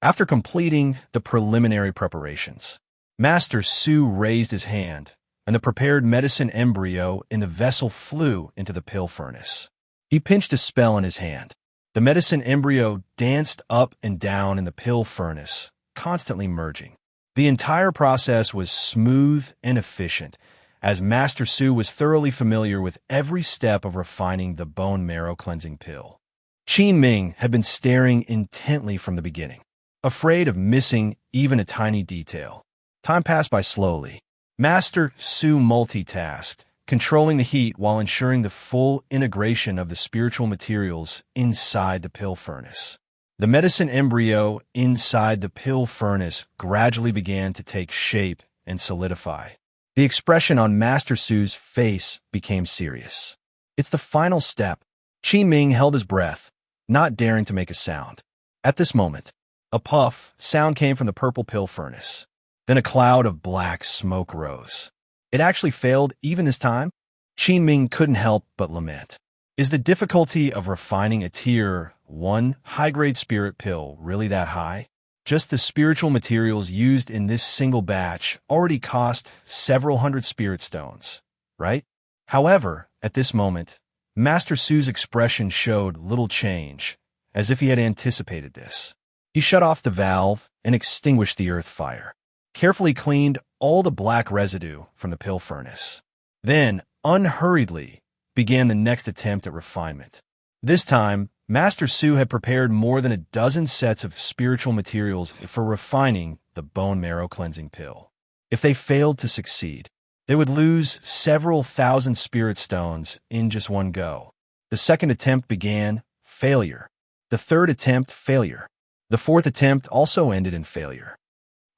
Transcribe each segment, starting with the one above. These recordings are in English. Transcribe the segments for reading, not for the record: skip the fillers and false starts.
After completing the preliminary preparations, Master Su raised his hand, and the prepared medicine embryo in the vessel flew into the pill furnace. He pinched a spell in his hand. The medicine embryo danced up and down in the pill furnace, constantly merging. The entire process was smooth and efficient, as Master Su was thoroughly familiar with every step of refining the bone marrow cleansing pill. Qin Ming had been staring intently from the beginning, afraid of missing even a tiny detail. Time passed by slowly. Master Su multitasked, controlling the heat while ensuring the full integration of the spiritual materials inside the pill furnace. The medicine embryo inside the pill furnace gradually began to take shape and solidify. The expression on Master Su's face became serious. It's the final step. Qin Ming held his breath, not daring to make a sound. At this moment, a sound came from the purple pill furnace. Then a cloud of black smoke rose. It actually failed even this time? Qin Ming couldn't help but lament. Is the difficulty of refining a Tier 1 high-grade spirit pill really that high? Just the spiritual materials used in this single batch already cost several hundred spirit stones, right? However, at this moment, Master Su's expression showed little change, as if he had anticipated this. He shut off the valve and extinguished the earth fire, carefully cleaned all the black residue from the pill furnace. Then, unhurriedly, began the next attempt at refinement. This time, Master Su had prepared more than a dozen sets of spiritual materials for refining the bone marrow cleansing pill. If they failed to succeed, they would lose several thousand spirit stones in just one go. The second attempt began, failure. The third attempt, failure. The fourth attempt also ended in failure.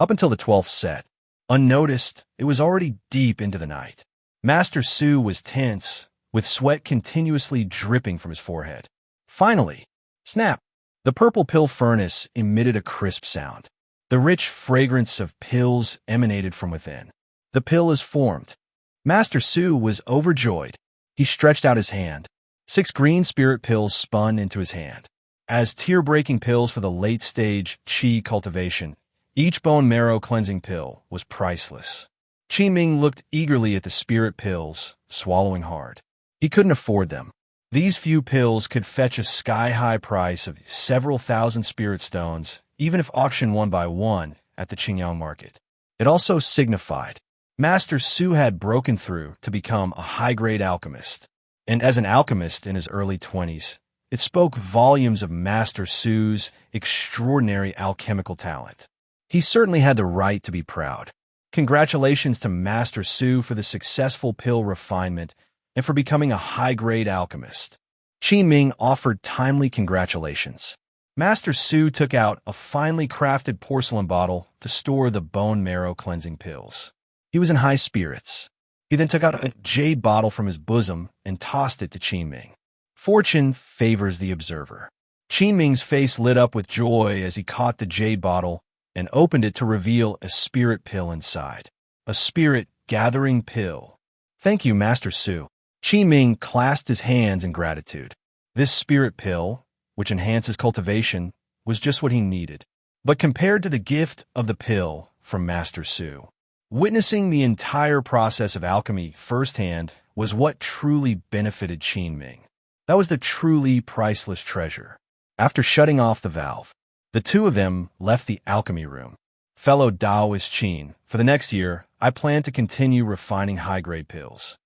Up until the 12th set, unnoticed, it was already deep into the night. Master Su was tense, with sweat continuously dripping from his forehead. Finally, snap! The purple pill furnace emitted a crisp sound. The rich fragrance of pills emanated from within. The pill is formed. Master Su was overjoyed. He stretched out his hand. 6 green spirit pills spun into his hand. As tear-breaking pills for the late-stage Qi cultivation, each bone marrow cleansing pill was priceless. Qin Ming looked eagerly at the spirit pills, swallowing hard. He couldn't afford them. These few pills could fetch a sky-high price of several thousand spirit stones, even if auctioned one by one at the Qingyang market. It also signified Master Su had broken through to become a high-grade alchemist. And as an alchemist in his early 20s, it spoke volumes of Master Su's extraordinary alchemical talent. He certainly had the right to be proud. Congratulations to Master Su for the successful pill refinement and for becoming a high-grade alchemist. Qin Ming offered timely congratulations. Master Su took out a finely crafted porcelain bottle to store the bone marrow cleansing pills. He was in high spirits. He then took out a jade bottle from his bosom and tossed it to Qin Ming. Fortune favors the observer. Qin Ming's face lit up with joy as he caught the jade bottle and opened it to reveal a spirit pill inside. A spirit-gathering pill. Thank you, Master Su. Qin Ming clasped his hands in gratitude. This spirit pill, which enhances cultivation, was just what he needed. But compared to the gift of the pill from Master Su, witnessing the entire process of alchemy firsthand was what truly benefited Qin Ming. That was the truly priceless treasure. After shutting off the valve, the two of them left the alchemy room. Fellow Taoist Qin, for the next year, I plan to continue refining high-grade pills,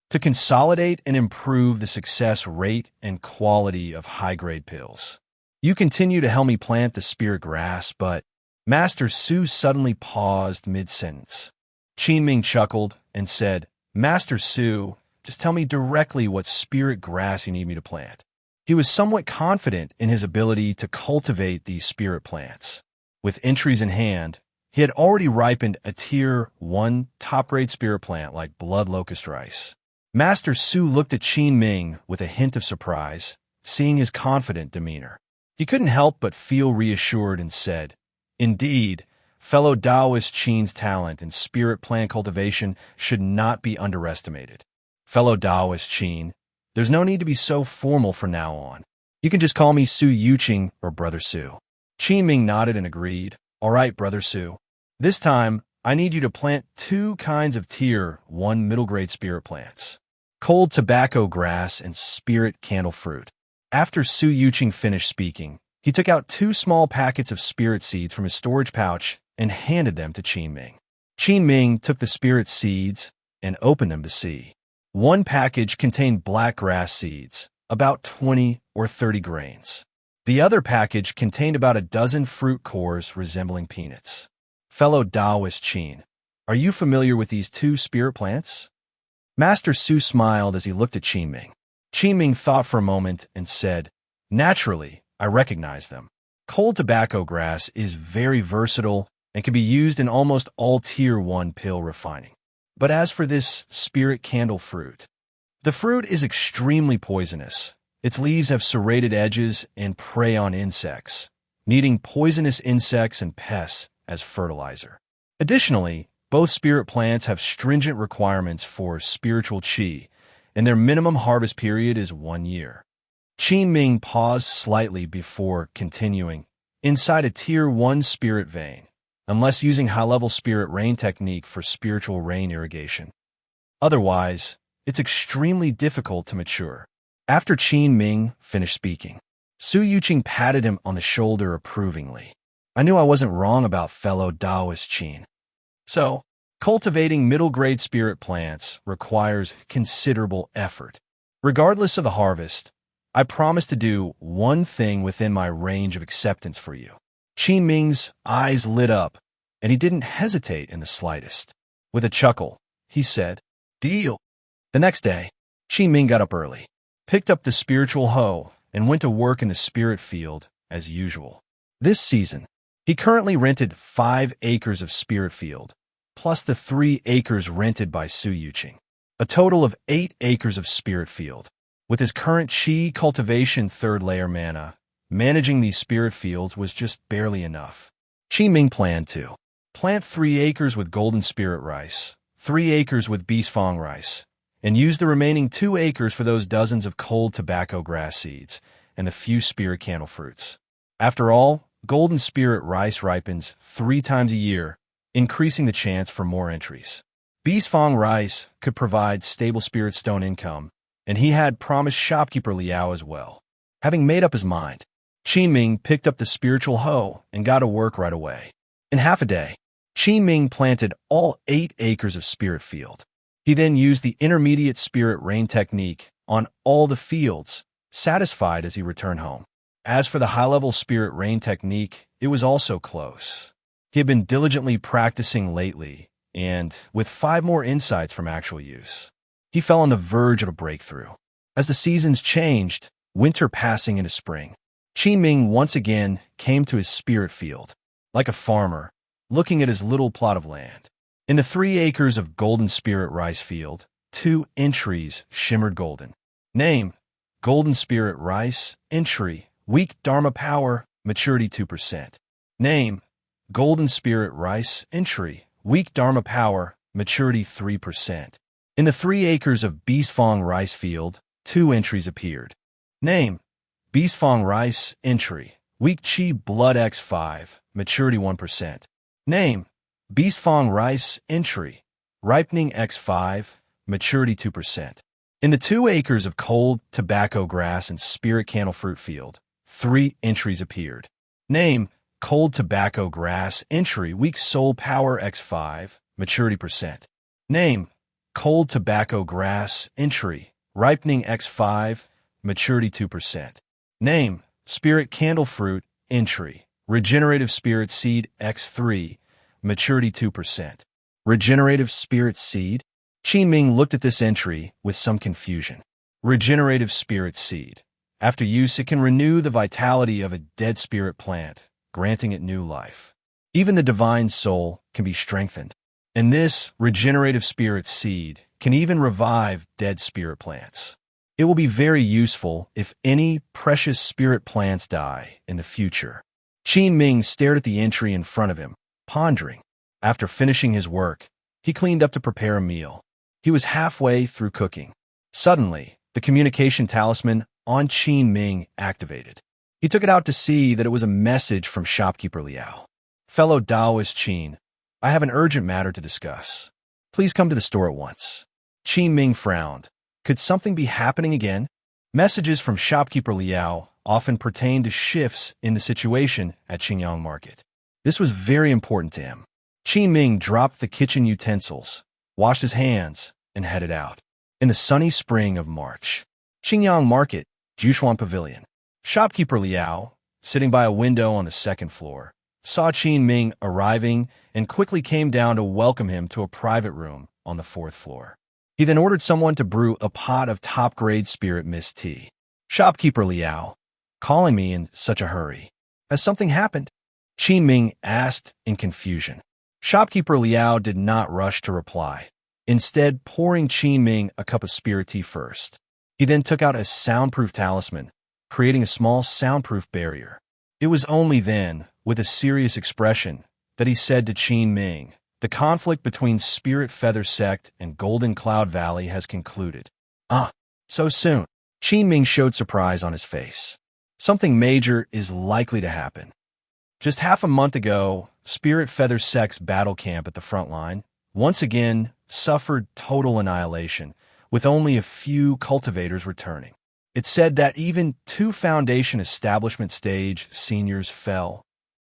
to consolidate and improve the success rate and quality of high-grade pills. You continue to help me plant the spirit grass, but Master Su suddenly paused mid-sentence. Qin Ming chuckled and said, Master Su, just tell me directly what spirit grass you need me to plant. He was somewhat confident in his ability to cultivate these spirit plants. With entries in hand, he had already ripened a Tier 1 top-grade spirit plant like blood locust rice. Master Su looked at Qin Ming with a hint of surprise, seeing his confident demeanor. He couldn't help but feel reassured and said, Indeed, fellow Taoist Qin's talent in spirit plant cultivation should not be underestimated. Fellow Taoist Qin, there's no need to be so formal from now on. You can just call me Su Yuqing or Brother Su. Qin Ming nodded and agreed. All right, Brother Su. This time, I need you to plant 2 kinds of Tier 1 middle-grade spirit plants. Cold tobacco grass and spirit candle fruit. After Su Yuqing finished speaking, he took out 2 small packets of spirit seeds from his storage pouch and handed them to Qin Ming. Qin Ming took the spirit seeds and opened them to see. One package contained black grass seeds, about 20 or 30 grains. The other package contained about a dozen fruit cores resembling peanuts. Fellow Taoist Qin, are you familiar with these 2 spirit plants? Master Su smiled as he looked at Qin Ming. Qin Ming thought for a moment and said, Naturally, I recognize them. Cold tobacco grass is very versatile and can be used in almost all Tier 1 pill refining. But as for this spirit candle fruit, the fruit is extremely poisonous. Its leaves have serrated edges and prey on insects, needing poisonous insects and pests as fertilizer. Additionally, both spirit plants have stringent requirements for spiritual qi, and their minimum harvest period is 1 year. Qin Ming paused slightly before continuing. Inside a Tier 1 spirit vein, unless using high-level spirit rain technique for spiritual rain irrigation. Otherwise, it's extremely difficult to mature. After Qin Ming finished speaking, Su Yuqing patted him on the shoulder approvingly. I knew I wasn't wrong about fellow Taoist Qin. So, cultivating middle-grade spirit plants requires considerable effort. Regardless of the harvest, I promise to do one thing within my range of acceptance for you. Qin Ming's eyes lit up, and he didn't hesitate in the slightest. With a chuckle, he said, Deal. The next day, Qin Ming got up early, picked up the spiritual hoe, and went to work in the spirit field as usual. This season, he currently rented 5 acres of spirit field, plus the 3 acres rented by Su Yuqing, a total of 8 acres of spirit field. With his current Qi cultivation 3rd layer mana, managing these spirit fields was just barely enough. Qin Ming planned to plant 3 acres with golden spirit rice, 3 acres with beesfong rice, and use the remaining 2 acres for those dozens of cold tobacco grass seeds and the few spirit candle fruits. After all, golden spirit rice ripens 3 times a year, increasing the chance for more entries. Beesfong rice could provide stable spirit stone income, and he had promised shopkeeper Liao as well. Having made up his mind, Qin Ming picked up the spiritual hoe and got to work right away. In half a day, Qin Ming planted all 8 acres of spirit field. He then used the intermediate spirit rain technique on all the fields, satisfied as he returned home. As for the high-level spirit rain technique, it was also close. He had been diligently practicing lately, and with 5 more insights from actual use, he fell on the verge of a breakthrough. As the seasons changed, winter passing into spring, Qin Ming once again came to his spirit field, like a farmer, looking at his little plot of land. In the 3 acres of golden spirit rice field, 2 entries shimmered golden. Name: Golden Spirit Rice. Entry: Weak Dharma Power, maturity 2%. Name: Golden Spirit Rice. Entry: Weak Dharma Power, maturity 3%. In the 3 acres of beesfong rice field, 2 entries appeared. Name: Beesfong Rice. Entry: Weak Chi Blood X5, maturity 1%. Name: Beesfong Rice. Entry: Ripening X5, maturity 2%. In the 2 acres of cold tobacco grass and spirit candle fruit field, 3 entries appeared. Name: Cold Tobacco Grass. Entry: Weak Soul Power X5, maturity %. Name: Cold Tobacco Grass. Entry: Ripening X5, maturity 2%. Name: Spirit Candle Fruit. Entry: Regenerative Spirit Seed X3, maturity 2%. Regenerative Spirit Seed? Qin Ming looked at this entry with some confusion. Regenerative Spirit Seed. After use, it can renew the vitality of a dead spirit plant, granting it new life. Even the divine soul can be strengthened. And this regenerative spirit seed can even revive dead spirit plants. It will be very useful if any precious spirit plants die in the future. Qin Ming stared at the entry in front of him, pondering. After finishing his work, he cleaned up to prepare a meal. He was halfway through cooking. Suddenly, the communication talisman on Qin Ming activated. He took it out to see that it was a message from shopkeeper Liao. Fellow Taoist Qin, I have an urgent matter to discuss. Please come to the store at once. Qin Ming frowned. Could something be happening again? Messages from shopkeeper Liao often pertained to shifts in the situation at Qingyang Market. This was very important to him. Qin Ming dropped the kitchen utensils, washed his hands, and headed out. In the sunny spring of March, Qingyang Market, Jushuan Pavilion. Shopkeeper Liao, sitting by a window on the second floor, saw Qin Ming arriving and quickly came down to welcome him to a private room on the fourth floor. He then ordered someone to brew a pot of top-grade spirit mist tea. Shopkeeper Liao, calling me in such a hurry. Has something happened? Qin Ming asked in confusion. Shopkeeper Liao did not rush to reply, instead pouring Qin Ming a cup of spirit tea first. He then took out a soundproof talisman, creating a small soundproof barrier. It was only then, with a serious expression, that he said to Qin Ming, the conflict between Spirit Feather Sect and Golden Cloud Valley has concluded. Ah, so soon. Qin Ming showed surprise on his face. Something major is likely to happen. Just half a month ago, Spirit Feather Sect's battle camp at the front line once again suffered total annihilation, with only a few cultivators returning. It said that even 2 Foundation Establishment Stage seniors fell.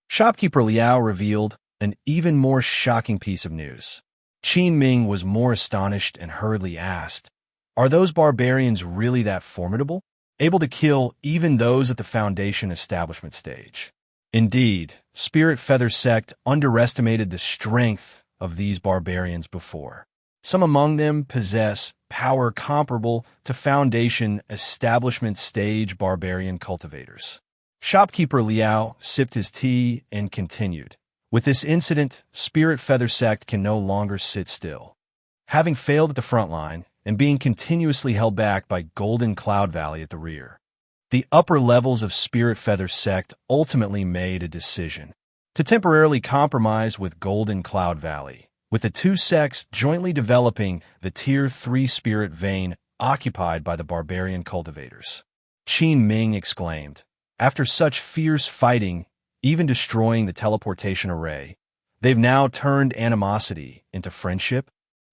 Shopkeeper Liao revealed an even more shocking piece of news. Qin Ming was more astonished and hurriedly asked, are those barbarians really that formidable? Able to kill even those at the Foundation Establishment Stage? Indeed, Spirit Feather Sect underestimated the strength of these barbarians before. Some among them possess power comparable to Foundation Establishment Stage barbarian cultivators. Shopkeeper Liao sipped his tea and continued. With this incident, Spirit Feather Sect can no longer sit still. Having failed at the front line and being continuously held back by Golden Cloud Valley at the rear, the upper levels of Spirit Feather Sect ultimately made a decision to temporarily compromise with Golden Cloud Valley, with the 2 sects jointly developing the Tier 3 spirit vein occupied by the barbarian cultivators. Qin Ming exclaimed, after such fierce fighting, even destroying the teleportation array, they've now turned animosity into friendship?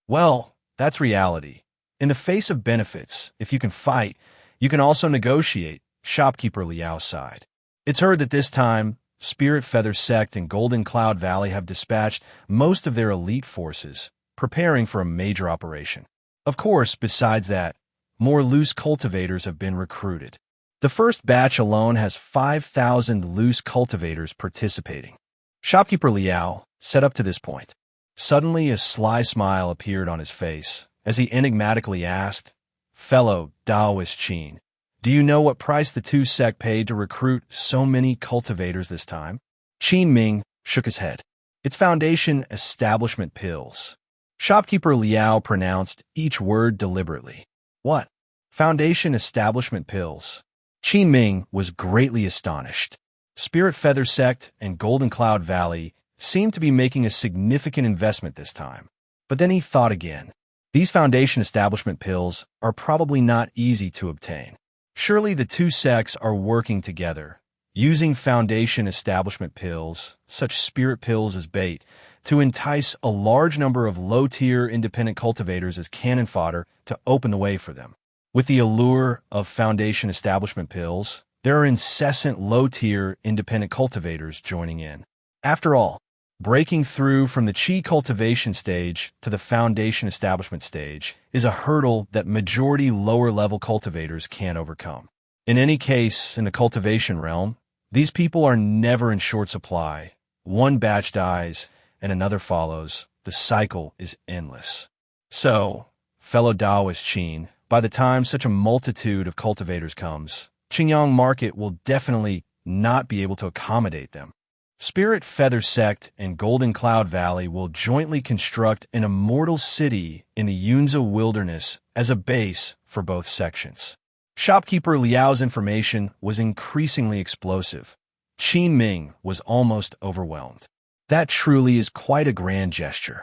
Well, that's reality. In the face of benefits, if you can fight, you can also negotiate, Shopkeeper Liao sighed. It's heard that this time, Spirit Feather Sect and Golden Cloud Valley have dispatched most of their elite forces, preparing for a major operation. Of course, besides that, more loose cultivators have been recruited. The first batch alone has 5,000 loose cultivators participating. Shopkeeper Liao said up to this point. Suddenly, a sly smile appeared on his face as he enigmatically asked, fellow Taoist Qin, do you know what price the 2 sect paid to recruit so many cultivators this time? Qin Ming shook his head. It's Foundation Establishment pills. Shopkeeper Liao pronounced each word deliberately. What? Foundation Establishment pills? Qin Ming was greatly astonished. Spirit Feather Sect and Golden Cloud Valley seemed to be making a significant investment this time. But then he thought again. These Foundation Establishment pills are probably not easy to obtain. Surely the 2 sects are working together, using Foundation Establishment pills, such spirit pills as bait, to entice a large number of low-tier independent cultivators as cannon fodder to open the way for them. With the allure of Foundation Establishment pills, there are incessant low-tier independent cultivators joining in. After all, breaking through from the Qi cultivation stage to the Foundation Establishment stage is a hurdle that majority lower-level cultivators can't overcome. In any case, in the Cultivation Realm, these people are never in short supply. One batch dies, and another follows. The cycle is endless. So, fellow Taoist Qin, by the time such a multitude of cultivators comes, Qingyang Market will definitely not be able to accommodate them. Spirit Feather Sect and Golden Cloud Valley will jointly construct an immortal city in the Yunza Wilderness as a base for both sections. Shopkeeper Liao's information was increasingly explosive. Qin Ming was almost overwhelmed. That truly is quite a grand gesture.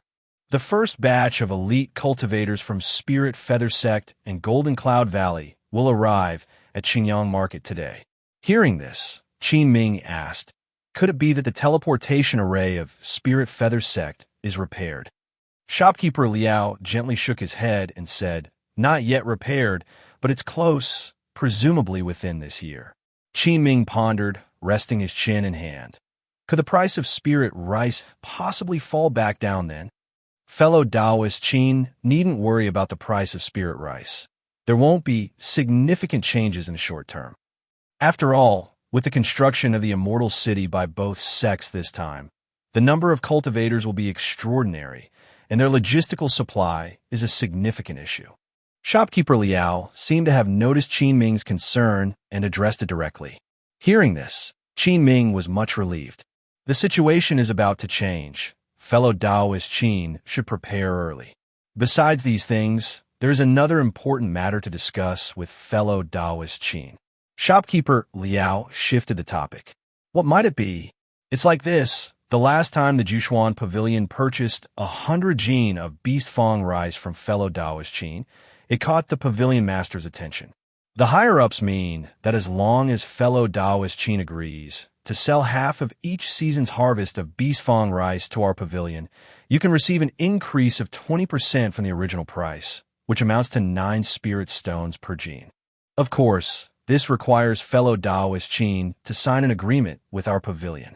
The first batch of elite cultivators from Spirit Feather Sect and Golden Cloud Valley will arrive at Qingyang Market today. Hearing this, Qin Ming asked. Could it be that the teleportation array of Spirit Feather Sect is repaired? Shopkeeper Liao gently shook his head and said, Not yet repaired, but it's close, presumably within this year. Qin Ming pondered, resting his chin in hand. Could the price of spirit rice possibly fall back down then? Fellow Taoist Qin needn't worry about the price of spirit rice. There won't be significant changes in the short term. After all, with the construction of the Immortal City by both sects this time, the number of cultivators will be extraordinary, and their logistical supply is a significant issue. Shopkeeper Liao seemed to have noticed Qin Ming's concern and addressed it directly. Hearing this, Qin Ming was much relieved. The situation is about to change. Fellow Taoist Qin should prepare early. Besides these things, there is another important matter to discuss with fellow Taoist Qin. Shopkeeper Liao shifted the topic. What might it be? It's like this. The last time the Jushuan Pavilion purchased 100 jin of Beast Fong rice from fellow Taoist Qin, it caught the pavilion master's attention. The higher-ups mean that as long as fellow Taoist Qin agrees to sell half of each season's harvest of Beast Fong rice to our pavilion, you can receive an increase of 20% from the original price, which amounts to 9 spirit stones per jin. Of course, this requires fellow Taoist Qin to sign an agreement with our pavilion.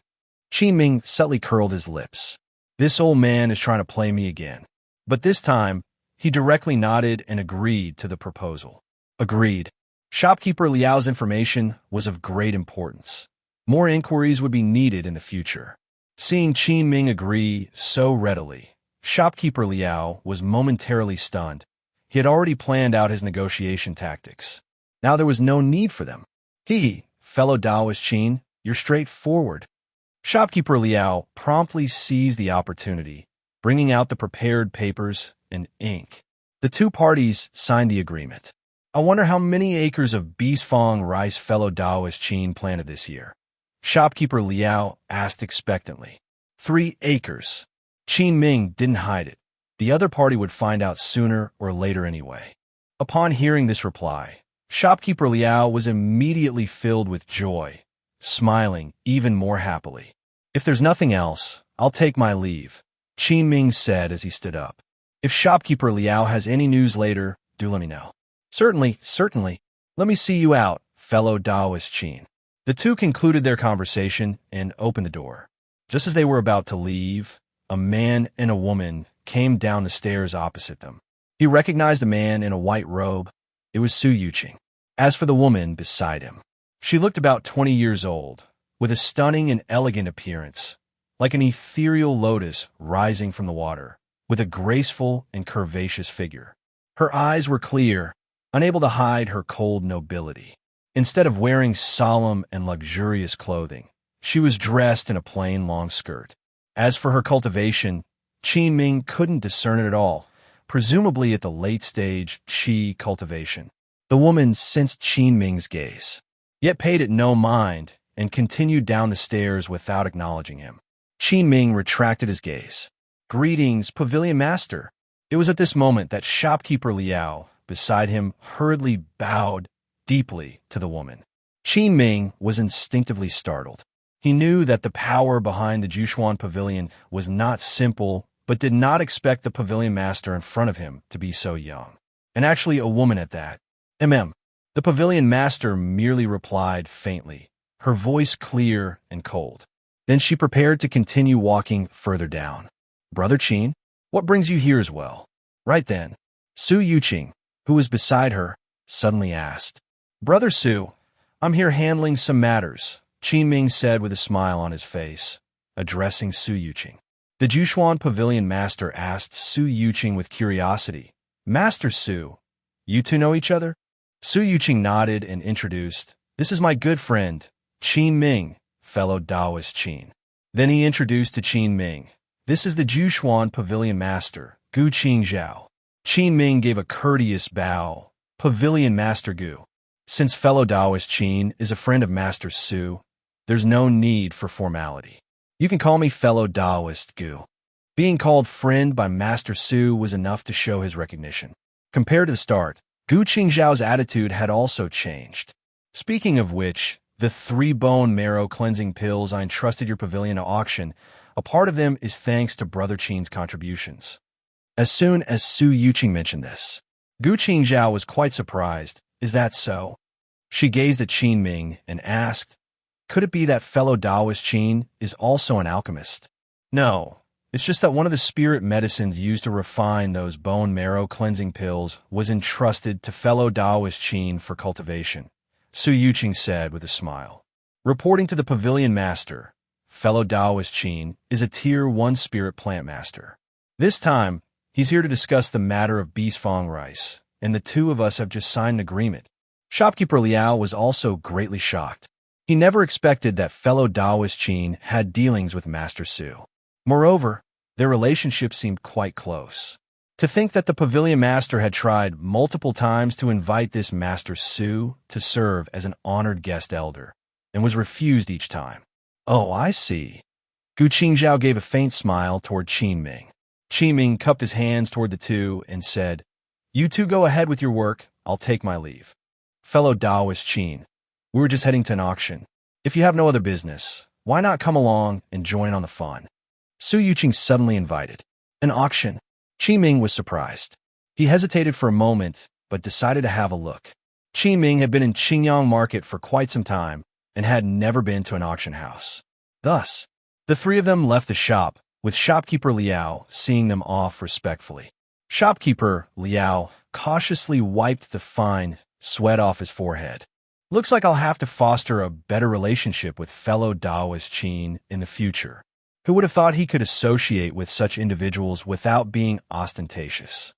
Qin Ming subtly curled his lips. This old man is trying to play me again. But this time, he directly nodded and agreed to the proposal. Agreed. Shopkeeper Liao's information was of great importance. More inquiries would be needed in the future. Seeing Qin Ming agree so readily, Shopkeeper Liao was momentarily stunned. He had already planned out his negotiation tactics. Now there was no need for them. Fellow Taoist Qin, you're straightforward. Shopkeeper Liao promptly seized the opportunity, bringing out the prepared papers and ink. The two parties signed the agreement. I wonder how many acres of Beast Fong rice fellow Taoist Qin planted this year. Shopkeeper Liao asked expectantly. 3 acres. Qin Ming didn't hide it. The other party would find out sooner or later anyway. Upon hearing this reply, Shopkeeper Liao was immediately filled with joy, smiling even more happily. If there's nothing else, I'll take my leave, Qin Ming said as he stood up. If Shopkeeper Liao has any news later, do let me know. Certainly. Let me see you out, fellow Taoist Qin. The two concluded their conversation and opened the door. Just as they were about to leave, a man and a woman came down the stairs opposite them. He recognized the man in a white robe. It was Su Yuqing. As for the woman beside him, she looked about 20 years old, with a stunning and elegant appearance, like an ethereal lotus rising from the water, with a graceful and curvaceous figure. Her eyes were clear, unable to hide her cold nobility. Instead of wearing solemn and luxurious clothing, she was dressed in a plain long skirt. As for her cultivation, Qin Ming couldn't discern it at all, presumably at the late stage Qi cultivation. The woman sensed Qin Ming's gaze, yet paid it no mind and continued down the stairs without acknowledging him. Qin Ming retracted his gaze. Greetings, Pavilion Master. It was at this moment that Shopkeeper Liao, beside him, hurriedly bowed deeply to the woman. Qin Ming was instinctively startled. He knew that the power behind the Jushuan Pavilion was not simple, but did not expect the Pavilion Master in front of him to be so young. And actually a woman at that. The Pavilion Master merely replied faintly, her voice clear and cold. Then she prepared to continue walking further down. Brother Qin, what brings you here as well? Right then, Su Yuqing, who was beside her, suddenly asked. Brother Su, I'm here handling some matters, Qin Ming said with a smile on his face, addressing Su Yuqing. The Jushuan Pavilion Master asked Su Yuqing with curiosity, Master Su, you two know each other? Su Yuqing nodded and introduced, This is my good friend, Qin Ming, fellow Taoist Qin. Then he introduced to Qin Ming, This is the Jushuan Pavilion Master, Gu Qingzhao. Qin Ming gave a courteous bow, Pavilion Master Gu. Since fellow Taoist Qin is a friend of Master Su, there's no need for formality. You can call me fellow Taoist Gu. Being called friend by Master Su was enough to show his recognition. Compared to the start, Gu Qingzhao's attitude had also changed. Speaking of which, The 3 bone marrow cleansing pills I entrusted your pavilion to auction. A part of them is thanks to Brother Qin's contributions. As soon as Su Yuqing mentioned this, Gu Qingzhao was quite surprised. Is that so? She gazed at Qin Ming and asked, could it be that fellow Taoist Qin is also an alchemist? No, it's just that one of the spirit medicines used to refine those bone marrow cleansing pills was entrusted to fellow Taoist Qin for cultivation, Su Yuqing said with a smile. Reporting to the pavilion master, fellow Taoist Qin is a Tier 1 spirit plant master. This time, he's here to discuss the matter of beast fong rice, and the two of us have just signed an agreement. Shopkeeper Liao was also greatly shocked. He never expected that fellow Taoist Qin had dealings with Master Su. Moreover, their relationship seemed quite close. To think that the pavilion master had tried multiple times to invite this Master Su to serve as an honored guest elder, and was refused each time. Oh, I see. Gu Qingzhao gave a faint smile toward Qin Ming. Qin Ming cupped his hands toward the two and said, you two go ahead with your work, I'll take my leave. Fellow Taoist Qin, we were just heading to an auction. If you have no other business, why not come along and join on the fun? Su Yuqing suddenly invited. An auction? Qin Ming was surprised. He hesitated for a moment, but decided to have a look. Qin Ming had been in Qingyang Market for quite some time and had never been to an auction house. Thus, the three of them left the shop, with shopkeeper Liao seeing them off respectfully. Shopkeeper Liao cautiously wiped the fine sweat off his forehead. Looks like I'll have to foster a better relationship with fellow Taoist Qin in the future. Who would have thought he could associate with such individuals without being ostentatious?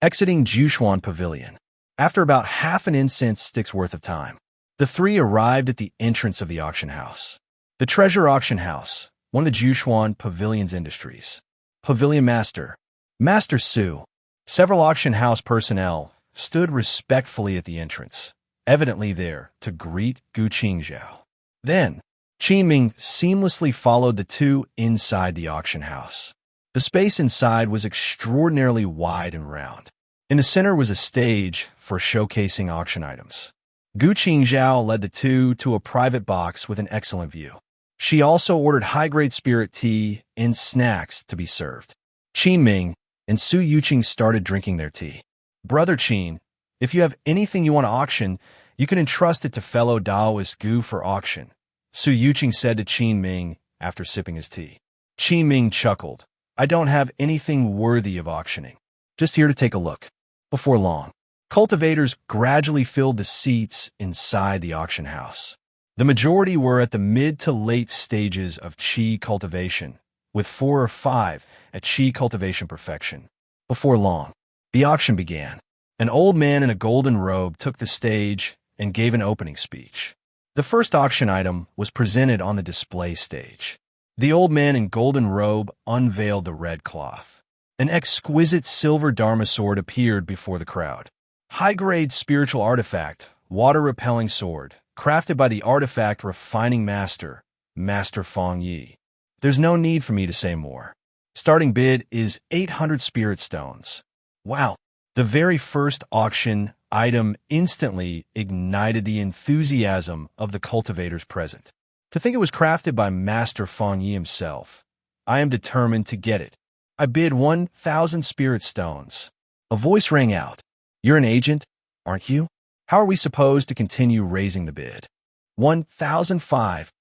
Exiting Jushuan Pavilion. After about half an incense stick's worth of time, the three arrived at the entrance of the auction house. The Treasure Auction House, one of the Jushuan Pavilion's industries. Pavilion Master, Master Su, several auction house personnel stood respectfully at the entrance, evidently there to greet Gu Qingzhao. Then, Qin Ming seamlessly followed the two inside the auction house. The space inside was extraordinarily wide and round. In the center was a stage for showcasing auction items. Gu Qingzhao led the two to a private box with an excellent view. She also ordered high-grade spirit tea and snacks to be served. Qin Ming and Su Yuqing started drinking their tea. Brother Qin, if you have anything you want to auction, you can entrust it to fellow Taoist Gu for auction, Su Yuqing said to Qin Ming after sipping his tea. Qin Ming chuckled. I don't have anything worthy of auctioning. Just here to take a look. Before long, cultivators gradually filled the seats inside the auction house. The majority were at the mid to late stages of Qi cultivation, with 4 or 5 at Qi cultivation perfection. Before long, the auction began. An old man in a golden robe took the stage and gave an opening speech. The first auction item was presented on the display stage. The old man in golden robe unveiled the red cloth. An exquisite silver Dharma sword appeared before the crowd. High-grade spiritual artifact, water-repelling sword, crafted by the artifact refining master, Master Fong Yi. There's no need for me to say more. Starting bid is 800 spirit stones. Wow. The very first auction item instantly ignited the enthusiasm of the cultivators present. To think it was crafted by Master Fong Yi himself. I am determined to get it. I bid 1,000 spirit stones. A voice rang out. You're an agent, aren't you? How are we supposed to continue raising the bid? 1,005.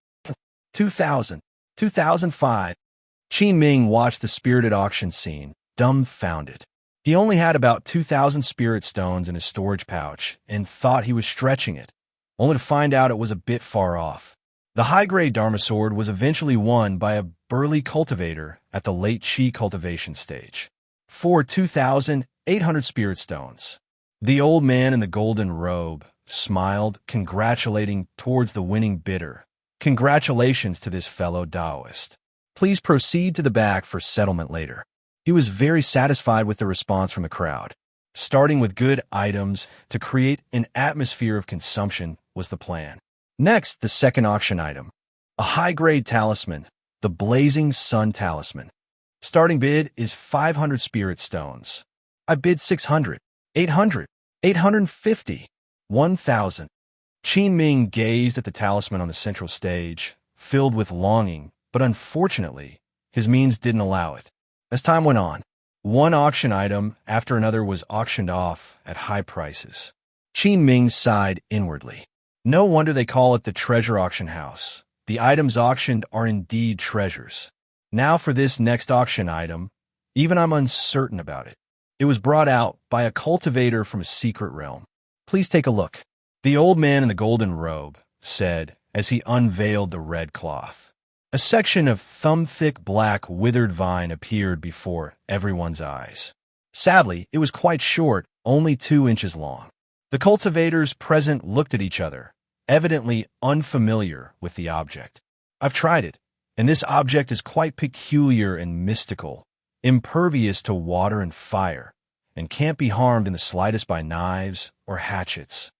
2,000. 2005. Qin Ming watched the spirited auction scene, dumbfounded. He only had about 2,000 spirit stones in his storage pouch and thought he was stretching it, only to find out it was a bit far off. The high-grade Dharma sword was eventually won by a burly cultivator at the late Qi cultivation stage, for 2,800 spirit stones. The old man in the golden robe smiled, congratulating towards the winning bidder. Congratulations to this fellow Taoist. Please proceed to the back for settlement later. He was very satisfied with the response from the crowd. Starting with good items to create an atmosphere of consumption was the plan. Next, the second auction item. A high-grade talisman, the Blazing Sun Talisman. Starting bid is 500 spirit stones. I bid 600, 800, 850, 1,000. Qin Ming gazed at the talisman on the central stage, filled with longing, but unfortunately, his means didn't allow it. As time went on, one auction item after another was auctioned off at high prices. Qin Ming sighed inwardly. No wonder they call it the treasure auction house. The items auctioned are indeed treasures. Now for this next auction item, even I'm uncertain about it. It was brought out by a cultivator from a secret realm. Please take a look. The old man in the golden robe said as he unveiled the red cloth. A section of thumb-thick black withered vine appeared before everyone's eyes. Sadly, it was quite short, only 2 inches long. The cultivators present looked at each other, evidently unfamiliar with the object. I've tried it, and this object is quite peculiar and mystical, impervious to water and fire, and can't be harmed in the slightest by knives or hatchets.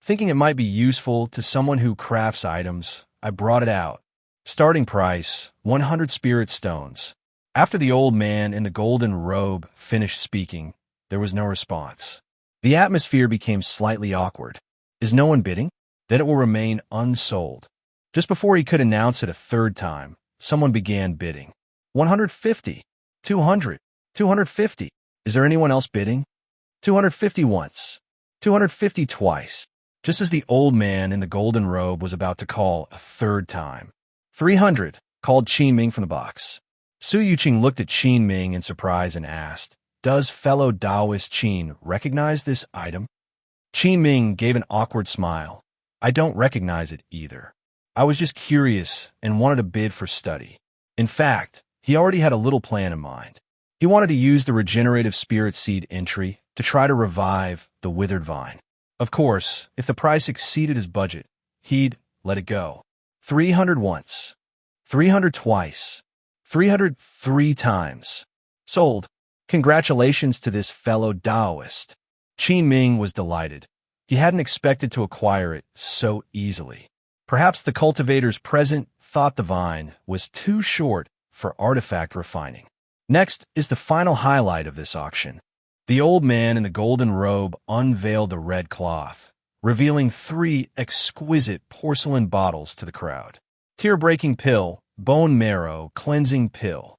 Thinking it might be useful to someone who crafts items, I brought it out. Starting price, 100 spirit stones. After the old man in the golden robe finished speaking, there was no response. The atmosphere became slightly awkward. Is no one bidding? Then it will remain unsold. Just before he could announce it a third time, someone began bidding. 150, 200, 250. Is there anyone else bidding? 250 once, 250 twice. Just as the old man in the golden robe was about to call a third time. 300, called Qin Ming from the box. Su Yuqing looked at Qin Ming in surprise and asked, "Does fellow Taoist Qin recognize this item?" Qin Ming gave an awkward smile. "I don't recognize it either. I was just curious and wanted to bid for study." In fact, he already had a little plan in mind. He wanted to use the regenerative spirit seed entry to try to revive the withered vine. Of course, if the price exceeded his budget, he'd let it go. 300 once, 300 twice, 300 3 times. Sold. Congratulations to this fellow Taoist. Qin Ming was delighted. He hadn't expected to acquire it so easily. Perhaps the cultivators present thought the vine was too short for artifact refining. Next is the final highlight of this auction. The old man in the golden robe unveiled the red cloth, revealing 3 exquisite porcelain bottles to the crowd. Tear-breaking pill, bone marrow, cleansing pill.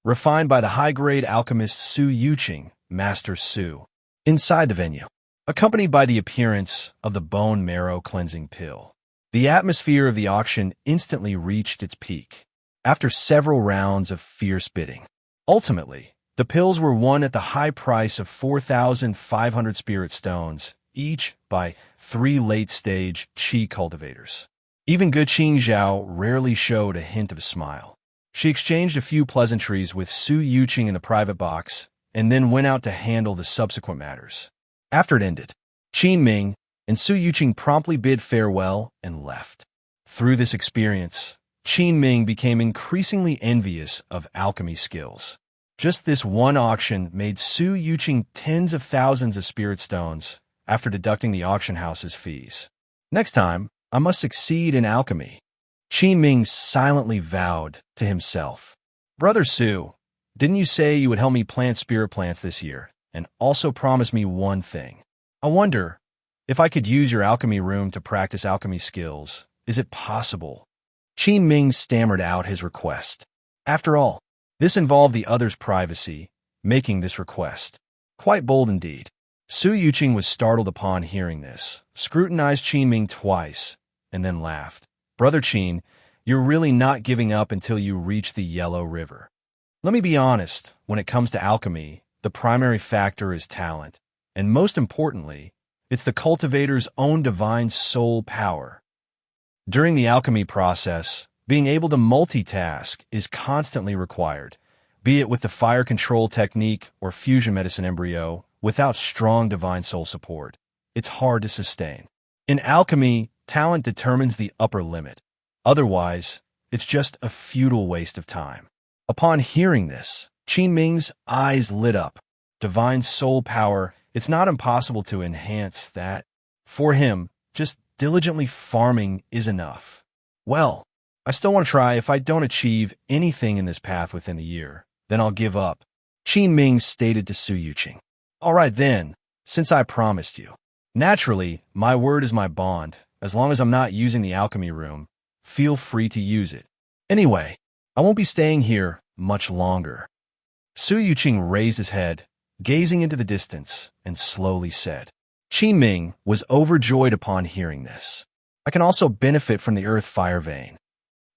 Refined by the high-grade alchemist Su Yuqing, Master Su. Inside the venue, accompanied by the appearance of the bone marrow cleansing pill. The atmosphere of the auction instantly reached its peak, after several rounds of fierce bidding. Ultimately, the pills were won at the high price of 4,500 spirit stones, each by 3 late-stage Qi cultivators. Even good Qin Zhao rarely showed a hint of a smile. She exchanged a few pleasantries with Su Yuqing in the private box, and then went out to handle the subsequent matters. After it ended, Qin Ming and Su Yuqing promptly bid farewell and left. Through this experience, Qin Ming became increasingly envious of alchemy skills. Just this one auction made Su Yuqing tens of thousands of spirit stones after deducting the auction house's fees. Next time, I must succeed in alchemy. Qin Ming silently vowed to himself. Brother Su, didn't you say you would help me plant spirit plants this year, and also promise me one thing? I wonder if I could use your alchemy room to practice alchemy skills. Is it possible? Qin Ming stammered out his request. After all, this involved the other's privacy, making this request. Quite bold indeed. Su Yuqing was startled upon hearing this, scrutinized Qin Ming twice, and then laughed. Brother Qin, you're really not giving up until you reach the Yellow River. Let me be honest, when it comes to alchemy, the primary factor is talent, and most importantly, it's the cultivator's own divine soul power. During the alchemy process, being able to multitask is constantly required, be it with the fire control technique or fusion medicine embryo. Without strong divine soul support, it's hard to sustain. In alchemy, talent determines the upper limit. Otherwise, it's just a futile waste of time. Upon hearing this, Qin Ming's eyes lit up. Divine soul power, it's not impossible to enhance that. For him, just diligently farming is enough. Well, I still want to try. If I don't achieve anything in this path within the year, then I'll give up, Qin Ming stated to Su Yuqing. All right then, since I promised you. Naturally, my word is my bond, As long as I'm not using the alchemy room, feel free to use it. Anyway, I won't be staying here much longer. Su Yuqing raised his head, gazing into the distance, and slowly said. Qin Ming was overjoyed upon hearing this. I can also benefit from the earth fire vein.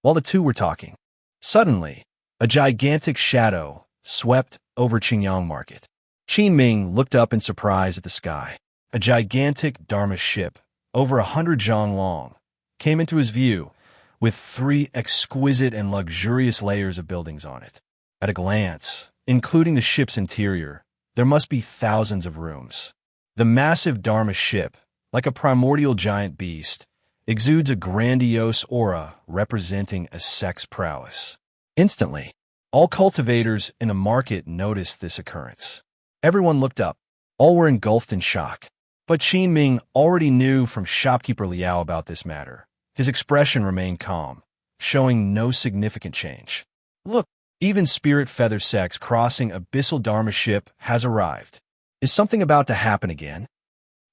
While the two were talking, suddenly, a gigantic shadow swept over Qingyang Market. Qin Ming looked up in surprise at the sky. A gigantic Dharma ship, over 100 zhang long, came into his view, with 3 exquisite and luxurious layers of buildings on it. At a glance, including the ship's interior, there must be thousands of rooms. The massive Dharma ship, like a primordial giant beast, exudes a grandiose aura representing a Sect's prowess. Instantly, all cultivators in the market noticed this occurrence. Everyone looked up. All were engulfed in shock. But Qin Ming already knew from shopkeeper Liao about this matter. His expression remained calm, showing no significant change. Look, even Spirit Feather Sect's crossing abyssal Dharma ship has arrived. Is something about to happen again?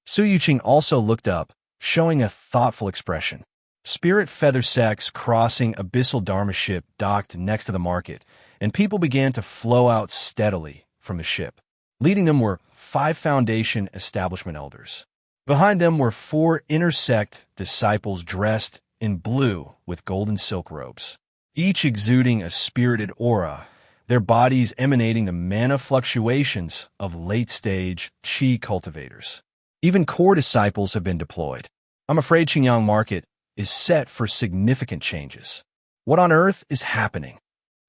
Su Yuqing also looked up, showing a thoughtful expression. Spirit Feather Sect's crossing abyssal Dharma ship docked next to the market, and people began to flow out steadily from the ship. Leading them were 5 Foundation establishment elders. Behind them were 4 inner sect disciples dressed in blue with golden silk robes, each exuding a spirited aura, their bodies emanating the mana fluctuations of late-stage Qi cultivators. Even core disciples have been deployed. I'm afraid Qingyang Market is set for significant changes. What on earth is happening?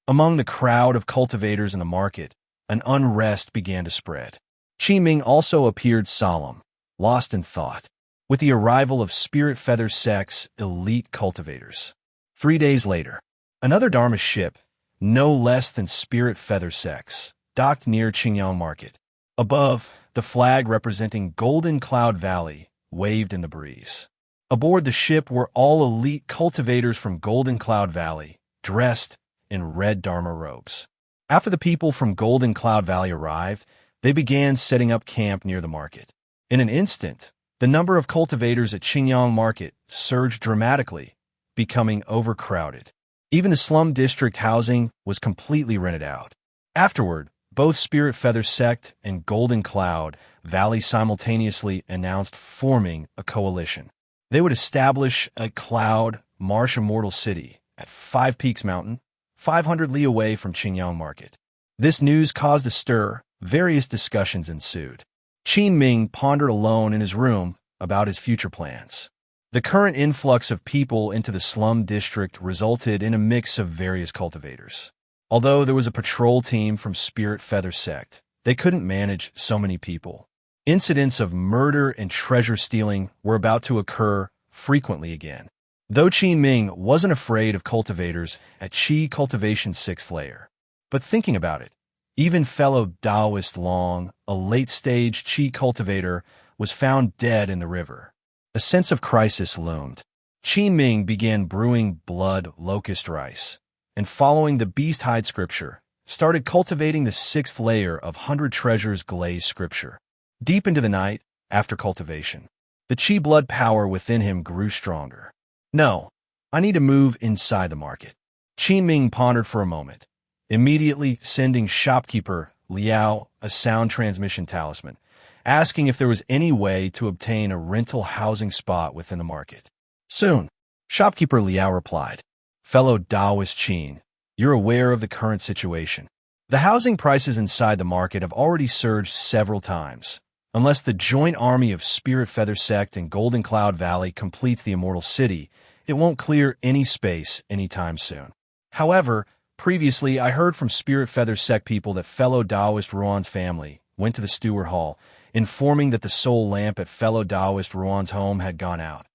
Among the crowd of cultivators in the market, an unrest began to spread. Qin Ming also appeared solemn, lost in thought, with the arrival of Spirit Feather Sect's elite cultivators. 3 days later, another Dharma ship, no less than Spirit Feather Sect's, docked near Qingyang Market. Above, the flag representing Golden Cloud Valley waved in the breeze. Aboard the ship were all elite cultivators from Golden Cloud Valley, dressed in red Dharma robes. After the people from Golden Cloud Valley arrived, they began setting up camp near the market. In an instant, the number of cultivators at Qingyang Market surged dramatically, becoming overcrowded. Even the slum district housing was completely rented out. Afterward, both Spirit Feather Sect and Golden Cloud Valley simultaneously announced forming a coalition. They would establish a cloud marsh immortal city at 5 Peaks Mountain, 500 li away from Qingyang Market. This news caused a stir. Various discussions ensued. Qin Ming pondered alone in his room about his future plans. The current influx of people into the slum district resulted in a mix of various cultivators. Although there was a patrol team from Spirit Feather Sect, they couldn't manage so many people. Incidents of murder and treasure stealing were about to occur frequently again. Though Qin Ming wasn't afraid of cultivators at Qi Cultivation's 6th layer. But thinking about it, even fellow Taoist Long, a late-stage Qi cultivator, was found dead in the river. A sense of crisis loomed. Qin Ming began brewing blood locust rice, and following the beast hide scripture, started cultivating the 6th layer of 100 Treasures glazed scripture. Deep into the night, after cultivation, the Qi blood power within him grew stronger. No, I need to move inside the market. Qin Ming pondered for a moment, immediately sending shopkeeper Liao a sound transmission talisman, asking if there was any way to obtain a rental housing spot within the market. Soon, shopkeeper Liao replied, "Fellow Taoist Qin, you're aware of the current situation. The housing prices inside the market have already surged several times. Unless the joint army of Spirit Feather Sect and Golden Cloud Valley completes the Immortal City, it won't clear any space anytime soon. However, previously I heard from Spirit Feather Sect people that fellow Taoist Ruan's family went to the steward hall, informing that the soul lamp at fellow Taoist Ruan's home had gone out.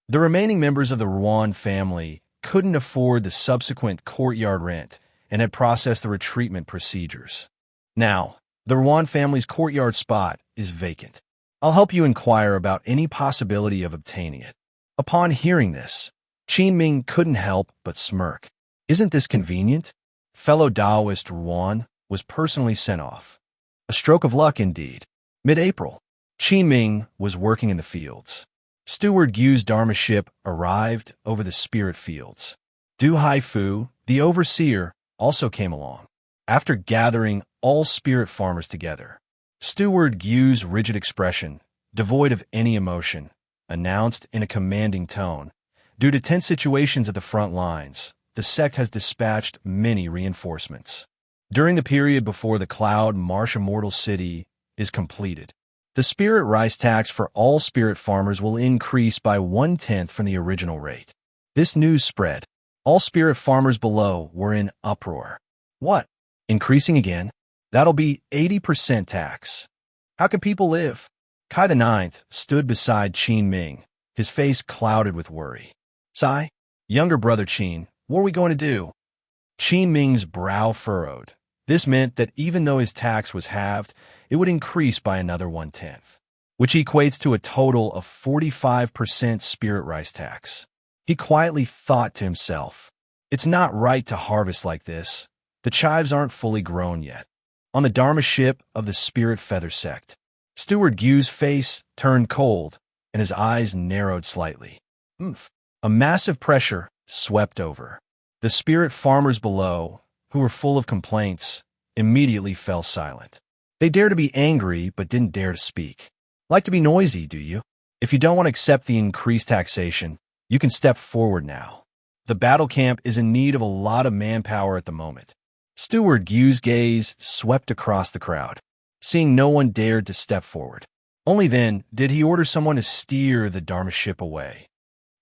The remaining members of the Ruan family couldn't afford the subsequent courtyard rent and had processed the retreatment procedures. Now, the Ruan family's courtyard spot is vacant. I'll help you inquire about any possibility of obtaining it." Upon hearing this, Qin Ming couldn't help but smirk. Isn't this convenient? Fellow Taoist Ruan was personally sent off. A stroke of luck indeed. Mid-April, Qin Ming was working in the fields. Steward Gyu's Dharma ship arrived over the spirit fields. Du Haifu, the overseer, also came along. After gathering all spirit farmers together, Steward Gyu's rigid expression, devoid of any emotion, announced in a commanding tone, "Due to tense situations at the front lines, the Sect has dispatched many reinforcements. During the period before the Cloud Marsh Immortal City is completed, the spirit rice tax for all spirit farmers will increase by 1/10 from the original rate." This news spread. All spirit farmers below were in uproar. What? Increasing again? That'll be 80% tax. How can people live? Kai IX stood beside Qin Ming, his face clouded with worry. "Sai, younger brother Qin, what are we going to do?" Qin Ming's brow furrowed. This meant that even though his tax was halved, it would increase by another 1/10, which equates to a total of 45% spirit rice tax. He quietly thought to himself, "It's not right to harvest like this. The chives aren't fully grown yet." On the Dharma ship of the Spirit Feather Sect, Steward Gyu's face turned cold and his eyes narrowed slightly. A massive pressure swept over. The spirit farmers below, who were full of complaints, immediately fell silent. They dared to be angry but didn't dare to speak. Like to be noisy, do you? If you don't want to accept the increased taxation, you can step forward now. The battle camp is in need of a lot of manpower at the moment. Steward Gyu's gaze swept across the crowd, seeing no one dared to step forward. Only then did he order someone to steer the Dharma ship away.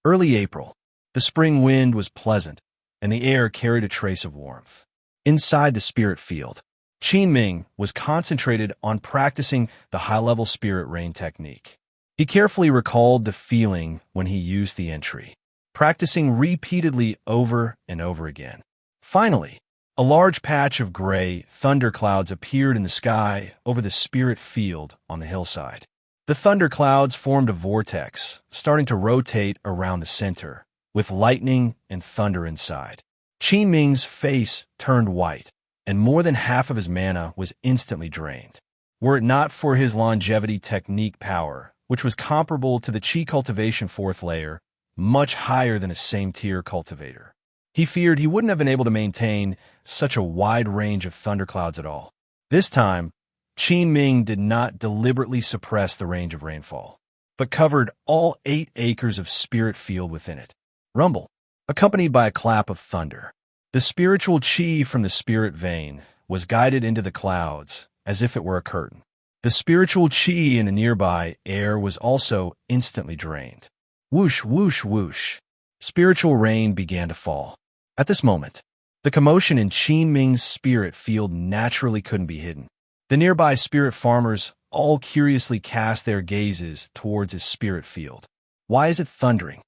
Early April, the spring wind was pleasant, and the air carried a trace of warmth. Inside the spirit field, Qin Ming was concentrated on practicing the high-level spirit rain technique. He carefully recalled the feeling when he used the entry, practicing repeatedly over and over again. Finally, a large patch of gray thunderclouds appeared in the sky over the spirit field on the hillside. The thunderclouds formed a vortex, starting to rotate around the center, with lightning and thunder inside. Qin Ming's face turned white, and more than half of his mana was instantly drained. Were it not for his longevity technique power, which was comparable to the Qi cultivation 4th layer, much higher than a same-tier cultivator, he feared he wouldn't have been able to maintain such a wide range of thunderclouds at all. This time, Qin Ming did not deliberately suppress the range of rainfall, but covered all 8 acres of spirit field within it. Rumble, accompanied by a clap of thunder. The spiritual qi from the spirit vein was guided into the clouds as if it were a curtain. The spiritual qi in the nearby air was also instantly drained. Whoosh, whoosh, whoosh. Spiritual rain began to fall. At this moment, the commotion in Qin Ming's spirit field naturally couldn't be hidden. The nearby spirit farmers all curiously cast their gazes towards his spirit field. Why is it thundering?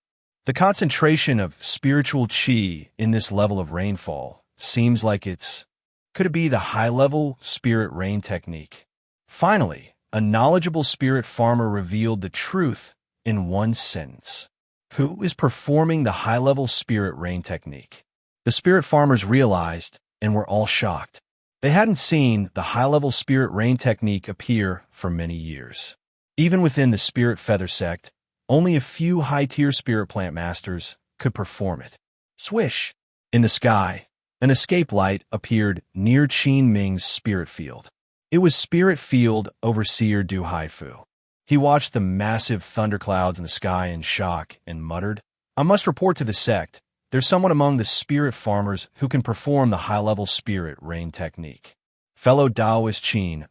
The concentration of spiritual qi in this level of rainfall seems like could it be the high-level spirit rain technique? Finally, a knowledgeable spirit farmer revealed the truth in one sentence. Who is performing the high-level spirit rain technique? The spirit farmers realized and were all shocked. They hadn't seen the high-level spirit rain technique appear for many years. Even within the Spirit Feather Sect, only a few high-tier spirit plant masters could perform it. Swish! In the sky, an escape light appeared near Qin Ming's spirit field. It was Spirit Field Overseer Du Haifu. He watched the massive thunderclouds in the sky in shock and muttered, "I must report to the Sect. There's someone among the spirit farmers who can perform the high-level spirit rain technique." Fellow Taoist Qin,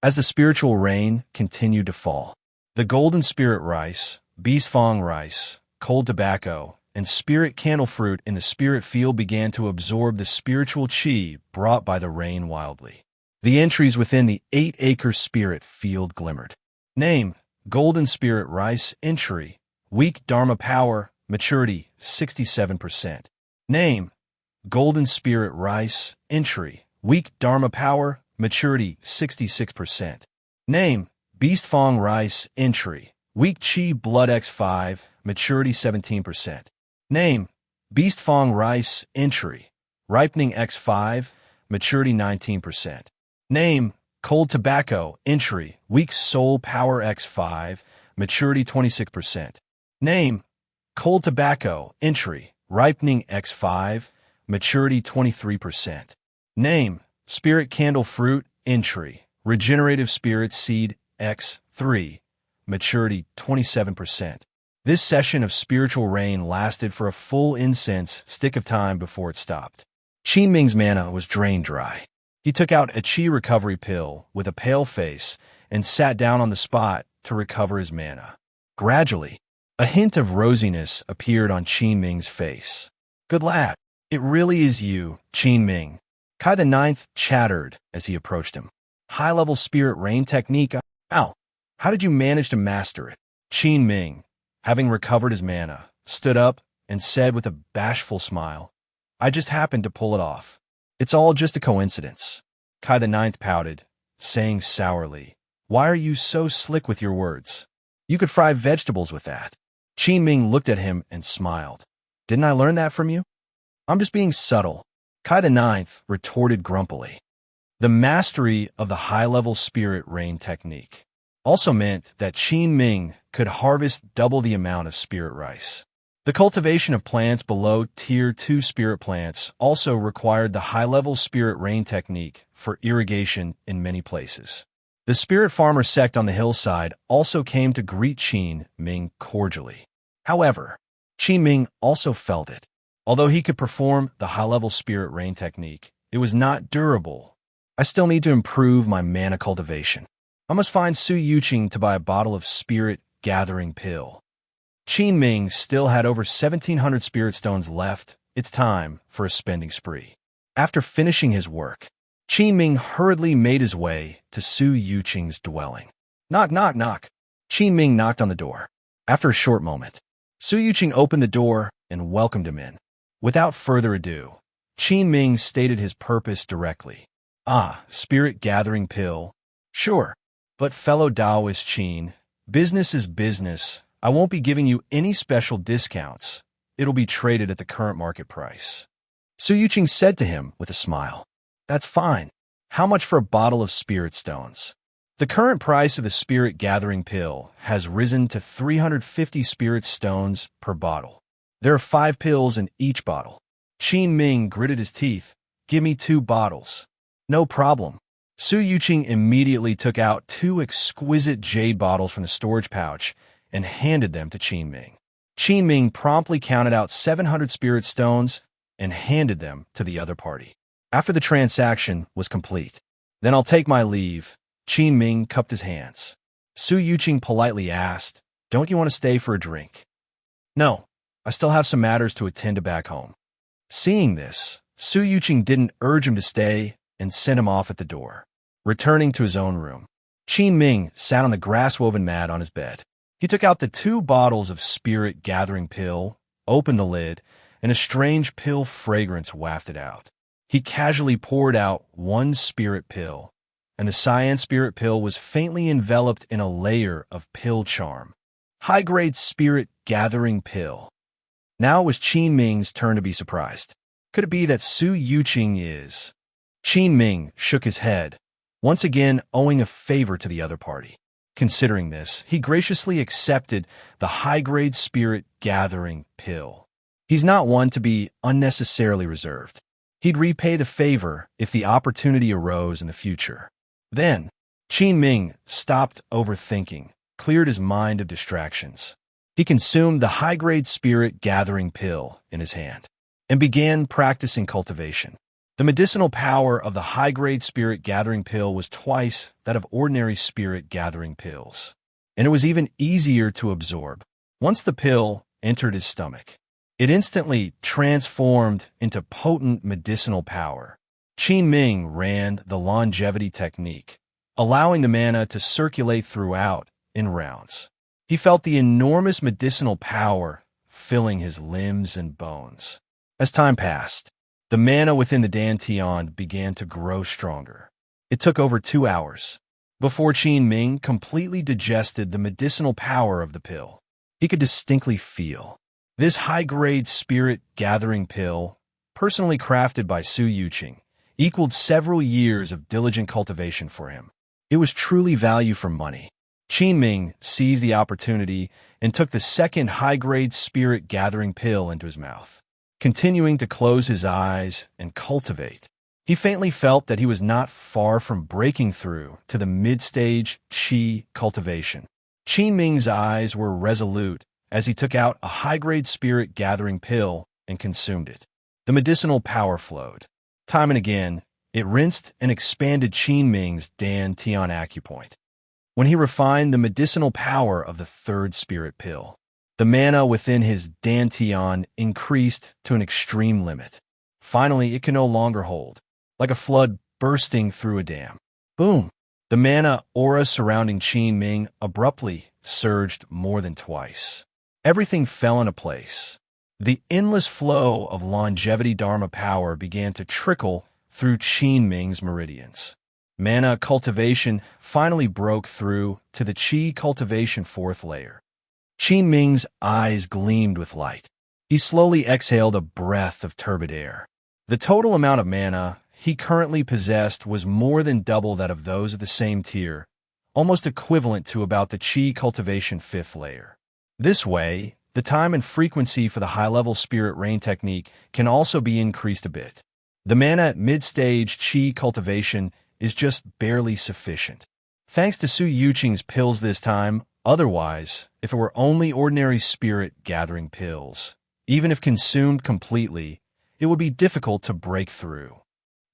As the spiritual rain continued to fall, the golden spirit rice, beesfong rice, cold tobacco, and spirit candle fruit in the spirit field began to absorb the spiritual qi brought by the rain wildly. The entries within the 8-acre spirit field glimmered. Name: Golden Spirit Rice Entry. Weak Dharma Power. Maturity 67%. Name: Golden Spirit Rice Entry. Weak Dharma Power. Maturity 66%. Name: Beastfong Rice Entry. Weak Chi Blood X5. Maturity 17%. Name: Beastfong Rice Entry. Ripening X5. Maturity 19%. Name: Cold Tobacco Entry. Weak Soul Power X5. maturity 26%. Name, cold tobacco, entry, ripening X5, maturity 23%. Name, spirit candle fruit, entry, regenerative spirit seed X3, maturity 27%. This session of spiritual rain lasted for a full incense stick of time before it stopped. Qin Ming's mana was drained dry. He took out a chi recovery pill with a pale face and sat down on the spot to recover his mana. Gradually, a hint of rosiness appeared on Qin Ming's face. "Good lad. It really is you, Qin Ming," Kai the Ninth chattered as he approached him. "High-level spirit rain technique? Ow! How did you manage to master it?" Qin Ming, having recovered his mana, stood up and said with a bashful smile, "I just happened to pull it off. It's all just a coincidence." Kai the Ninth pouted, saying sourly, "Why are you so slick with your words? You could fry vegetables with that." Qin Ming looked at him and smiled. "Didn't I learn that from you?" "I'm just being subtle," Kai the Ninth retorted grumpily. The mastery of the high-level spirit rain technique also meant that Qin Ming could harvest double the amount of spirit rice. The cultivation of plants below Tier 2 spirit plants also required the high-level spirit rain technique for irrigation in many places. The spirit farmer sect on the hillside also came to greet Qin Ming cordially. However, Qin Ming also felt it. Although he could perform the high-level spirit rain technique, it was not durable. "I still need to improve my mana cultivation. I must find Su Yuqing to buy a bottle of spirit gathering pill." Qin Ming still had over 1,700 spirit stones left. It's time for a spending spree. After finishing his work, Qin Ming hurriedly made his way to Su Yuqing's dwelling. "Knock, knock, knock." Qin Ming knocked on the door. After a short moment, Su Yuqing opened the door and welcomed him in. Without further ado, Qin Ming stated his purpose directly. "Ah, spirit gathering pill. Sure. But fellow Taoist Qin, business is business. I won't be giving you any special discounts. It'll be traded at the current market price." Su Yuqing said to him with a smile, "That's fine. How much for a bottle of spirit stones?" The current price of the spirit gathering pill has risen to 350 spirit stones per bottle. There are 5 pills in each bottle. Qin Ming gritted his teeth. "Give me 2 bottles." "No problem." Su Yuqing immediately took out 2 exquisite jade bottles from the storage pouch and handed them to Qin Ming. Qin Ming promptly counted out 700 spirit stones and handed them to the other party. After the transaction was complete, "Then I'll take my leave." Qin Ming cupped his hands. Su Yuqing politely asked, "Don't you want to stay for a drink?" "No, I still have some matters to attend to back home." Seeing this, Su Yuqing didn't urge him to stay and sent him off at the door. Returning to his own room, Qin Ming sat on the grass-woven mat on his bed. He took out the 2 bottles of spirit gathering pill, opened the lid, and a strange pill fragrance wafted out. He casually poured out 1 spirit pill, and the cyan spirit pill was faintly enveloped in a layer of pill charm. High-grade spirit gathering pill. Now it was Qin Ming's turn to be surprised. Could it be that Su Yuqing is? Qin Ming shook his head, once again owing a favor to the other party. Considering this, he graciously accepted the high-grade spirit gathering pill. He's not one to be unnecessarily reserved. He'd repay the favor if the opportunity arose in the future. Then, Qin Ming stopped overthinking, cleared his mind of distractions. He consumed the high-grade spirit gathering pill in his hand and began practicing cultivation. The medicinal power of the high-grade spirit gathering pill was twice that of ordinary spirit gathering pills, and it was even easier to absorb. Once the pill entered his stomach, it instantly transformed into potent medicinal power. Qin Ming ran the longevity technique, allowing the mana to circulate throughout in rounds. He felt the enormous medicinal power filling his limbs and bones. As time passed, the mana within the dantian began to grow stronger. It took over 2 hours before Qin Ming completely digested the medicinal power of the pill. He could distinctly feel this high-grade spirit-gathering pill, personally crafted by Su Yuqing, equaled several years of diligent cultivation for him. It was truly value for money. Qin Ming seized the opportunity and took the second high-grade spirit-gathering pill into his mouth, continuing to close his eyes and cultivate. He faintly felt that he was not far from breaking through to the mid-stage Qi cultivation. Qin Ming's eyes were resolute as he took out a high-grade spirit-gathering pill and consumed it. The medicinal power flowed. Time and again, it rinsed and expanded Qin Ming's Dan Tian acupoint. When he refined the medicinal power of the third spirit pill, the mana within his Dan Tian increased to an extreme limit. Finally, it could no longer hold, like a flood bursting through a dam. Boom! The mana aura surrounding Qin Ming abruptly surged more than twice. Everything fell into place. The endless flow of longevity Dharma power began to trickle through Qin Ming's meridians. Mana cultivation finally broke through to the Qi cultivation fourth layer. Qin Ming's eyes gleamed with light. He slowly exhaled a breath of turbid air. The total amount of mana he currently possessed was more than double that of those of the same tier, almost equivalent to about the Qi cultivation fifth layer. This way, the time and frequency for the high-level spirit rain technique can also be increased a bit. The mana at mid-stage Qi cultivation is just barely sufficient. Thanks to Su Yuqing's pills this time, otherwise, if it were only ordinary spirit-gathering pills, even if consumed completely, it would be difficult to break through.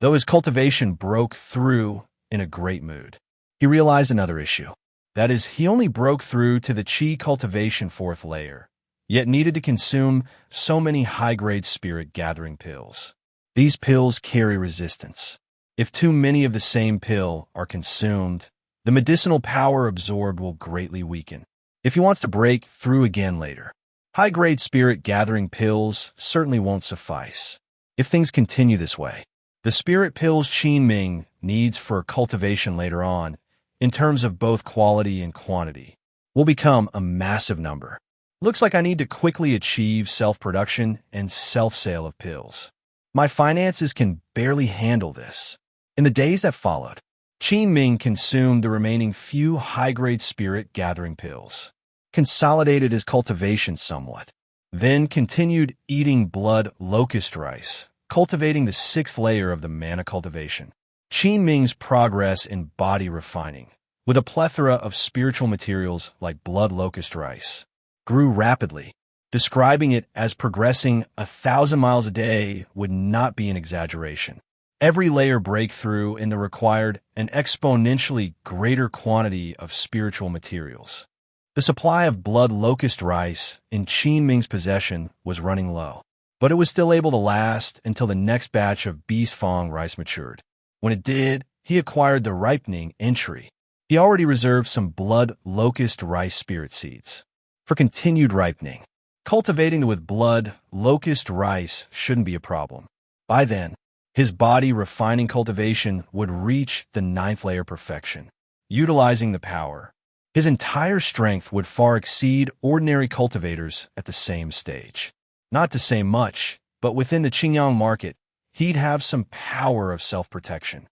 Though his cultivation broke through in a great mood, he realized another issue. That is, he only broke through to the Qi cultivation fourth layer, yet needed to consume so many high-grade spirit-gathering pills. These pills carry resistance. If too many of the same pill are consumed, the medicinal power absorbed will greatly weaken. If he wants to break through again later, high-grade spirit-gathering pills certainly won't suffice. If things continue this way, the spirit pills Qin Ming needs for cultivation later on, in terms of both quality and quantity, will become a massive number. Looks like I need to quickly achieve self-production and self-sale of pills. My finances can barely handle this. In the days that followed, Qin Ming consumed the remaining few high-grade spirit-gathering pills, consolidated his cultivation somewhat, then continued eating blood locust rice, cultivating the sixth layer of the mana cultivation. Qin Ming's progress in body refining, with a plethora of spiritual materials like blood locust rice, grew rapidly. Describing it as progressing 1,000 miles a day would not be an exaggeration. Every layer breakthrough in the required an exponentially greater quantity of spiritual materials. The supply of blood locust rice in Qin Ming's possession was running low, but it was still able to last until the next batch of beast fong rice matured. When it did, he acquired the ripening entry. He already reserved some blood locust rice spirit seeds for continued ripening. Cultivating with blood locust rice shouldn't be a problem. By then, his body refining cultivation would reach the ninth layer perfection. Utilizing the power, his entire strength would far exceed ordinary cultivators at the same stage. Not to say much, but within the Qingyang market, he'd have some power of self-protection.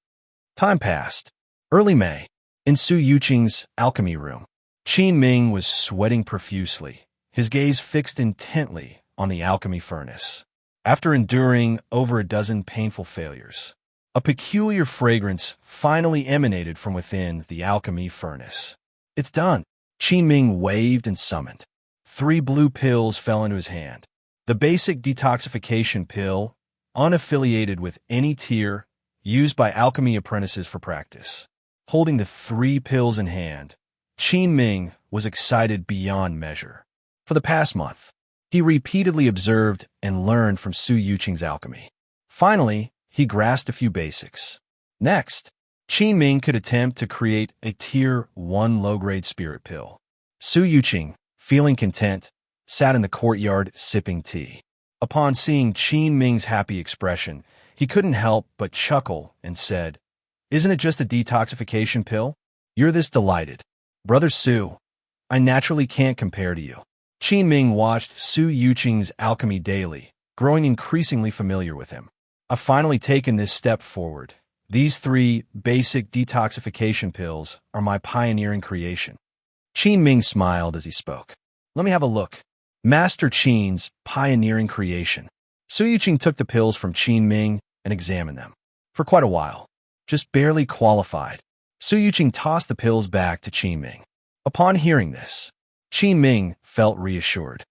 Time passed. Early May, in Su Yuqing's alchemy room, Qin Ming was sweating profusely, his gaze fixed intently on the alchemy furnace. After enduring over a dozen painful failures, a peculiar fragrance finally emanated from within the alchemy furnace. It's done. Qin Ming waved and summoned. 3 blue pills fell into his hand. The basic detoxification pill, unaffiliated with any tier, used by alchemy apprentices for practice. Holding the 3 pills in hand, Qin Ming was excited beyond measure. For the past month, he repeatedly observed and learned from Su Yuqing's alchemy. Finally, he grasped a few basics. Next, Qin Ming could attempt to create a Tier 1 low-grade spirit pill. Su Yuqing, feeling content, sat in the courtyard sipping tea. Upon seeing Qin Ming's happy expression, he couldn't help but chuckle and said, "Isn't it just a detoxification pill? You're this delighted. Brother Su, I naturally can't compare to you." Qin Ming watched Su Yuqing's alchemy daily, growing increasingly familiar with him. "I've finally taken this step forward. These 3 basic detoxification pills are my pioneering creation. Qin Ming smiled as he spoke. Let me have a look. Master Qin's pioneering creation. Su Yuqing took the pills from Qin Ming and examined them. For quite a while. Just barely qualified. Su Yuqing tossed the pills back to Qin Ming. Upon hearing this, Qin Ming felt reassured.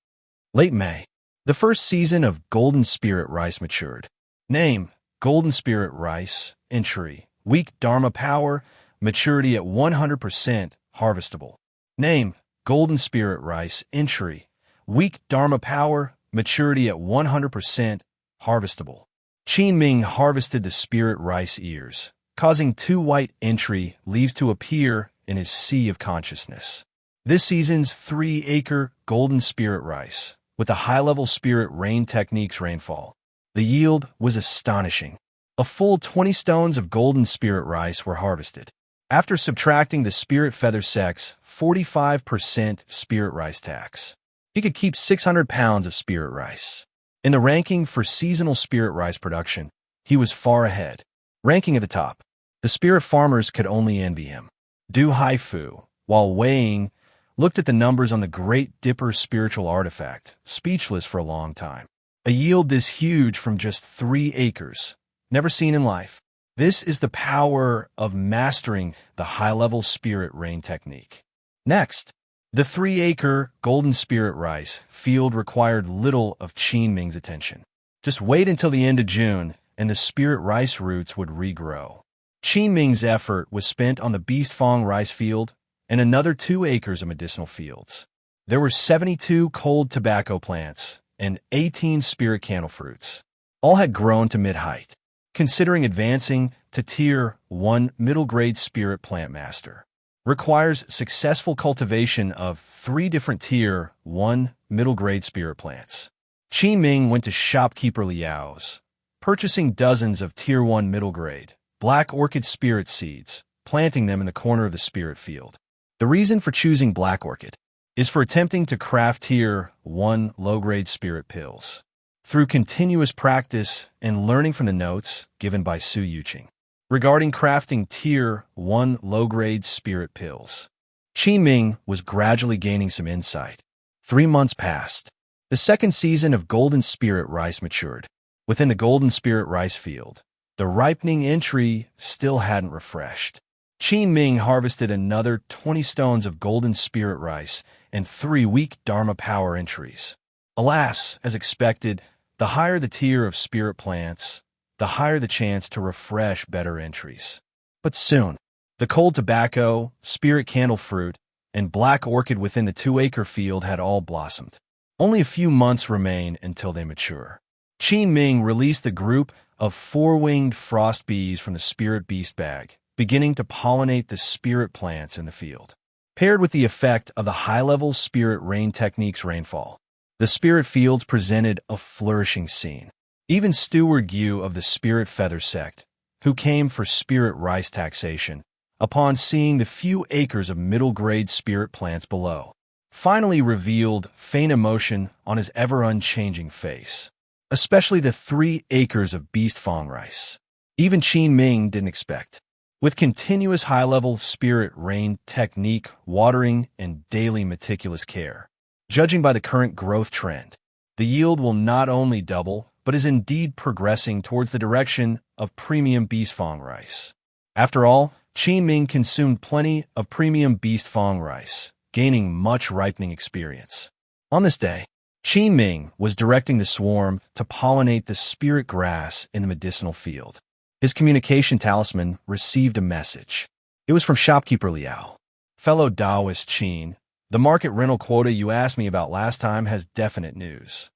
Late May. The first season of Golden Spirit Rice matured. Name, Golden Spirit Rice. Entry, weak Dharma power, maturity at 100%, harvestable. Name, Golden Spirit Rice. Entry, weak Dharma power, maturity at 100%, harvestable. Qin Ming harvested the spirit rice ears, causing 2 white entry leaves to appear in his sea of consciousness. This season's 3-acre Golden Spirit Rice, with a high-level spirit rain techniques rainfall. The yield was astonishing. A full 20 stones of Golden Spirit Rice were harvested. After subtracting the Spirit Feather Sect's 45% Spirit Rice tax, he could keep 600 pounds of Spirit Rice. In the ranking for seasonal Spirit Rice production, he was far ahead. Ranking at the top, the Spirit farmers could only envy him. Du Haifu, while weighing, looked at the numbers on the Great Dipper spiritual artifact, speechless for a long time. A yield this huge from just 3 acres, never seen in life. This is the power of mastering the high-level spirit rain technique. Next, the 3-acre Golden Spirit Rice field required little of Qin Ming's attention. Just wait until the end of June, and the spirit rice roots would regrow. Qin Ming's effort was spent on the Beast Fong rice field and another 2 acres of medicinal fields. There were 72 cold tobacco plants and 18 spirit candle fruits. All had grown to mid-height. Considering advancing to Tier 1 middle-grade spirit plant master requires successful cultivation of 3 different Tier 1 middle-grade spirit plants. Qin Ming went to shopkeeper Liao's, purchasing dozens of Tier 1 middle-grade black orchid spirit seeds, planting them in the corner of the spirit field. The reason for choosing black orchid is for attempting to craft Tier 1 low-grade spirit pills through continuous practice and learning from the notes given by Su Yuqing regarding crafting Tier 1 low-grade spirit pills. Qin Ming was gradually gaining some insight. 3 months passed. The second season of Golden Spirit Rice matured. Within the Golden Spirit Rice field, the ripening entry still hadn't refreshed. Qin Ming harvested another 20 stones of Golden Spirit Rice and 3 weak Dharma power entries. Alas, as expected, the higher the tier of spirit plants, the higher the chance to refresh better entries. But soon, the cold tobacco, spirit candle fruit, and black orchid within the 2-acre field had all blossomed. Only a few months remain until they mature. Qin Ming released the group of 4-winged frost bees from the spirit beast bag, beginning to pollinate the spirit plants in the field. Paired with the effect of the high-level spirit rain techniques rainfall, the spirit fields presented a flourishing scene. Even Steward Gu of the Spirit Feather Sect, who came for spirit rice taxation, upon seeing the few acres of middle-grade spirit plants below, finally revealed faint emotion on his ever-unchanging face, especially the 3 acres of Beast Fong rice. Even Qin Ming didn't expect. With continuous high-level spirit rain technique, watering, and daily meticulous care, judging by the current growth trend, the yield will not only double, but is indeed progressing towards the direction of premium Beast Fong rice. After all, Qin Ming consumed plenty of premium Beast Fong rice, gaining much ripening experience. On this day, Qin Ming was directing the swarm to pollinate the spirit grass in the medicinal field. His communication talisman received a message. It was from shopkeeper Liao. Fellow Taoist Qin, the market rental quota you asked me about last time has definite news.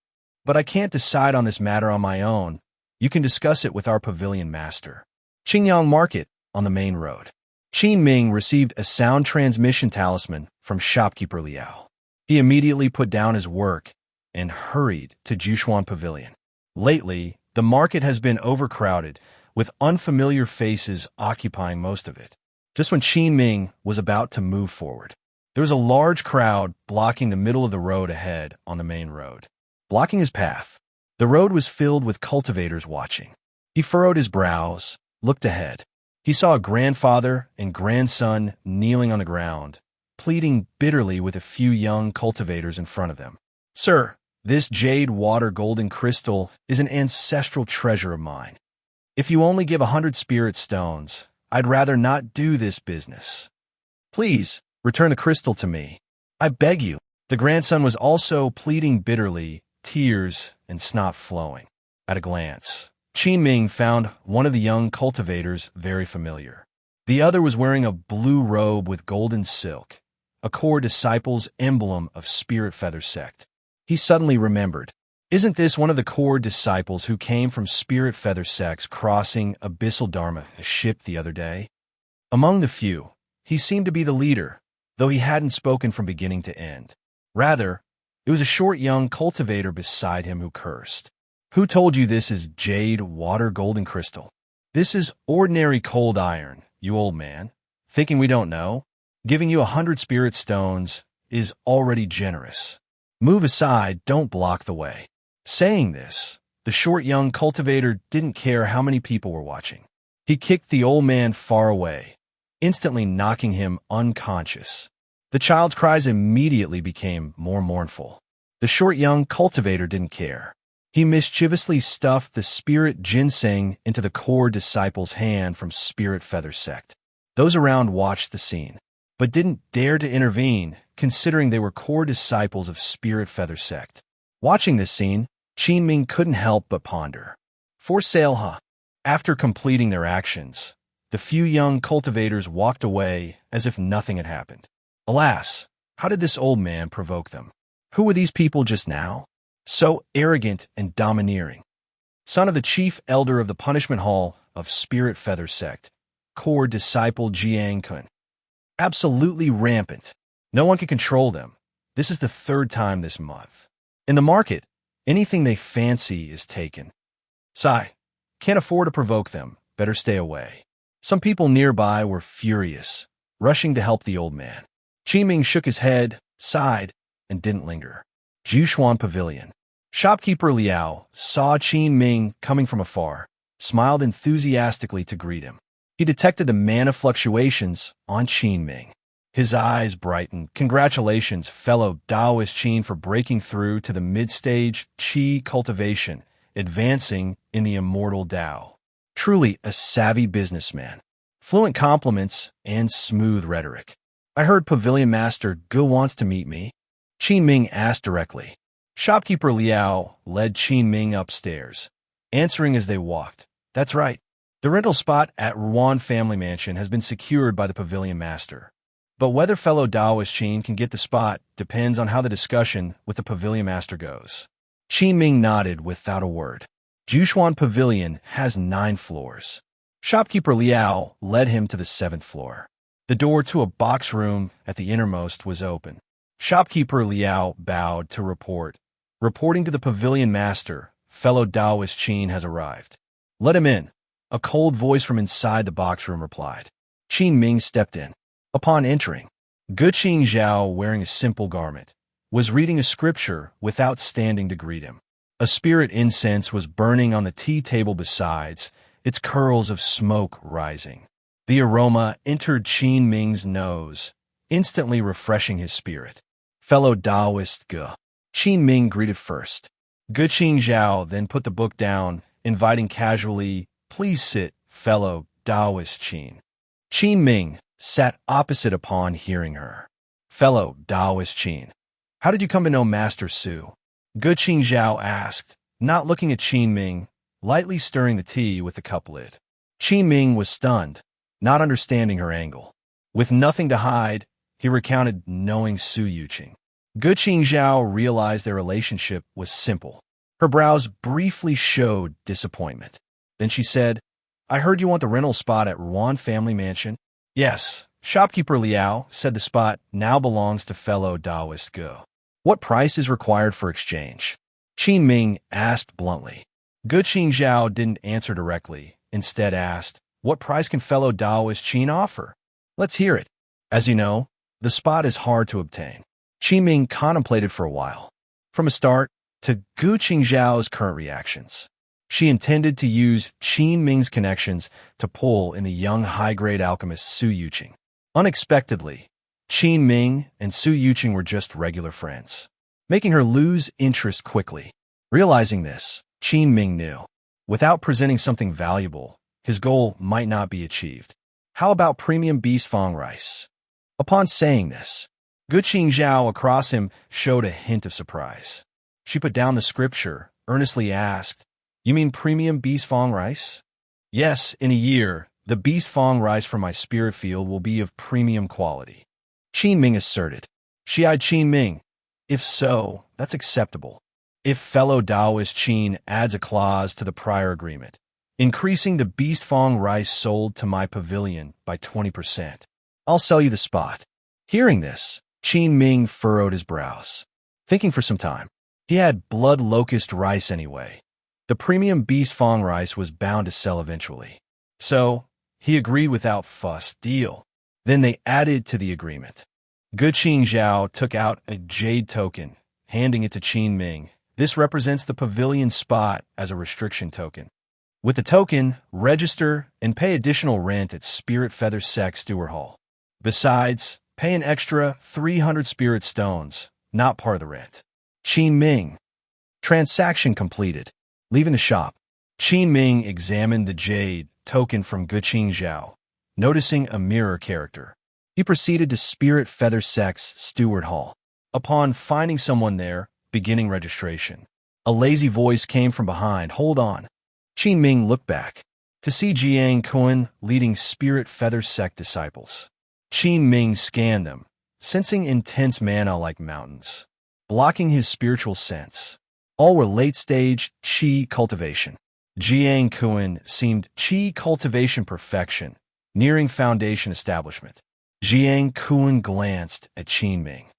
But I can't decide on this matter on my own. You can discuss it with our pavilion master. Qingyang Market, on the main road. Qin Ming received a sound transmission talisman from shopkeeper Liao. He immediately put down his work and hurried to Jushuan Pavilion. Lately, the market has been overcrowded, with unfamiliar faces occupying most of it. Just when Qin Ming was about to move forward, there was a large crowd blocking the middle of the road ahead on the main road. Blocking his path, the road was filled with cultivators watching. He furrowed his brows, looked ahead. He saw a grandfather and grandson kneeling on the ground, pleading bitterly with a few young cultivators in front of them. "Sir, this jade water golden crystal is an ancestral treasure of mine. If you only give 100 spirit stones, I'd rather not do this business. Please, return the crystal to me. I beg you." The grandson was also pleading bitterly, tears and snot flowing. At a glance, Qin Ming found one of the young cultivators very familiar. The other was wearing a blue robe with golden silk, a core disciple's emblem of Spirit Feather Sect. He suddenly remembered. Isn't this one of the core disciples who came from Spirit Feather Sects crossing Abyssal Dharma a ship the other day? Among the few, he seemed to be the leader, though he hadn't spoken from beginning to end. Rather, it was a short young cultivator beside him who cursed. "Who told you this is jade water golden crystal? This is ordinary cold iron, you old man. Thinking we don't know? Giving you 100 spirit stones is already generous. Move aside, don't block the way." Saying this, the short young cultivator didn't care how many people were watching. He kicked the old man far away, instantly knocking him unconscious. The child's cries immediately became more mournful. The short young cultivator didn't care. He mischievously stuffed the spirit ginseng into the core disciple's hand from Spirit Feather Sect. Those around watched the scene, but didn't dare to intervene, considering they were core disciples of Spirit Feather Sect. Watching this scene, Qin Ming couldn't help but ponder. For sale, huh? After completing their actions, the few young cultivators walked away as if nothing had happened. Alas, how did this old man provoke them? Who were these people just now? So arrogant and domineering. Son of the chief elder of the punishment hall of Spirit Feather Sect, core disciple Jiang Kun. Absolutely rampant. No one can control them. This is the 3rd time this month. In the market, anything they fancy is taken. Sigh, can't afford to provoke them. Better stay away. Some people nearby were furious, rushing to help the old man. Qin Ming shook his head, sighed, and didn't linger. Jushuan Pavilion. Shopkeeper Liao saw Qin Ming coming from afar, smiled enthusiastically to greet him. He detected the mana fluctuations on Qin Ming. His eyes brightened. "Congratulations, fellow Taoist Qin, for breaking through to the mid-stage Qi cultivation, advancing in the immortal Tao. Truly a savvy businessman. Fluent compliments and smooth rhetoric. I heard Pavilion Master Gu wants to meet me." Qin Ming asked directly. Shopkeeper Liao led Qin Ming upstairs, answering as they walked. "That's right. The rental spot at Ruan Family Mansion has been secured by the Pavilion Master. But whether fellow Taoist Qin can get the spot depends on how the discussion with the Pavilion Master goes." Qin Ming nodded without a word. Jushuan Pavilion has 9 floors. Shopkeeper Liao led him to the 7th floor. The door to a box room at the innermost was open. Shopkeeper Liao bowed to report. "Reporting to the Pavilion Master, fellow Taoist Qin has arrived." "Let him in," a cold voice from inside the box room replied. Qin Ming stepped in. Upon entering, Guqing Zhao, wearing a simple garment, was reading a scripture without standing to greet him. A spirit incense was burning on the tea table besides, its curls of smoke rising. The aroma entered Qin Ming's nose, instantly refreshing his spirit. "Fellow Taoist Gu." Qin Ming greeted first. Guqing Zhao then put the book down, inviting casually, "Please sit, fellow Taoist Qin." Qin Ming sat opposite upon hearing her. "Fellow Taoist Qin, how did you come to know Master Su?" Guqing Zhao asked, not looking at Qin Ming, lightly stirring the tea with the cup lid. Qin Ming was stunned, not understanding her angle. With nothing to hide, he recounted knowing Su Yuqing. Guqing Zhao realized their relationship was simple. Her brows briefly showed disappointment. Then she said, "I heard you want the rental spot at Ruan Family Mansion?" "Yes." Shopkeeper Liao said the spot now belongs to fellow Taoist Gu. "What price is required for exchange?" Qin Ming asked bluntly. Guqing Zhao didn't answer directly, instead asked, "What price can fellow Taoist Qin offer?" "Let's hear it." "As you know, the spot is hard to obtain." Qin Ming contemplated for a while. From a start, to Guqing Zhao's current reactions. She intended to use Qin Ming's connections to pull in the young high-grade alchemist Su Yuqing. Unexpectedly, Qin Ming and Su Yuqing were just regular friends, making her lose interest quickly. Realizing this, Qin Ming knew, without presenting something valuable, his goal might not be achieved. How about premium beast fong rice? Upon saying this, Guqing Zhao across him showed a hint of surprise. She put down the scripture, earnestly asked, "You mean premium beast fong rice?" "Yes, in a year, the beast fong rice from my spirit field will be of premium quality," Qin Ming asserted. She eyed Qin Ming. "If so, that's acceptable. If fellow Taoist Qin adds a clause to the prior agreement, increasing the beast fong rice sold to my pavilion by 20%, I'll sell you the spot." Hearing this, Qin Ming furrowed his brows, thinking for some time. He had blood locust rice anyway. The premium beast fong rice was bound to sell eventually. So, he agreed without fuss. Deal. Then they added to the agreement. Guqing Zhao took out a jade token, handing it to Qin Ming. This represents the pavilion spot as a restriction token. With the token, register and pay additional rent at Spirit Feather Sect Steward Hall. Besides, pay an extra 300 spirit stones, not part of the rent. Qin Ming. Transaction completed. Leaving the shop, Qin Ming examined the jade token from Guqing Zhao, noticing a mirror character. He proceeded to Spirit Feather Sect's Steward Hall. Upon finding someone there, beginning registration, a lazy voice came from behind. "Hold on." Qin Ming looked back to see Jiang Kun leading Spirit Feather Sect disciples. Qin Ming scanned them, sensing intense mana like mountains, blocking his spiritual sense. All were late-stage Qi cultivation. Jiang Kun seemed Qi cultivation perfection, nearing foundation establishment. Jiang Kun glanced at Qin Ming.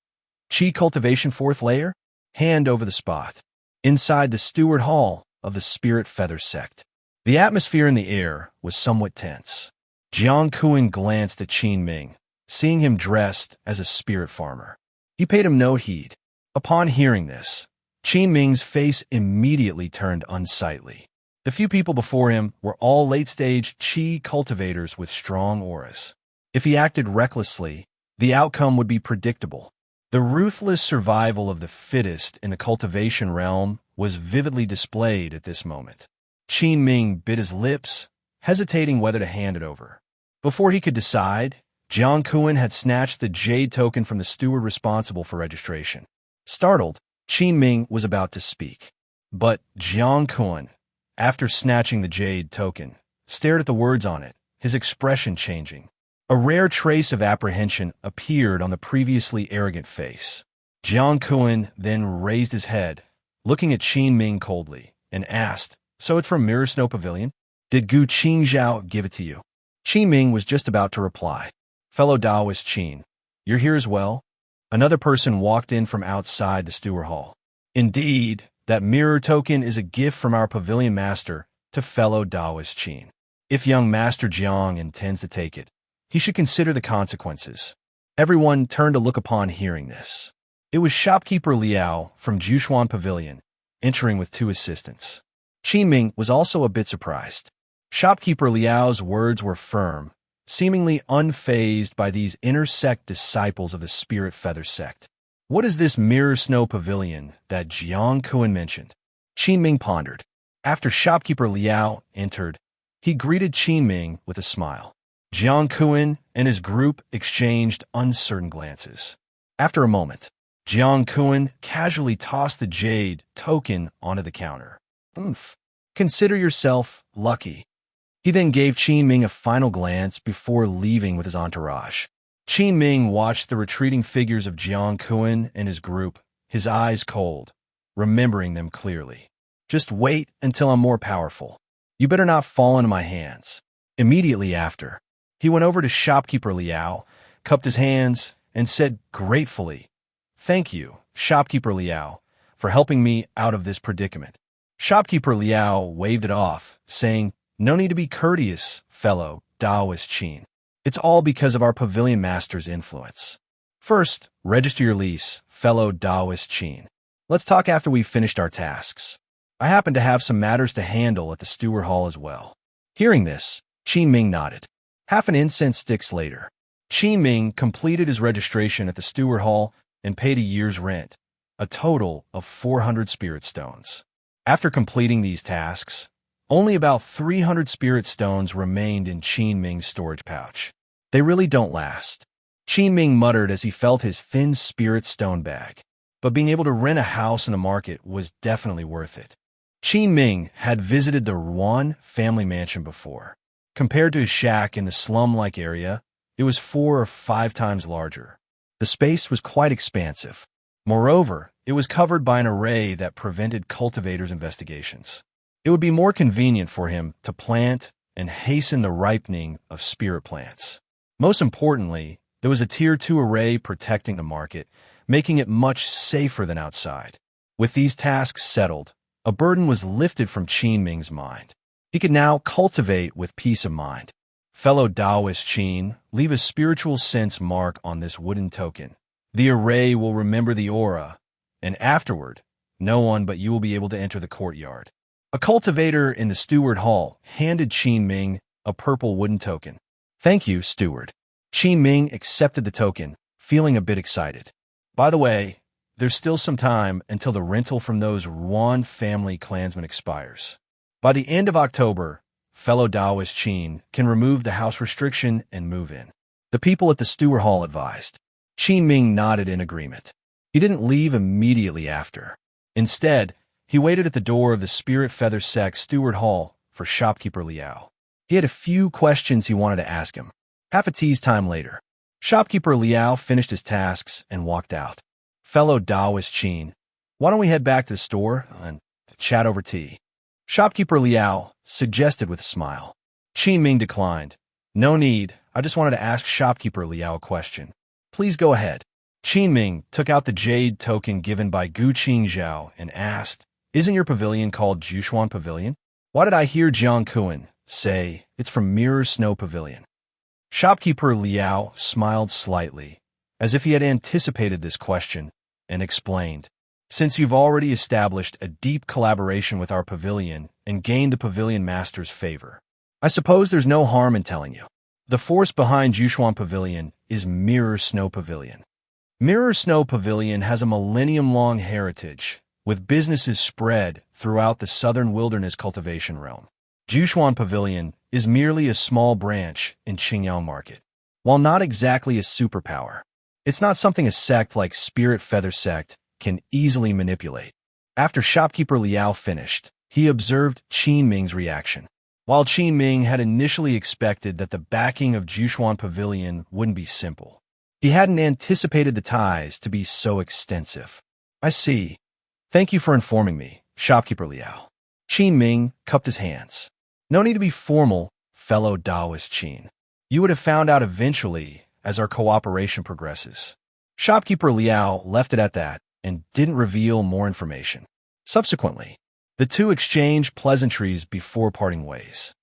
"Qi cultivation 4th layer? Hand over the spot." Inside the Steward Hall of the Spirit Feather Sect, the atmosphere in the air was somewhat tense. Jiang Kun glanced at Qin Ming, seeing him dressed as a spirit farmer. He paid him no heed. Upon hearing this, Qin Ming's face immediately turned unsightly. The few people before him were all late-stage Qi cultivators with strong auras. If he acted recklessly, the outcome would be predictable. The ruthless survival of the fittest in the cultivation realm was vividly displayed at this moment. Qin Ming bit his lips, hesitating whether to hand it over. Before he could decide, Jiang Kun had snatched the jade token from the steward responsible for registration. Startled, Qin Ming was about to speak. But Jiang Kun, after snatching the jade token, stared at the words on it, his expression changing. A rare trace of apprehension appeared on the previously arrogant face. Jiang Kun then raised his head, looking at Qin Ming coldly, and asked, "So it's from Mirror Snow Pavilion? Did Guqing Zhao give it to you?" Qin Ming was just about to reply. "Fellow Taoist Qin, you're here as well?" Another person walked in from outside the Steward Hall. "Indeed, that mirror token is a gift from our pavilion master to fellow Taoist Qin. If young Master Jiang intends to take it, he should consider the consequences." Everyone turned to look upon hearing this. It was shopkeeper Liao from Jushuan Pavilion, entering with 2 assistants. Qin Ming was also a bit surprised. Shopkeeper Liao's words were firm, seemingly unfazed by these inner sect disciples of the Spirit Feather Sect. What is this Mirror Snow Pavilion that Jiang Kun mentioned? Qin Ming pondered. After shopkeeper Liao entered, he greeted Qin Ming with a smile. Jiang Kun and his group exchanged uncertain glances. After a moment, Jiang Kun casually tossed the jade token onto the counter. "Oomph. Consider yourself lucky." He then gave Qin Ming a final glance before leaving with his entourage. Qin Ming watched the retreating figures of Jiang Kun and his group, his eyes cold, remembering them clearly. "Just wait until I'm more powerful. You better not fall into my hands." Immediately after, he went over to shopkeeper Liao, cupped his hands, and said gratefully, "Thank you, shopkeeper Liao, for helping me out of this predicament." Shopkeeper Liao waved it off, saying, "No need to be courteous, fellow Taoist Qin. It's all because of our pavilion master's influence. First, register your lease, fellow Taoist Qin. Let's talk after we've finished our tasks. I happen to have some matters to handle at the Steward Hall as well." Hearing this, Qin Ming nodded. Half an incense sticks later, Qin Ming completed his registration at the Steward Hall and paid a year's rent, a total of 400 spirit stones. After completing these tasks, only about 300 spirit stones remained in Qin Ming's storage pouch. They really don't last. Qin Ming muttered as he felt his thin spirit stone bag. But being able to rent a house in the market was definitely worth it. Qin Ming had visited the Yuan family mansion before. Compared to his shack in the slum-like area, it was 4 or 5 times larger. The space was quite expansive. Moreover, it was covered by an array that prevented cultivators' investigations. It would be more convenient for him to plant and hasten the ripening of spirit plants. Most importantly, there was a Tier 2 array protecting the market, making it much safer than outside. With these tasks settled, a burden was lifted from Qin Ming's mind. He could now cultivate with peace of mind. Fellow Taoist Qin, leave a spiritual sense mark on this wooden token. The array will remember the aura, and afterward, no one but you will be able to enter the courtyard. A cultivator in the Steward Hall handed Qin Ming a purple wooden token. Thank you, Steward. Qin Ming accepted the token, feeling a bit excited. By the way, there's still some time until the rental from those Yuan family clansmen expires. By the end of October, fellow Taoist Qin can remove the house restriction and move in. The people at the Steward Hall advised. Qin Ming nodded in agreement. He didn't leave immediately after. Instead, he waited at the door of the Spirit Feather Sect Steward Hall for shopkeeper Liao. He had a few questions he wanted to ask him. Half a tea's time later, shopkeeper Liao finished his tasks and walked out. Fellow Taoist Qin, why don't we head back to the store and chat over tea? Shopkeeper Liao suggested with a smile. Qin Ming declined. No need, I just wanted to ask shopkeeper Liao a question. Please go ahead. Qin Ming took out the jade token given by Gu Qingzhao and asked, Isn't your pavilion called Jushuan Pavilion? Why did I hear Jiang Kuan say it's from Mirror Snow Pavilion? Shopkeeper Liao smiled slightly, as if he had anticipated this question, and explained, Since you've already established a deep collaboration with our pavilion and gained the pavilion master's favor, I suppose there's no harm in telling you. The force behind Jushuan Pavilion is Mirror Snow Pavilion. Mirror Snow Pavilion has a millennium-long heritage, with businesses spread throughout the southern wilderness cultivation realm. Jushuan Pavilion is merely a small branch in Qingyang Market. While not exactly a superpower, it's not something a sect like Spirit Feather Sect can easily manipulate. After shopkeeper Liao finished, he observed Qin Ming's reaction. While Qin Ming had initially expected that the backing of Jushuan Pavilion wouldn't be simple, he hadn't anticipated the ties to be so extensive. I see. Thank you for informing me, shopkeeper Liao. Qin Ming cupped his hands. No need to be formal, fellow Taoist Qin. You would have found out eventually as our cooperation progresses. Shopkeeper Liao left it at that and didn't reveal more information. Subsequently, the two exchanged pleasantries before parting ways.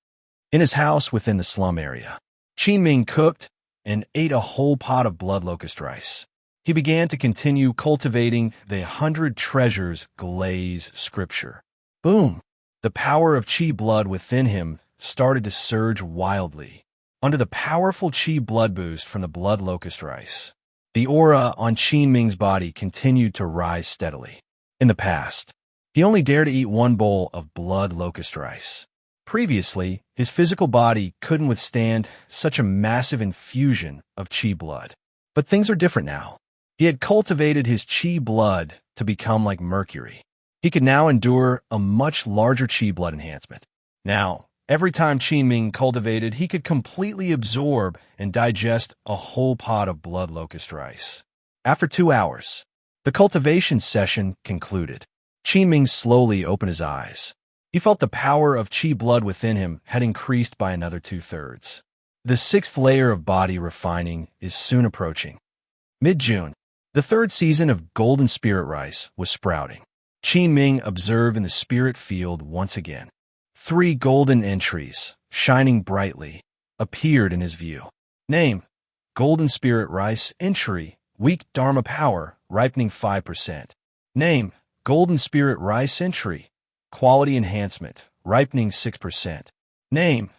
In his house within the slum area, Qin Ming cooked and ate a whole pot of blood locust rice. He began to continue cultivating the 100 Treasures glaze scripture. Boom! The power of Qi blood within him started to surge wildly. Under the powerful Qi blood boost from the blood locust rice, the aura on Qin Ming's body continued to rise steadily. In the past, he only dared to eat 1 bowl of blood locust rice. Previously, his physical body couldn't withstand such a massive infusion of Qi blood. But things are different now. He had cultivated his Qi blood to become like mercury. He could now endure a much larger Qi blood enhancement. Now, every time Qin Ming cultivated, he could completely absorb and digest a whole pot of blood locust rice. After 2 hours, the cultivation session concluded. Qin Ming slowly opened his eyes. He felt the power of Qi blood within him had increased by another 2/3. The 6th layer of body refining is soon approaching. Mid-June, the 3rd season of Golden Spirit Rice was sprouting. Qin Ming observed in the spirit field once again. 3 golden entries, shining brightly, appeared in his view. Name: Golden Spirit Rice Entry, Weak Dharma Power, ripening 5%. Name: Golden Spirit Rice Entry, Quality Enhancement, ripening 6%. Name: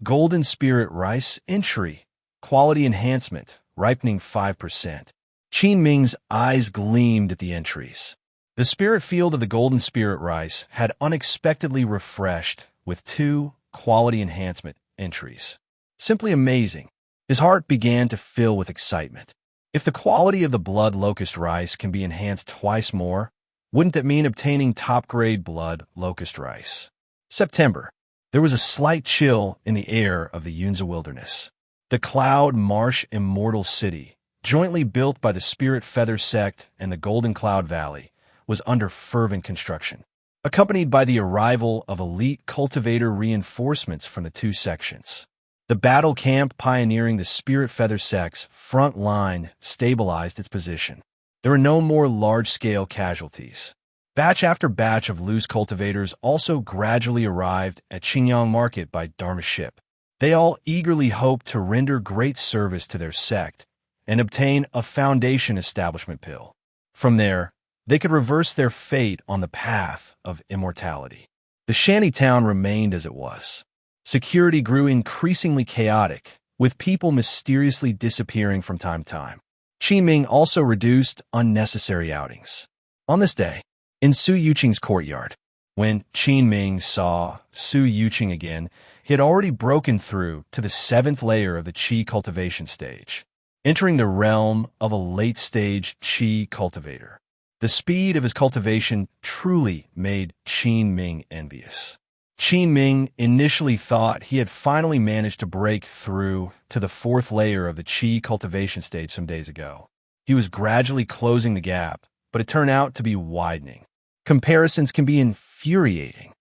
Golden Spirit Rice Entry, Quality Enhancement, ripening 5%. Qin Ming's eyes gleamed at the entries. The spirit field of the golden spirit rice had unexpectedly refreshed with 2 quality enhancement entries. Simply amazing. His heart began to fill with excitement. If the quality of the blood locust rice can be enhanced twice more, wouldn't that mean obtaining top-grade blood locust rice? September. There was a slight chill in the air of the Yunza wilderness. The Cloud Marsh Immortal City, jointly built by the Spirit Feather Sect and the Golden Cloud Valley, was under fervent construction, accompanied by the arrival of elite cultivator reinforcements from the 2 sections. The battle camp pioneering the Spirit Feather Sect's front line stabilized its position. There were no more large-scale casualties. Batch after batch of loose cultivators also gradually arrived at Qinyang Market by Dharma ship. They all eagerly hoped to render great service to their sect and obtain a foundation establishment pill. From there, they could reverse their fate on the path of immortality. The shanty town remained as it was. Security grew increasingly chaotic, with people mysteriously disappearing from time to time. Qin Ming also reduced unnecessary outings. On this day, in Su Yuqing's courtyard, when Qin Ming saw Su Yuqing again, he had already broken through to the 7th layer of the Qi cultivation stage, entering the realm of a late-stage Qi cultivator. The speed of his cultivation truly made Qin Ming envious. Qin Ming initially thought he had finally managed to break through to the 4th layer of the Qi cultivation stage some days ago. He was gradually closing the gap, but it turned out to be widening. Comparisons can be infuriating.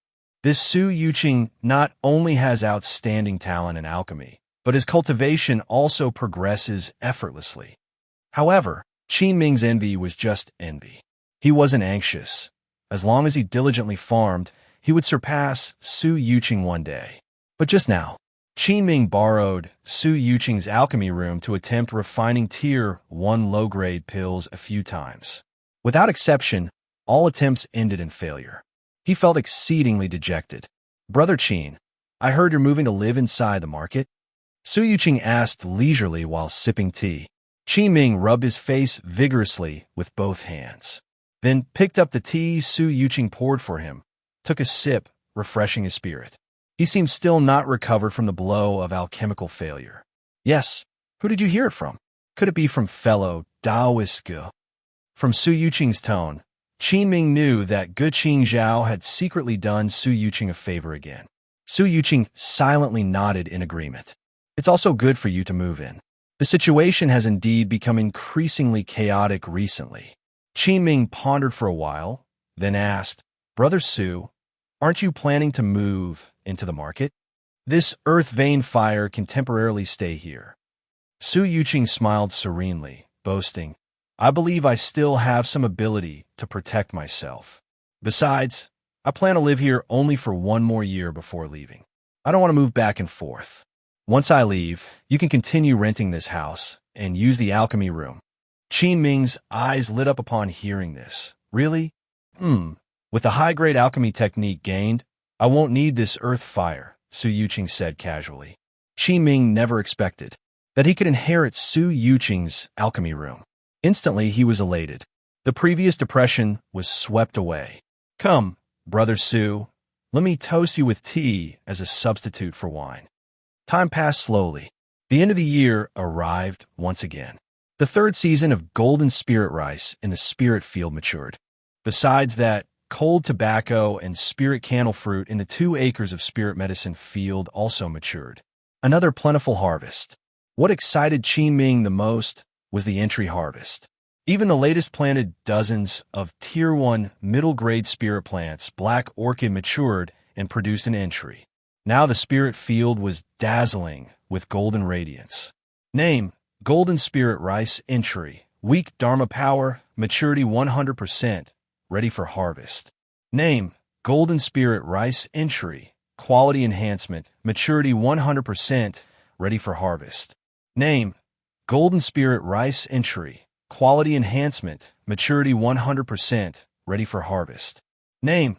This Su Yuqing not only has outstanding talent in alchemy, but his cultivation also progresses effortlessly. However, Qin Ming's envy was just envy. He wasn't anxious. As long as he diligently farmed, he would surpass Su Yuqing one day. But just now, Qin Ming borrowed Su Yuqing's alchemy room to attempt refining Tier 1 low-grade pills a few times. Without exception, all attempts ended in failure. He felt exceedingly dejected. "Brother Qin, I heard you're moving to live inside the market?" Su Yuqing asked leisurely while sipping tea. Qin Ming rubbed his face vigorously with both hands, then picked up the tea Su Yuqing poured for him, took a sip, refreshing his spirit. He seemed still not recovered from the blow of alchemical failure. "Yes, who did you hear it from? Could it be from fellow Taoist Ge?" From Su Yuqing's tone, Qin Ming knew that Ge Qing Zhao had secretly done Su Yuqing a favor again. Su Yuqing silently nodded in agreement. "It's also good for you to move in. The situation has indeed become increasingly chaotic recently." Qin Ming pondered for a while, then asked, "Brother Su, aren't you planning to move into the market? This earth vein fire can temporarily stay here." Su Yuqing smiled serenely, boasting, "I believe I still have some ability to protect myself. Besides, I plan to live here only for 1 more year before leaving. I don't want to move back and forth. Once I leave, you can continue renting this house and use the alchemy room." Qin Ming's eyes lit up upon hearing this. "Really? With the high-grade alchemy technique gained, I won't need this earth fire," Su Yuqing said casually. Qin Ming never expected that he could inherit Su Yuqing's alchemy room. Instantly, he was elated. The previous depression was swept away. "Come, Brother Su, let me toast you with tea as a substitute for wine." Time passed slowly. The end of the year arrived once again. The 3rd season of Golden Spirit Rice in the Spirit Field matured. Besides that, cold tobacco and spirit candle fruit in the 2 acres of Spirit Medicine Field also matured. Another plentiful harvest. What excited Qin Ming the most was the entry harvest. Even the latest planted dozens of Tier 1 middle-grade spirit plants, Black Orchid, matured and produced an entry. Now the spirit field was dazzling with golden radiance. Name: Golden Spirit Rice entry. Weak Dharma power, maturity 100%, ready for harvest. Name: Golden Spirit Rice entry. Quality enhancement, maturity 100%, ready for harvest. Name: Golden Spirit Rice entry. Quality enhancement, maturity 100%, ready for harvest. Name: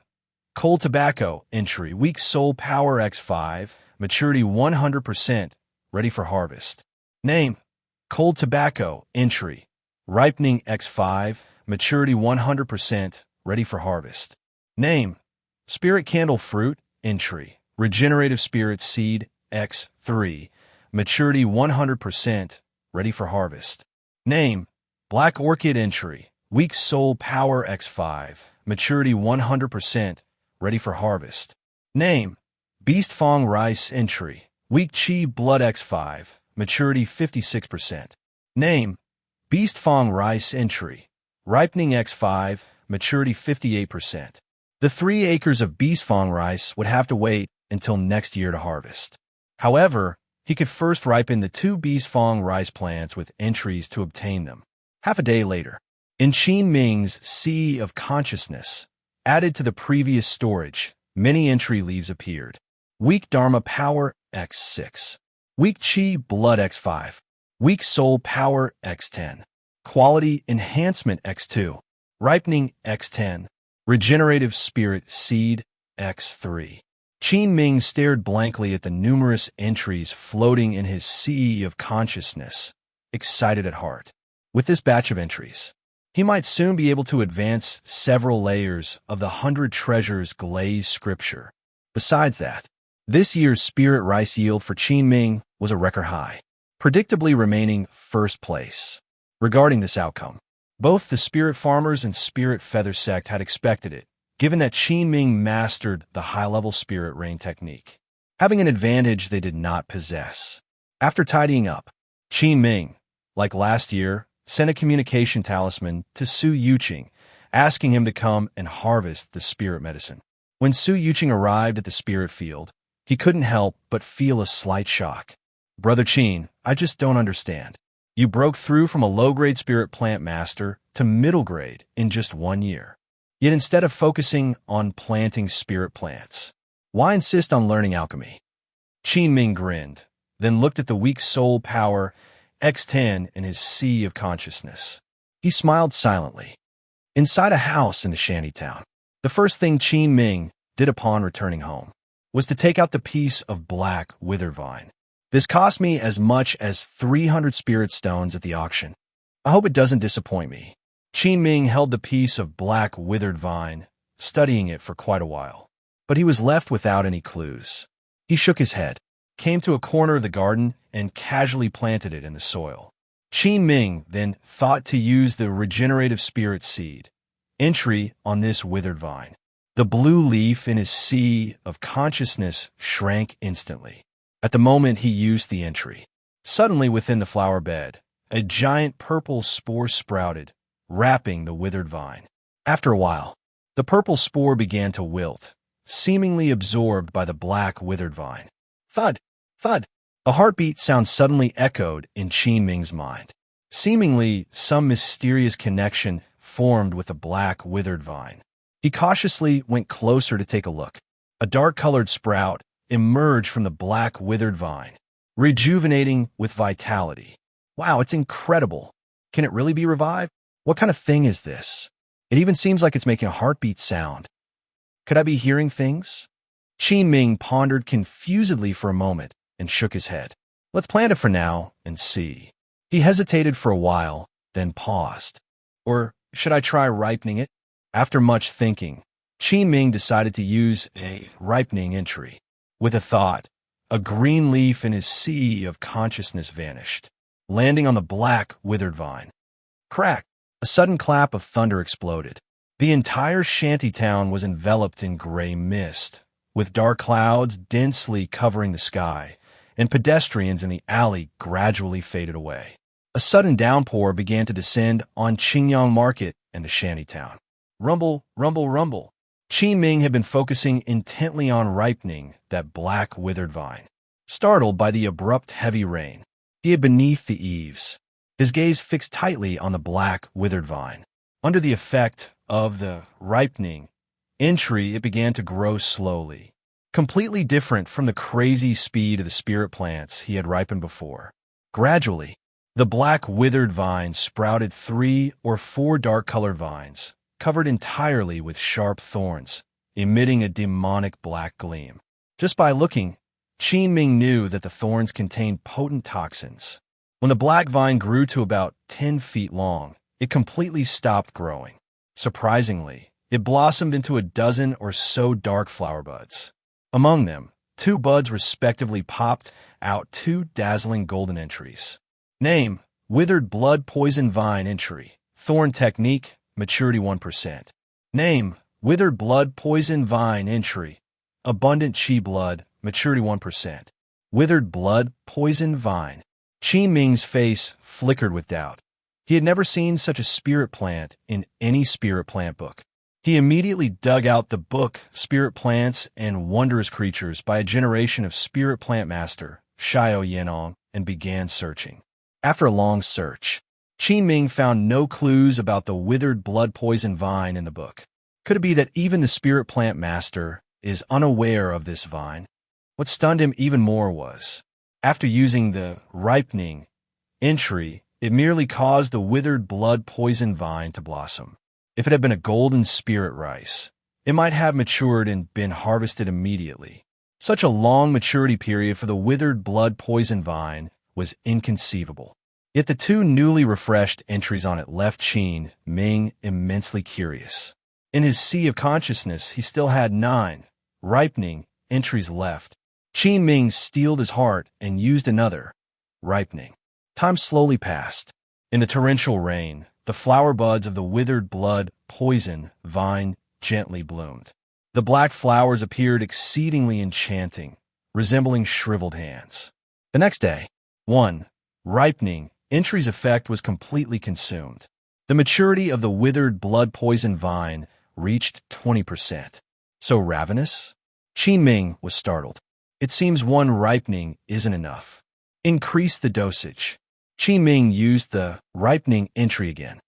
Cold Tobacco entry. Weak Soul Power X5, maturity 100%, ready for harvest. Name: Cold tobacco, entry. Ripening X5, maturity 100%, ready for harvest. Name, spirit candle fruit, entry. Regenerative spirit seed, X3, maturity 100%, ready for harvest. Name, black orchid, entry. Weak soul power, X5, maturity 100%, ready for harvest. Name, beast fong rice, entry. Weak chi blood, X5, maturity 56%. Name, beast fong rice, entry. Ripening X5, maturity 58%. The 3 acres of beast fong rice would have to wait until next year to harvest. However, he could first ripen the 2 beast fong rice plants with entries to obtain them. Half a day later, in Qin Ming's Sea of Consciousness, added to the previous storage, many entry leaves appeared. Weak Dharma Power, X6. Weak Chi Blood, X5. Weak Soul Power, X10. Quality Enhancement, X2. Ripening, X10. Regenerative Spirit Seed, X3. Qin Ming stared blankly at the numerous entries floating in his sea of consciousness, excited at heart. With this batch of entries, he might soon be able to advance several layers of the 100 Treasures glazed scripture. Besides that, this year's spirit rice yield for Qin Ming was a record high, predictably remaining first place. Regarding this outcome, both the spirit farmers and spirit feather sect had expected it, given that Qin Ming mastered the high-level spirit rain technique, having an advantage they did not possess. After tidying up, Qin Ming, like last year, sent a communication talisman to Su Yuqing, asking him to come and harvest the spirit medicine. When Su Yuqing arrived at the spirit field, he couldn't help but feel a slight shock. Brother Qin, I just don't understand. You broke through from a low-grade spirit plant master to middle grade in just 1 year. Yet instead of focusing on planting spirit plants, why insist on learning alchemy? Qin Ming grinned, then looked at the weak soul power X10 in his sea of consciousness. He smiled silently. Inside a house in the shantytown, the first thing Qin Ming did upon returning home was to take out the piece of black wither vine. This cost me as much as 300 spirit stones at the auction. I hope it doesn't disappoint me. Qin Ming held the piece of black withered vine, studying it for quite a while. But he was left without any clues. He shook his head, came to a corner of the garden, and casually planted it in the soil. Qin Ming then thought to use the regenerative spirit seed entry on this withered vine. The blue leaf in his sea of consciousness shrank instantly. At the moment he used the entry, suddenly within the flower bed, a giant purple spore sprouted, wrapping the withered vine. After a while, the purple spore began to wilt, seemingly absorbed by the black withered vine. Thud! Thud! A heartbeat sound suddenly echoed in Qin Ming's mind. Seemingly, some mysterious connection formed with the black withered vine. He cautiously went closer to take a look. A dark-colored sprout emerged from the black withered vine, rejuvenating with vitality. Wow, it's incredible. Can it really be revived? What kind of thing is this? It even seems like it's making a heartbeat sound. Could I be hearing things? Qin Ming pondered confusedly for a moment and shook his head. Let's plant it for now and see. He hesitated for a while, then paused. Or should I try ripening it? After much thinking, Qin Ming decided to use a ripening entry. With a thought, a green leaf in his sea of consciousness vanished, landing on the black withered vine. Crack! A sudden clap of thunder exploded. The entire shantytown was enveloped in gray mist, with dark clouds densely covering the sky, and pedestrians in the alley gradually faded away. A sudden downpour began to descend on Qingyang Market and the shantytown. Rumble, rumble, rumble. Qin Ming had been focusing intently on ripening that black withered vine. Startled by the abrupt heavy rain, he hid beneath the eaves, his gaze fixed tightly on the black withered vine. Under the effect of the ripening entry, it began to grow slowly, completely different from the crazy speed of the spirit plants he had ripened before. Gradually, the black withered vine sprouted 3 or 4 dark-colored vines, covered entirely with sharp thorns, emitting a demonic black gleam. Just by looking, Qin Ming knew that the thorns contained potent toxins. When the black vine grew to about 10 feet long, it completely stopped growing. Surprisingly, it blossomed into a dozen or so dark flower buds. Among them, 2 buds respectively popped out 2 dazzling golden entries. Name: Withered Blood Poison Vine Entry. Thorn Technique, Maturity 1%. Name: Withered Blood Poison Vine Entry. Abundant Qi Blood, Maturity 1%. Withered Blood Poison Vine. Qin Ming's face flickered with doubt. He had never seen such a spirit plant in any spirit plant book. He immediately dug out the book, Spirit Plants and Wondrous Creatures by a generation of spirit plant master, Xiao Yanong, and began searching. After a long search, Qin Ming found no clues about the withered blood poison vine in the book. Could it be that even the spirit plant master is unaware of this vine? What stunned him even more was, after using the ripening entry, it merely caused the withered blood poison vine to blossom. If it had been a golden spirit rice, it might have matured and been harvested immediately. Such a long maturity period for the withered blood poison vine was inconceivable. Yet the 2 newly refreshed entries on it left Qin Ming immensely curious. In his sea of consciousness, he still had 9 ripening entries left. Qin Ming steeled his heart and used another ripening. Time slowly passed. In the torrential rain, the flower buds of the withered blood poison vine gently bloomed. The black flowers appeared exceedingly enchanting, resembling shriveled hands. The next day, 1 ripening entry's effect was completely consumed. The maturity of the withered blood poison vine reached 20%. So ravenous? Qin Ming was startled. It seems 1 ripening isn't enough. Increase the dosage. Qin Ming used the ripening entry again.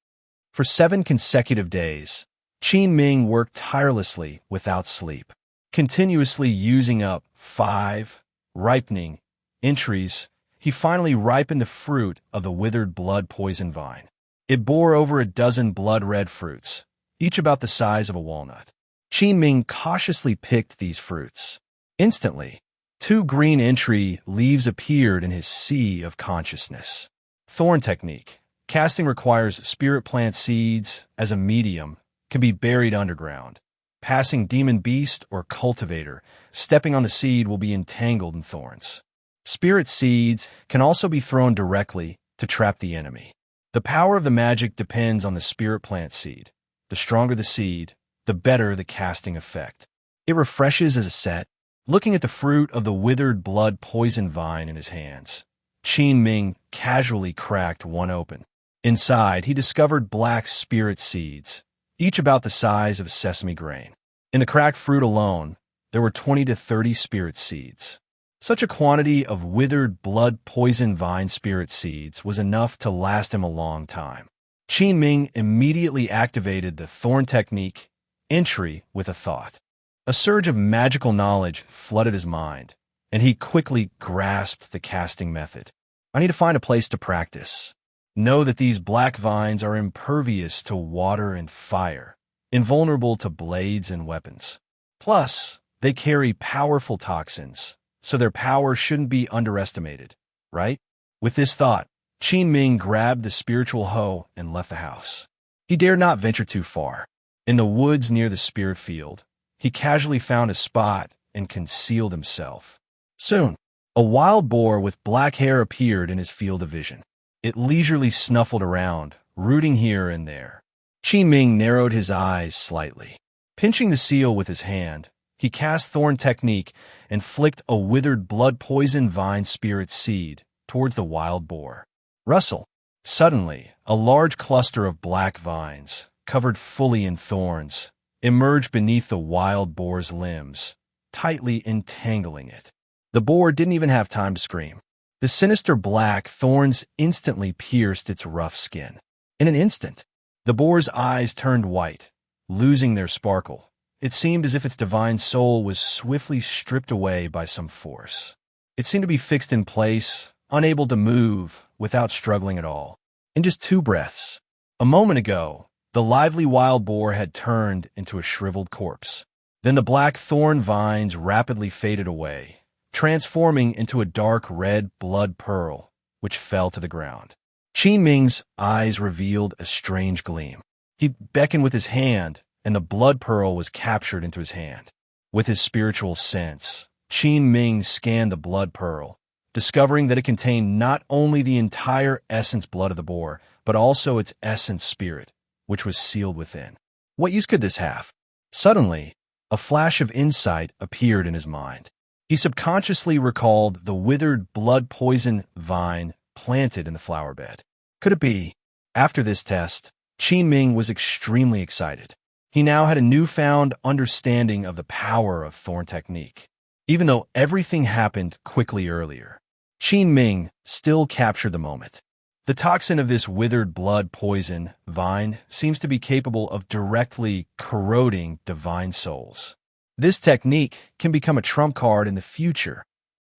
For 7 consecutive days, Qin Ming worked tirelessly without sleep, continuously using up 5 ripening entries. He finally ripened the fruit of the withered blood poison vine. It bore over a dozen blood-red fruits, each about the size of a walnut. Qin Ming cautiously picked these fruits. Instantly, 2 green entry leaves appeared in his sea of consciousness. Thorn Technique. Casting requires spirit plant seeds as a medium, can be buried underground. Passing demon beast or cultivator, stepping on the seed will be entangled in thorns. Spirit seeds can also be thrown directly to trap the enemy. The power of the magic depends on the spirit plant seed. The stronger the seed, the better the casting effect. It refreshes as a set. Looking at the fruit of the withered blood poison vine in his hands, Qin Ming casually cracked one open. Inside, he discovered black spirit seeds, each about the size of a sesame grain. In the cracked fruit alone, there were 20 to 30 spirit seeds. Such a quantity of withered blood poison vine spirit seeds was enough to last him a long time. Qin Ming immediately activated the Thorn Technique entry with a thought. A surge of magical knowledge flooded his mind, and he quickly grasped the casting method. I need to find a place to practice. Know that these black vines are impervious to water and fire, invulnerable to blades and weapons. Plus, they carry powerful toxins, so their power shouldn't be underestimated, right? With this thought, Qin Ming grabbed the spiritual hoe and left the house. He dared not venture too far. In the woods near the spirit field, he casually found a spot and concealed himself. Soon, a wild boar with black hair appeared in his field of vision. It leisurely snuffled around, rooting here and there. Qin Ming narrowed his eyes slightly. Pinching the seal with his hand, he cast Thorn Technique and flicked a withered blood poison vine spirit seed towards the wild boar. Rustle! Suddenly, a large cluster of black vines, covered fully in thorns, emerged beneath the wild boar's limbs, tightly entangling it. The boar didn't even have time to scream. The sinister black thorns instantly pierced its rough skin. In an instant, the boar's eyes turned white, losing their sparkle. It seemed as if its divine soul was swiftly stripped away by some force. It seemed to be fixed in place, unable to move, without struggling at all. In just 2 breaths, a moment ago, the lively wild boar had turned into a shriveled corpse. Then the black thorn vines rapidly faded away, transforming into a dark red blood pearl which fell to the ground. Qin Ming's eyes revealed a strange gleam. He beckoned with his hand, and the blood pearl was captured into his hand. With his spiritual sense, Qin Ming scanned the blood pearl, discovering that it contained not only the entire essence blood of the boar, but also its essence spirit, which was sealed within. What use could this have? Suddenly, a flash of insight appeared in his mind. He subconsciously recalled the withered blood poison vine planted in the flower bed. Could it be? After this test, Qin Ming was extremely excited. He now had a newfound understanding of the power of thorn technique. Even though everything happened quickly earlier, Qin Ming still captured the moment. The toxin of this withered blood poison vine seems to be capable of directly corroding divine souls. This technique can become a trump card in the future.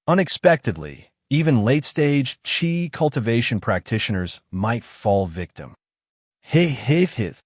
Unexpectedly, even late-stage Qi cultivation practitioners might fall victim. Qin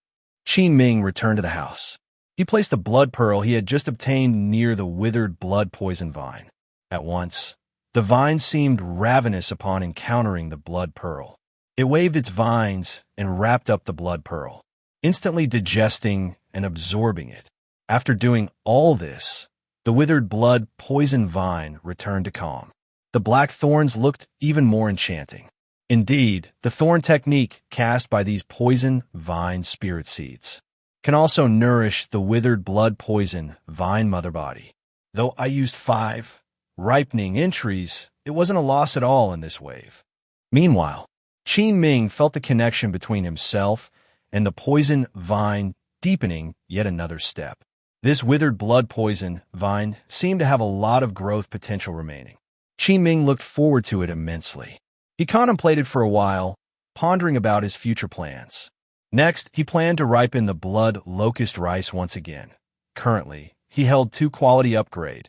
Ming returned to the house. He placed the blood pearl he had just obtained near the withered blood poison vine. At once, the vine seemed ravenous upon encountering the blood pearl. It waved its vines and wrapped up the blood pearl, instantly digesting and absorbing it. After doing all this, the withered blood poison vine returned to calm. The black thorns looked even more enchanting. Indeed, the thorn technique cast by these poison vine spirit seeds can also nourish the withered blood poison vine mother body. Though I used 5 ripening entries, it wasn't a loss at all in this wave. Meanwhile, Qin Ming felt the connection between himself and the poison vine deepening yet another step. This withered blood poison vine seemed to have a lot of growth potential remaining. Qin Ming looked forward to it immensely. He contemplated for a while, pondering about his future plans. Next, he planned to ripen the blood locust rice once again. Currently, he held 2 quality upgrade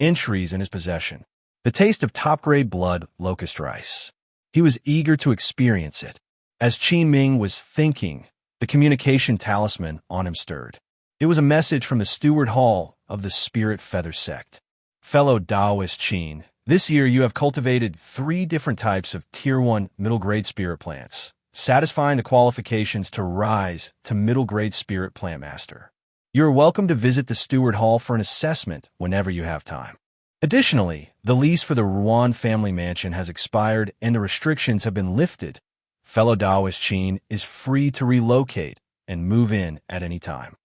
entries in his possession. The taste of top-grade blood locust rice. He was eager to experience it. As Qin Ming was thinking, the communication talisman on him stirred. It was a message from the steward hall of the Spirit Feather Sect. Fellow Taoist Qin, this year you have cultivated 3 different types of Tier 1 middle-grade spirit plants, satisfying the qualifications to rise to middle-grade spirit plant master. You are welcome to visit the steward hall for an assessment whenever you have time. Additionally, the lease for the Ruan family mansion has expired and the restrictions have been lifted. Fellow Taoist Qin is free to relocate and move in at any time.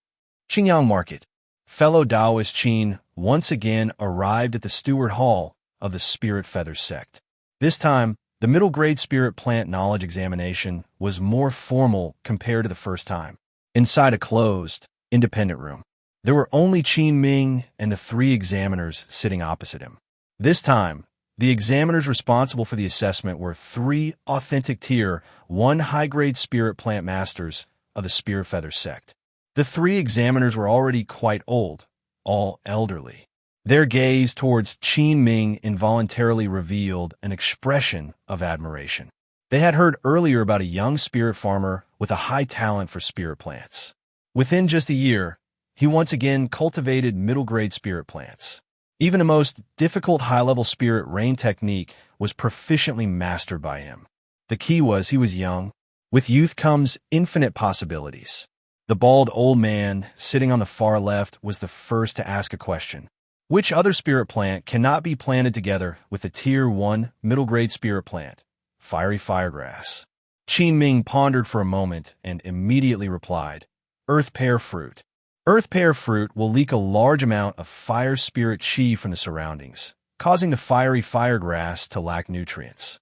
Qingyang Market. Fellow Taoist Qin once again arrived at the steward hall of the Spirit Feather Sect. This time, the middle-grade spirit plant knowledge examination was more formal compared to the first time. Inside a closed, independent room, there were only Qin Ming and the 3 examiners sitting opposite him. This time, the examiners responsible for the assessment were 3 authentic Tier 1 high-grade spirit plant masters of the Spirit Feather Sect. The 3 examiners were already quite old, all elderly. Their gaze towards Qin Ming involuntarily revealed an expression of admiration. They had heard earlier about a young spirit farmer with a high talent for spirit plants. Within just a year, he once again cultivated middle-grade spirit plants. Even the most difficult high-level spirit rain technique was proficiently mastered by him. The key was he was young. With youth comes infinite possibilities. The bald old man sitting on the far left was the first to ask a question. Which other spirit plant cannot be planted together with the Tier 1 middle-grade spirit plant? Fiery firegrass. Qin Ming pondered for a moment and immediately replied, Earth pear fruit. Earth pear fruit will leak a large amount of fire spirit chi from the surroundings, causing the fiery firegrass to lack nutrients.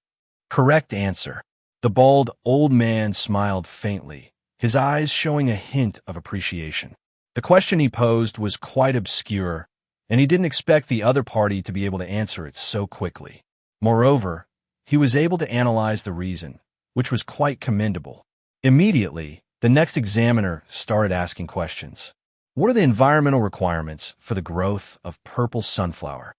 Correct answer. The bald old man smiled faintly, his eyes showing a hint of appreciation. The question he posed was quite obscure, and he didn't expect the other party to be able to answer it so quickly. Moreover, he was able to analyze the reason, which was quite commendable. Immediately, the next examiner started asking questions. What are the environmental requirements for the growth of purple sunflower?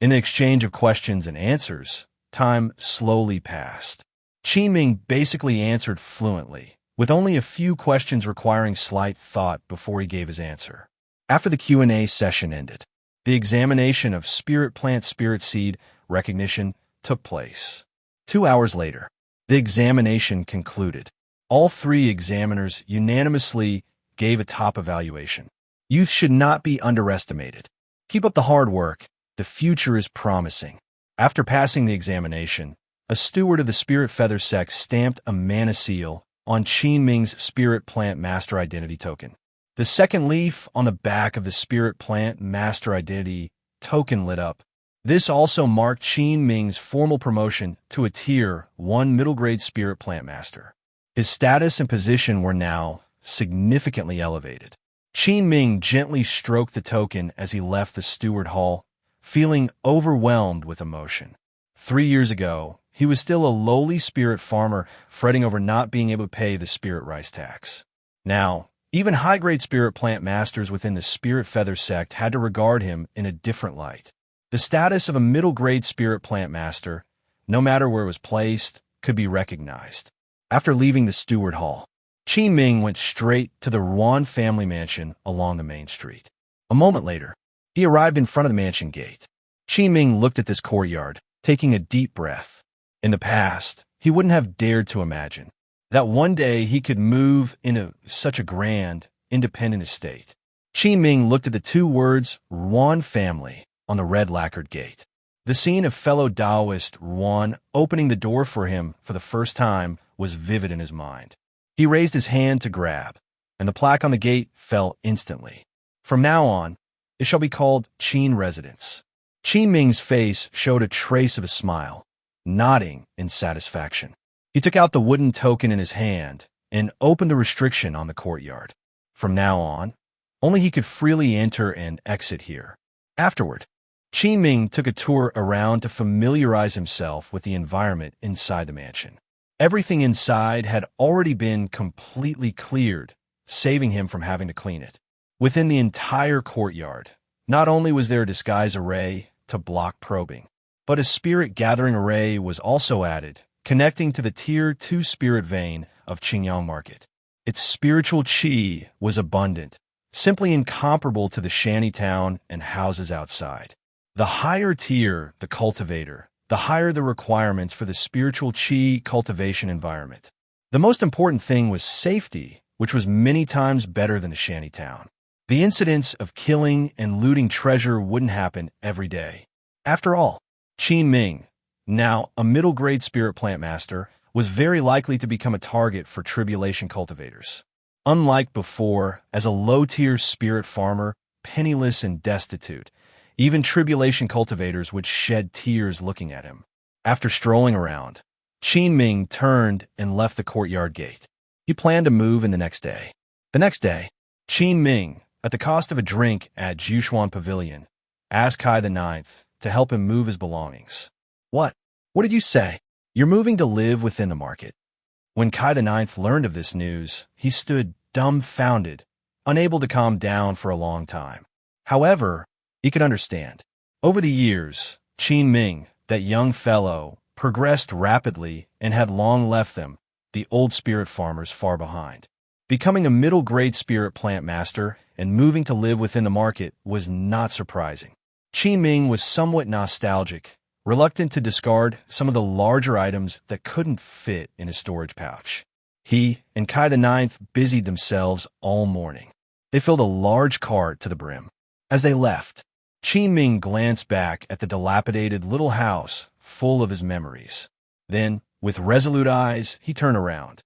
In the exchange of questions and answers, time slowly passed. Qin Ming basically answered fluently, with only a few questions requiring slight thought before he gave his answer. After the Q&A session ended, the examination of spirit plant spirit seed recognition took place. 2 hours later, the examination concluded. All 3 examiners unanimously gave a top evaluation. Youth should not be underestimated. Keep up the hard work. The future is promising. After passing the examination, a steward of the Spirit Feather Sect stamped a mana seal on Qin Ming's Spirit Plant Master Identity token. The second leaf on the back of the Spirit Plant Master Identity token lit up. This also marked Qin Ming's formal promotion to a Tier 1 middle-grade Spirit Plant Master. His status and position were now significantly elevated. Qin Ming gently stroked the token as he left the steward hall, feeling overwhelmed with emotion. 3 years ago, he was still a lowly spirit farmer fretting over not being able to pay the spirit rice tax. Now, even high-grade spirit plant masters within the Spirit Feather Sect had to regard him in a different light. The status of a middle-grade spirit plant master, no matter where it was placed, could be recognized. After leaving the steward hall, Qin Ming went straight to the Ruan family mansion along the main street. A moment later, he arrived in front of the mansion gate. Qin Ming looked at this courtyard, taking a deep breath. In the past, he wouldn't have dared to imagine that one day he could move into such a grand, independent estate. Qin Ming looked at the 2 words, Ruan family, on the red lacquered gate. The scene of fellow Taoist Ruan opening the door for him for the first time was vivid in his mind. He raised his hand to grab, and the plaque on the gate fell instantly. From now on, it shall be called Qin Residence. Qin Ming's face showed a trace of a smile, nodding in satisfaction. He took out the wooden token in his hand and opened the restriction on the courtyard. From now on, only he could freely enter and exit here. Afterward, Qin Ming took a tour around to familiarize himself with the environment inside the mansion. Everything inside had already been completely cleared, saving him from having to clean it. Within the entire courtyard, not only was there a disguise array to block probing, but a spirit gathering array was also added, connecting to the Tier 2 spirit vein of Qingyang Market. Its spiritual qi was abundant, simply incomparable to the shantytown and houses outside. The higher tier, the cultivator, the higher the requirements for the spiritual qi cultivation environment. The most important thing was safety, which was many times better than the shantytown. The incidents of killing and looting treasure wouldn't happen every day. After all, Qin Ming, now a middle-grade spirit plant master, was very likely to become a target for tribulation cultivators. Unlike before, as a low-tier spirit farmer, penniless and destitute, even tribulation cultivators would shed tears looking at him. After strolling around, Qin Ming turned and left the courtyard gate. He planned to move in the next day. The next day, Qin Ming, at the cost of a drink at Jushuan Pavilion, asked Kai the Ninth to help him move his belongings. What? What did you say? You're moving to live within the market. When Kai the Ninth learned of this news, he stood dumbfounded, unable to calm down for a long time. However, he could understand. Over the years, Qin Ming, that young fellow, progressed rapidly and had long left them, the old spirit farmers, far behind. Becoming a middle-grade spirit plant master and moving to live within the market was not surprising. Qin Ming was somewhat nostalgic, reluctant to discard some of the larger items that couldn't fit in his storage pouch. He and Kai the Ninth busied themselves all morning. They filled a large cart to the brim. As they left, Qin Ming glanced back at the dilapidated little house full of his memories. Then, with resolute eyes, he turned around.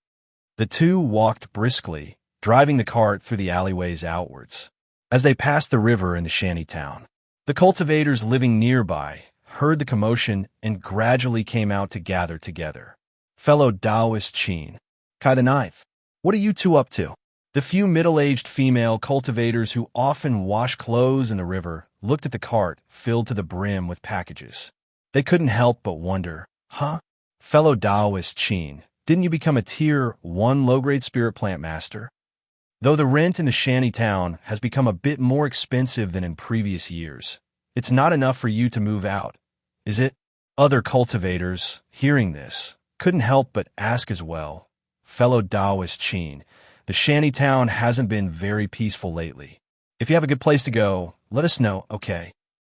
The two walked briskly, driving the cart through the alleyways outwards. As they passed the river in the shantytown, the cultivators living nearby heard the commotion and gradually came out to gather together. Fellow Taoist Qin, Kai the Ninth, what are you two up to? The few middle-aged female cultivators who often wash clothes in the river looked at the cart filled to the brim with packages. They couldn't help but wonder, Fellow Taoist Qin, didn't you become a Tier 1 low-grade spirit plant master? Though the rent in the shantytown has become a bit more expensive than in previous years, it's not enough for you to move out, is it? Other cultivators, hearing this, couldn't help but ask as well. Fellow Taoist Qin, the shantytown hasn't been very peaceful lately. If you have a good place to go, let us know, okay?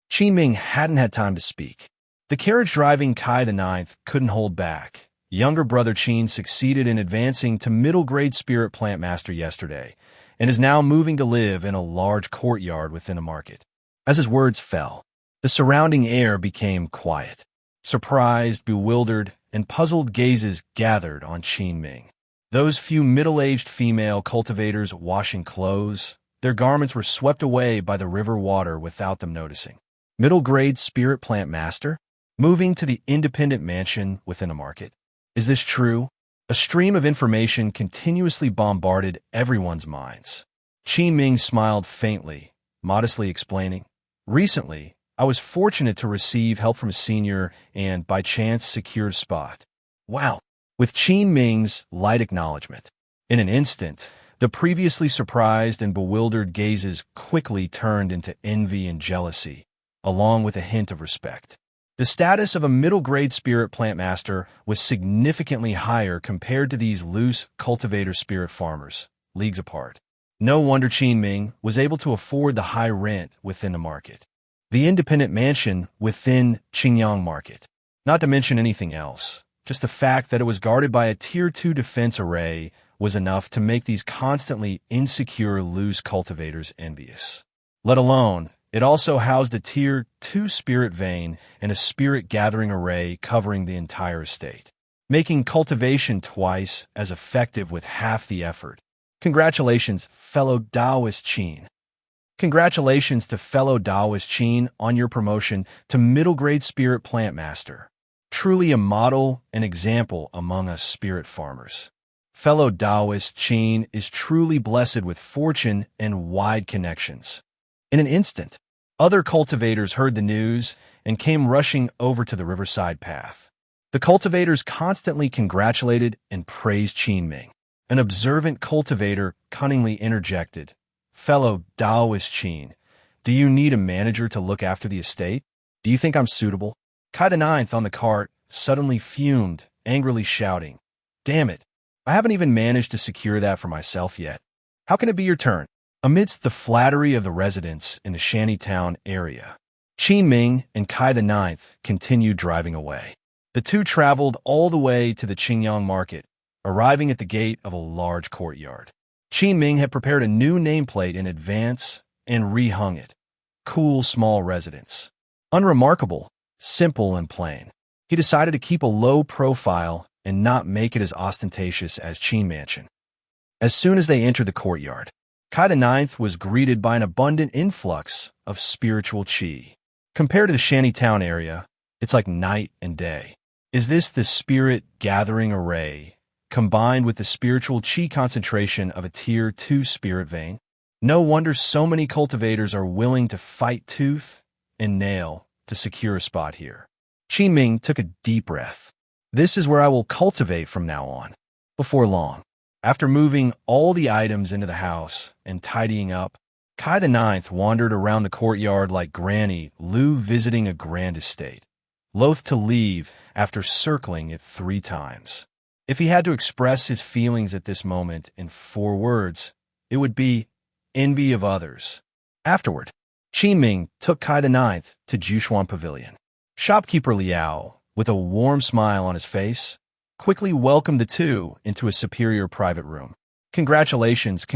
Qin Ming hadn't had time to speak. The carriage-driving Kai the Ninth couldn't hold back. Younger brother Qin succeeded in advancing to middle-grade spirit plant master yesterday, and is now moving to live in a large courtyard within a market. As his words fell, the surrounding air became quiet. Surprised, bewildered, and puzzled gazes gathered on Qin Ming. Those few middle-aged female cultivators washing clothes, their garments were swept away by the river water without them noticing. Middle-grade spirit plant master? Moving to the independent mansion within a market? Is this true? A stream of information continuously bombarded everyone's minds. Qin Ming smiled faintly, modestly explaining, "Recently, I was fortunate to receive help from a senior and, by chance, secured a spot." Wow! With Qin Ming's light acknowledgement. In an instant, the previously surprised and bewildered gazes quickly turned into envy and jealousy, along with a hint of respect. The status of a middle-grade spirit plant master was significantly higher compared to these loose cultivator spirit farmers, leagues apart. No wonder Qin Ming was able to afford the high rent within the market. The independent mansion within Qingyang Market. Not to mention anything else, just the fact that it was guarded by a Tier 2 defense array was enough to make these constantly insecure loose cultivators envious. Let alone, it also housed a Tier 2 spirit vein and a spirit gathering array covering the entire estate, making cultivation twice as effective with half the effort. Congratulations, fellow Taoist Qin. Congratulations to fellow Taoist Qin on your promotion to middle-grade spirit plant master. Truly a model and example among us spirit farmers. Fellow Taoist Qin is truly blessed with fortune and wide connections. In an instant, other cultivators heard the news and came rushing over to the riverside path. The cultivators constantly congratulated and praised Qin Ming. An observant cultivator cunningly interjected, "Fellow Taoist Qin, do you need a manager to look after the estate? Do you think I'm suitable?" Kai the Ninth on the cart suddenly fumed, angrily shouting, "Damn it, I haven't even managed to secure that for myself yet. How can it be your turn?" Amidst the flattery of the residents in the shantytown area, Qin Ming and Kai the Ninth continued driving away. The two traveled all the way to the Qingyang market, arriving at the gate of a large courtyard. Qin Ming had prepared a new nameplate in advance and rehung it. Cool small residence. Unremarkable, simple and plain. He decided to keep a low profile and not make it as ostentatious as Qin Mansion. As soon as they entered the courtyard, Kai the Ninth was greeted by an abundant influx of spiritual qi. Compared to the shantytown area, it's like night and day. Is this the spirit gathering array, combined with the spiritual qi concentration of a Tier 2 spirit vein? No wonder so many cultivators are willing to fight tooth and nail to secure a spot here. Qin Ming took a deep breath. This is where I will cultivate from now on. Before long, after moving all the items into the house and tidying up, Kai the Ninth wandered around the courtyard like Granny Lu visiting a grand estate, loath to leave after circling it 3 times. If he had to express his feelings at this moment in 4 words, it would be envy of others. Afterward, Qin Ming took Kai the Ninth to Jushuan Pavilion. Shopkeeper Liao, with a warm smile on his face, quickly welcomed the two into a superior private room. Congratulations,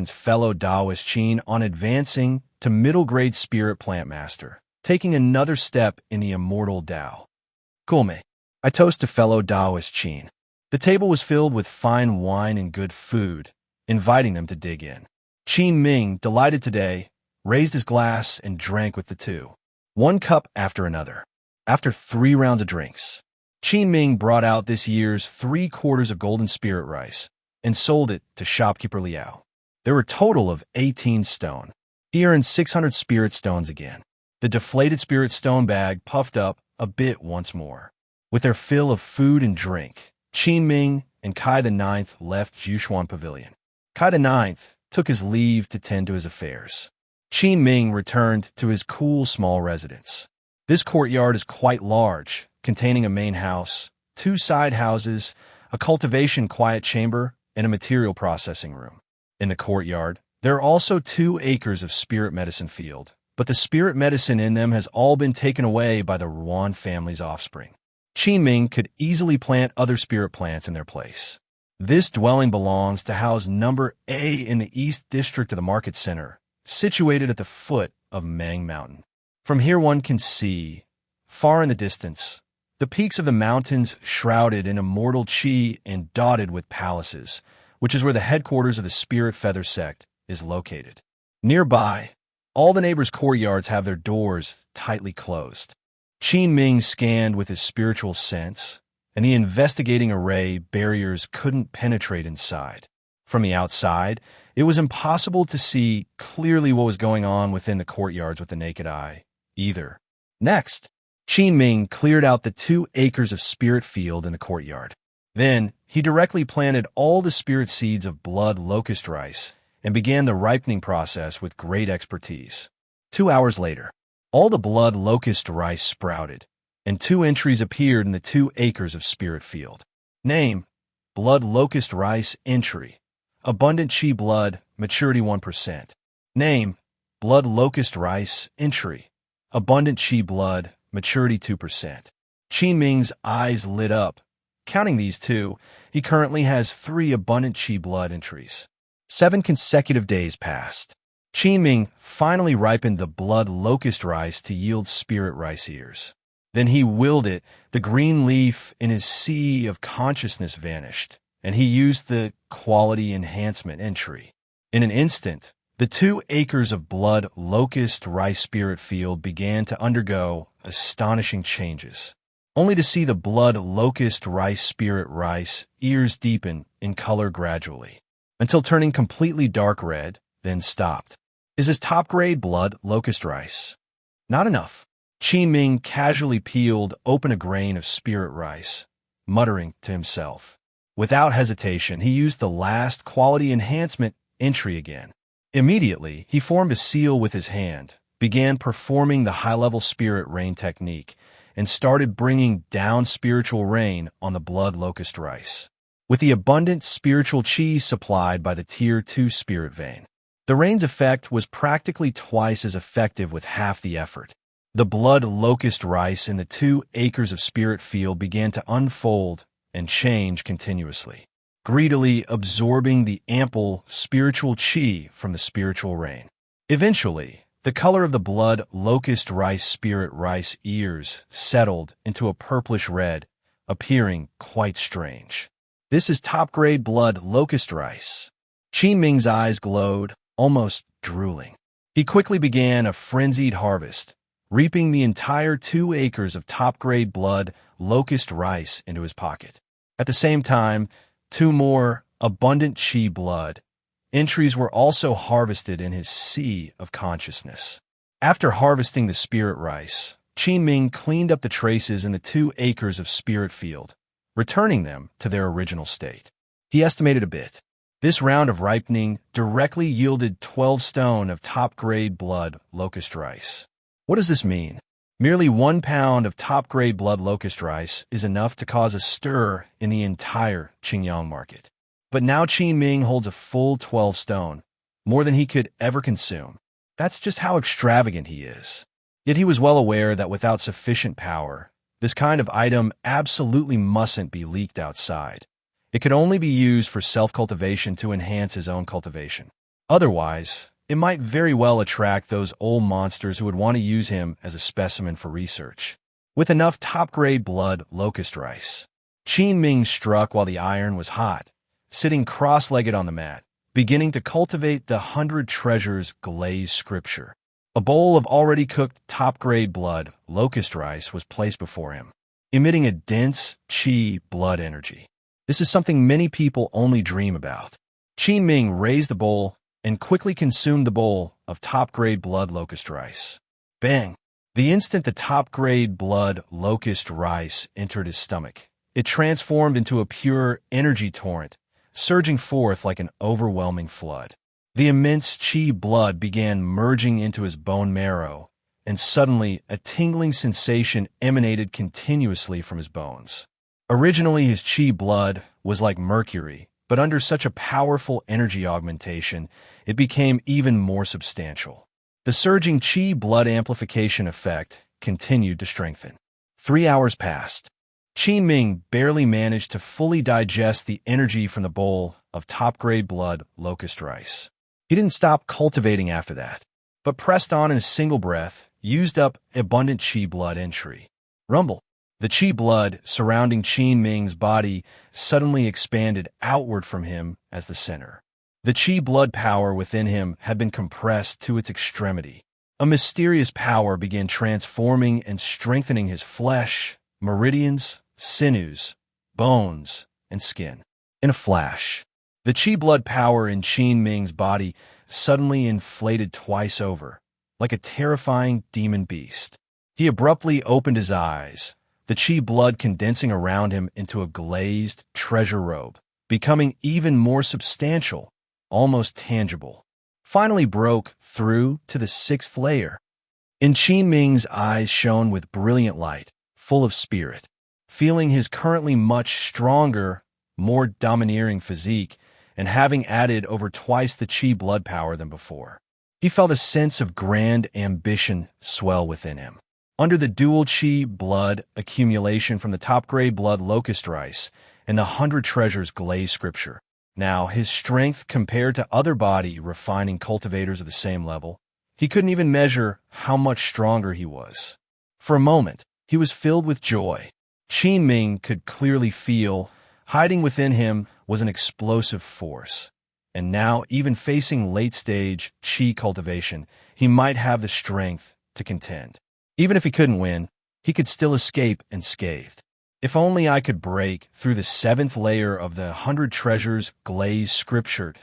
fellow Taoist Qin, on advancing to middle-grade spirit plant master, taking another step in the immortal Tao. Gulme, I toast to fellow Taoist Qin. The table was filled with fine wine and good food, inviting them to dig in. Qin Ming, delighted today, raised his glass and drank with the two, 1 cup after another. After 3 rounds of drinks, Qin Ming brought out this year's 3 quarters of golden spirit rice and sold it to shopkeeper Liao. There were a total of 18 stone. He earned 600 spirit stones again. The deflated spirit stone bag puffed up a bit once more. With their fill of food and drink, Qin Ming and Kai the Ninth left Jushuan Pavilion. Kai the Ninth took his leave to tend to his affairs. Qin Ming returned to his cool small residence. This courtyard is quite large, containing a main house, 2 side houses, a cultivation quiet chamber, and a material processing room. In the courtyard, there are also 2 acres of spirit medicine field, but the spirit medicine in them has all been taken away by the Ruan family's offspring. Qin Ming could easily plant other spirit plants in their place. This dwelling belongs to house number A in the East District of the Market Center, situated at the foot of Mang Mountain. From here one can see, far in the distance, the peaks of the mountains shrouded in immortal qi and dotted with palaces, which is where the headquarters of the Spirit Feather Sect is located. Nearby, all the neighbors' courtyards have their doors tightly closed. Qin Ming scanned with his spiritual sense, and the investigating array barriers couldn't penetrate inside. From the outside, it was impossible to see clearly what was going on within the courtyards with the naked eye, either. Next, Qin Ming cleared out the 2 acres of spirit field in the courtyard. Then, he directly planted all the spirit seeds of blood locust rice and began the ripening process with great expertise. 2 hours later, all the blood locust rice sprouted, and 2 entries appeared in the 2 acres of spirit field. Name: blood locust rice entry. Abundant chi blood, maturity 1%. Name: blood locust rice entry. Abundant chi blood, maturity 2%. Qin Ming's eyes lit up. Counting these 2, he currently has 3 abundant chi blood entries. 7 consecutive days passed. Qin Ming finally ripened the blood locust rice to yield spirit rice ears. Then he willed it, the green leaf in his sea of consciousness vanished, and he used the quality enhancement entry. In an instant, the 2 acres of blood locust rice spirit field began to undergo astonishing changes, only to see the blood locust rice spirit rice ears deepen in color gradually, until turning completely dark red, then stopped. Is this top-grade blood locust rice? Not enough. Qin Ming casually peeled open a grain of spirit rice, muttering to himself. Without hesitation, he used the last quality enhancement entry again. Immediately, he formed a seal with his hand, began performing the high-level spirit rain technique, and started bringing down spiritual rain on the blood locust rice. With the abundant spiritual chi supplied by the Tier 2 spirit vein, the rain's effect was practically twice as effective with half the effort. The blood locust rice in the 2 acres of spirit field began to unfold and change continuously, greedily absorbing the ample spiritual chi from the spiritual rain. Eventually, the color of the blood locust rice spirit rice ears settled into a purplish red, appearing quite strange. This is top-grade blood locust rice. Qin Ming's eyes glowed, almost drooling. He quickly began a frenzied harvest, reaping the entire 2 acres of top-grade blood locust rice into his pocket. At the same time, 2 more abundant chi blood entries were also harvested in his sea of consciousness. After harvesting the spirit rice, Qin Ming cleaned up the traces in the 2 acres of spirit field, returning them to their original state. He estimated a bit. This round of ripening directly yielded 12 stone of top-grade blood locust rice. What does this mean? Merely 1 pound of top-grade blood locust rice is enough to cause a stir in the entire Qingyang market. But now Qin Ming holds a full 12 stone, more than he could ever consume. That's just how extravagant he is. Yet he was well aware that without sufficient power, this kind of item absolutely mustn't be leaked outside. It could only be used for self-cultivation to enhance his own cultivation. Otherwise, it might very well attract those old monsters who would want to use him as a specimen for research. With enough top-grade blood locust rice, Qin Ming struck while the iron was hot, sitting cross-legged on the mat, beginning to cultivate the 100 treasures glazed scripture. A bowl of already cooked top-grade blood locust rice was placed before him, emitting a dense chi blood energy. This is something many people only dream about. Qin Ming raised the bowl and quickly consumed the bowl of top-grade blood locust rice. Bang! The instant the top-grade blood locust rice entered his stomach, it transformed into a pure energy torrent, surging forth like an overwhelming flood. The immense chi blood began merging into his bone marrow, and suddenly a tingling sensation emanated continuously from his bones. Originally, his chi blood was like mercury, but under such a powerful energy augmentation, it became even more substantial. The surging Qi blood amplification effect continued to strengthen. 3 hours passed. Qin Ming barely managed to fully digest the energy from the bowl of top-grade blood locust rice. He didn't stop cultivating after that, but pressed on in a single breath, used up abundant Qi blood entry. Rumble. The Qi blood surrounding Qin Ming's body suddenly expanded outward from him as the center. The Qi blood power within him had been compressed to its extremity. A mysterious power began transforming and strengthening his flesh, meridians, sinews, bones, and skin. In a flash, the Qi blood power in Qin Ming's body suddenly inflated twice over, like a terrifying demon beast. He abruptly opened his eyes, the Qi blood condensing around him into a glazed treasure robe, becoming even more substantial, almost tangible. Finally broke through to the 6th layer. In Qin Ming's eyes shone with brilliant light, full of spirit. Feeling his currently much stronger, more domineering physique, and having added over twice the Qi blood power than before, he felt a sense of grand ambition swell within him. Under the dual Qi blood accumulation from the top-grade blood locust rice and the 100 treasures glazed scripture, now his strength compared to other body-refining cultivators of the same level, he couldn't even measure how much stronger he was. For a moment, he was filled with joy. Qin Ming could clearly feel, hiding within him was an explosive force. And now, even facing late-stage Qi cultivation, he might have the strength to contend. Even if he couldn't win, he could still escape unscathed. If only I could break through the 7th layer of the 100 treasures glazed scriptured.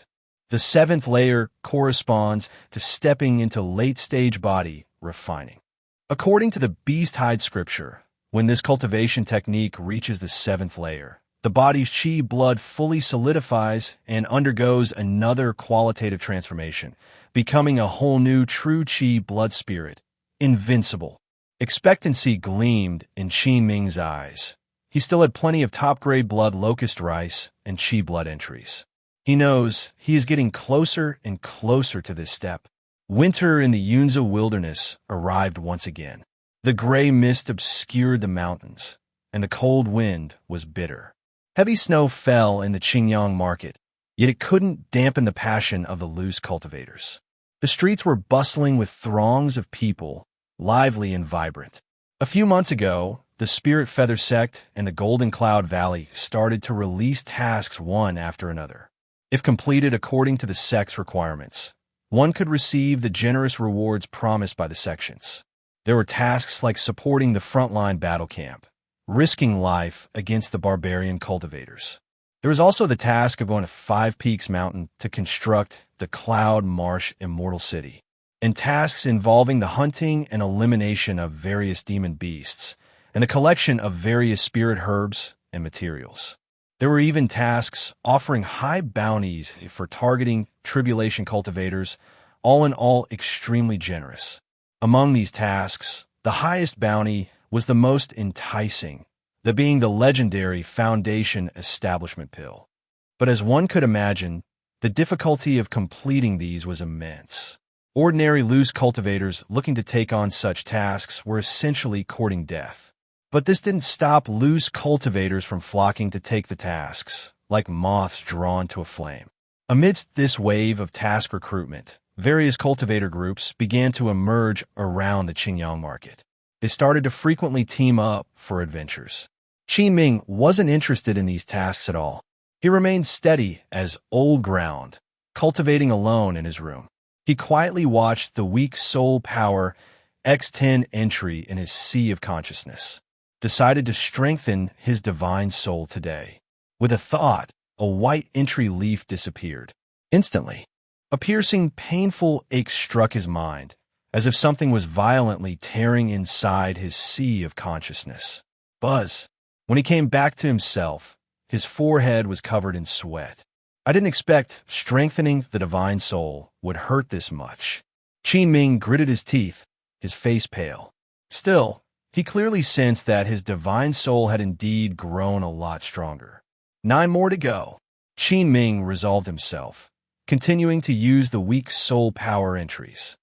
The 7th layer corresponds to stepping into late-stage body refining. According to the beast hide scripture, when this cultivation technique reaches the 7th layer, the body's Qi blood fully solidifies and undergoes another qualitative transformation, becoming a whole new true Qi blood spirit, invincible. Expectancy gleamed in Qin Ming's eyes. He still had plenty of top-grade blood locust rice and Qi blood entries. He knows he is getting closer and closer to this step. Winter in the Yunza wilderness arrived once again. The gray mist obscured the mountains, and the cold wind was bitter. Heavy snow fell in the Qingyang market, yet it couldn't dampen the passion of the loose cultivators. The streets were bustling with throngs of people, lively and vibrant. A few months ago, the Spirit Feather Sect and the Golden Cloud Valley started to release tasks one after another. If completed according to the Sect's requirements, one could receive the generous rewards promised by the sections. There were tasks like supporting the frontline battle camp, risking life against the barbarian cultivators. There was also the task of going to Five Peaks Mountain to construct the Cloud Marsh Immortal City, and tasks involving the hunting and elimination of various demon beasts, and the collection of various spirit herbs and materials. There were even tasks offering high bounties for targeting tribulation cultivators, all in all extremely generous. Among these tasks, the highest bounty was the most enticing, that being the legendary Foundation Establishment Pill. But as one could imagine, the difficulty of completing these was immense. Ordinary loose cultivators looking to take on such tasks were essentially courting death. But this didn't stop loose cultivators from flocking to take the tasks, like moths drawn to a flame. Amidst this wave of task recruitment, various cultivator groups began to emerge around the Qingyang market. They started to frequently team up for adventures. Qin Ming wasn't interested in these tasks at all. He remained steady as old ground, cultivating alone in his room. He quietly watched the weak soul power X10 entry in his sea of consciousness, decided to strengthen his divine soul today. With a thought, a white entry leaf disappeared. Instantly, a piercing, painful ache struck his mind, as if something was violently tearing inside his sea of consciousness. Buzz. When he came back to himself, his forehead was covered in sweat. I didn't expect strengthening the divine soul would hurt this much. Qin Ming gritted his teeth, his face pale. Still, he clearly sensed that his divine soul had indeed grown a lot stronger. 9 more to go. Qin Ming resolved himself, continuing to use the weak soul power entries.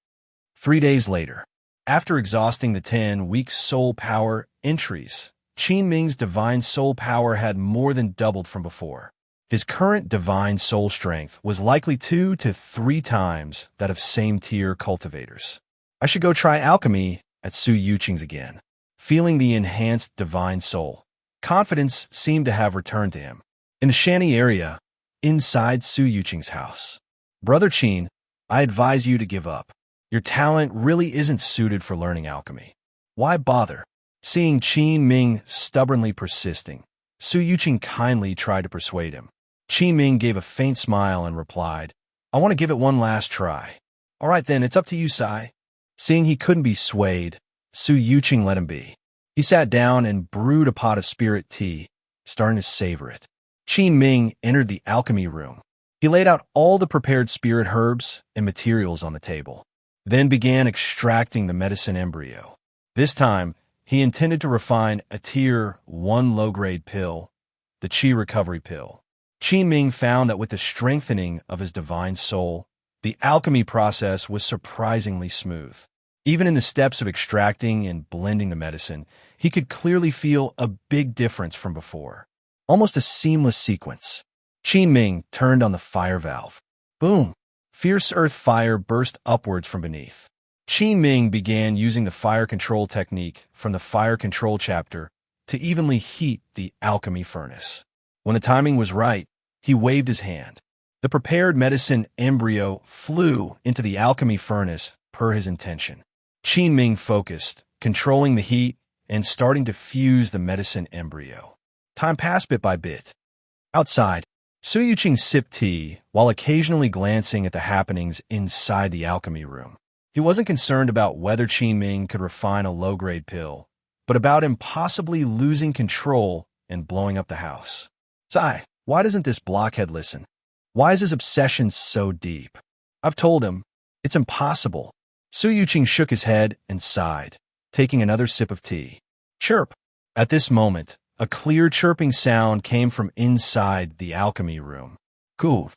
3 days later, after exhausting the 10 weak soul power entries, Qin Ming's divine soul power had more than doubled from before. His current divine soul strength was likely 2 to 3 times that of same-tier cultivators. I should go try alchemy at Su Yuqing's again. Feeling the enhanced divine soul, confidence seemed to have returned to him. In the shanty area, inside Su Yuqing's house. Brother Qin, I advise you to give up. Your talent really isn't suited for learning alchemy. Why bother? Seeing Qin Ming stubbornly persisting, Su Yuqing kindly tried to persuade him. Qin Ming gave a faint smile and replied, I want to give it one last try. All right then, it's up to you, Sai. Seeing he couldn't be swayed, Su Yuqing let him be. He sat down and brewed a pot of spirit tea, starting to savor it. Qin Ming entered the alchemy room. He laid out all the prepared spirit herbs and materials on the table, then began extracting the medicine embryo. This time, he intended to refine a Tier 1 low-grade pill, the Qi recovery pill. Qin Ming found that with the strengthening of his divine soul, the alchemy process was surprisingly smooth. Even in the steps of extracting and blending the medicine, he could clearly feel a big difference from before. Almost a seamless sequence. Qin Ming turned on the fire valve. Boom! Fierce earth fire burst upwards from beneath. Qin Ming began using the fire control technique from the fire control chapter to evenly heat the alchemy furnace. When the timing was right, he waved his hand. The prepared medicine embryo flew into the alchemy furnace per his intention. Qin Ming focused, controlling the heat and starting to fuse the medicine embryo. Time passed bit by bit. Outside, Su Yuqing sipped tea while occasionally glancing at the happenings inside the alchemy room. He wasn't concerned about whether Qin Ming could refine a low-grade pill, but about him possibly losing control and blowing up the house. Sai, why doesn't this blockhead listen? Why is his obsession so deep? I've told him, it's impossible. Su Yuqing shook his head and sighed, taking another sip of tea. Chirp! At this moment, a clear chirping sound came from inside the alchemy room. Cool.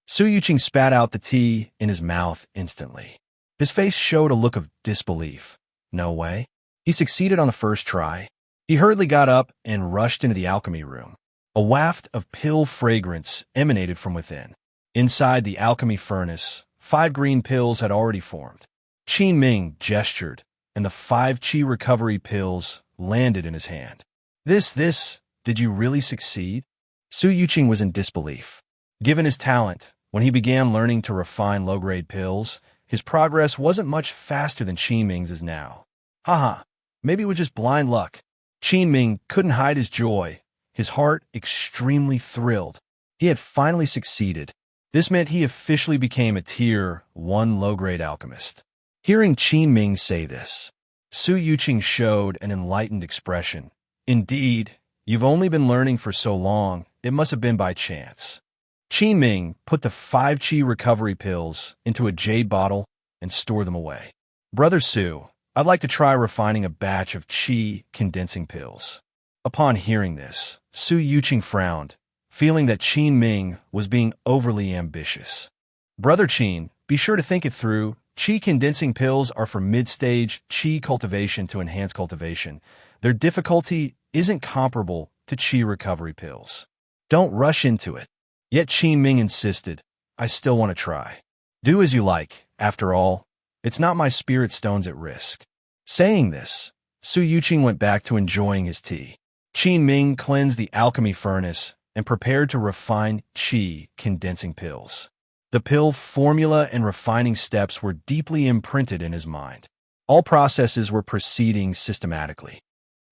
Su Yuqing spat out the tea in his mouth instantly. His face showed a look of disbelief. No way. He succeeded on the first try. He hurriedly got up and rushed into the alchemy room. A waft of pill fragrance emanated from within. Inside the alchemy furnace, 5 green pills had already formed. Qin Ming gestured, and the 5 Qi recovery pills landed in his hand. Did you really succeed? Su Yuqing was in disbelief. Given his talent, when he began learning to refine low-grade pills, his progress wasn't much faster than Qin Ming's is now. Haha, maybe it was just blind luck. Qin Ming couldn't hide his joy, his heart extremely thrilled. He had finally succeeded. This meant he officially became a Tier 1 low-grade alchemist. Hearing Qin Ming say this, Su Yuqing showed an enlightened expression. Indeed, you've only been learning for so long, it must have been by chance. Qin Ming put the 5 Qi recovery pills into a jade bottle and stored them away. Brother Su, I'd like to try refining a batch of Qi condensing pills. Upon hearing this, Su Yuqing frowned, feeling that Qin Ming was being overly ambitious. Brother Qin, be sure to think it through. Qi condensing pills are for mid-stage Qi cultivation to enhance cultivation. Their difficulty isn't comparable to Qi recovery pills. Don't rush into it. Yet Qin Ming insisted, I still want to try. Do as you like, after all. It's not my spirit stones at risk. Saying this, Su Yuqing went back to enjoying his tea. Qin Ming cleansed the alchemy furnace and prepared to refine Qi condensing pills. The pill formula and refining steps were deeply imprinted in his mind. All processes were proceeding systematically.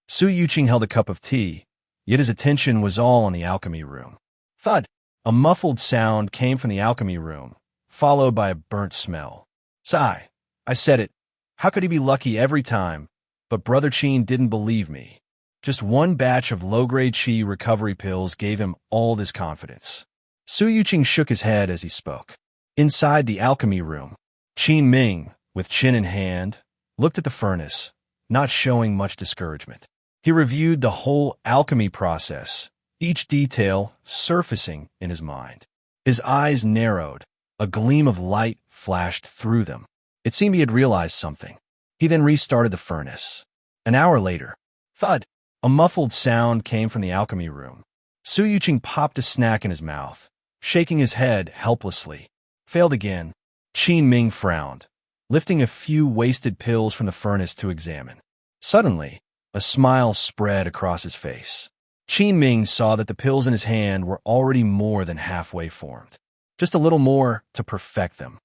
Su Yuqing held a cup of tea, yet his attention was all on the alchemy room. Thud! A muffled sound came from the alchemy room, followed by a burnt smell. Sigh. I said it. How could he be lucky every time? But Brother Qin didn't believe me. Just one batch of low-grade Qi recovery pills gave him all this confidence. Su Yuqing shook his head as he spoke. Inside the alchemy room, Qin Ming, with chin in hand, looked at the furnace, not showing much discouragement. He reviewed the whole alchemy process, each detail surfacing in his mind. His eyes narrowed. A gleam of light flashed through them. It seemed he had realized something. He then restarted the furnace. An hour later, thud! A muffled sound came from the alchemy room. Su Yuqing popped a snack in his mouth, shaking his head helplessly. Failed again. Qin Ming frowned, lifting a few wasted pills from the furnace to examine. Suddenly, a smile spread across his face. Qin Ming saw that the pills in his hand were already more than halfway formed. Just a little more to perfect them.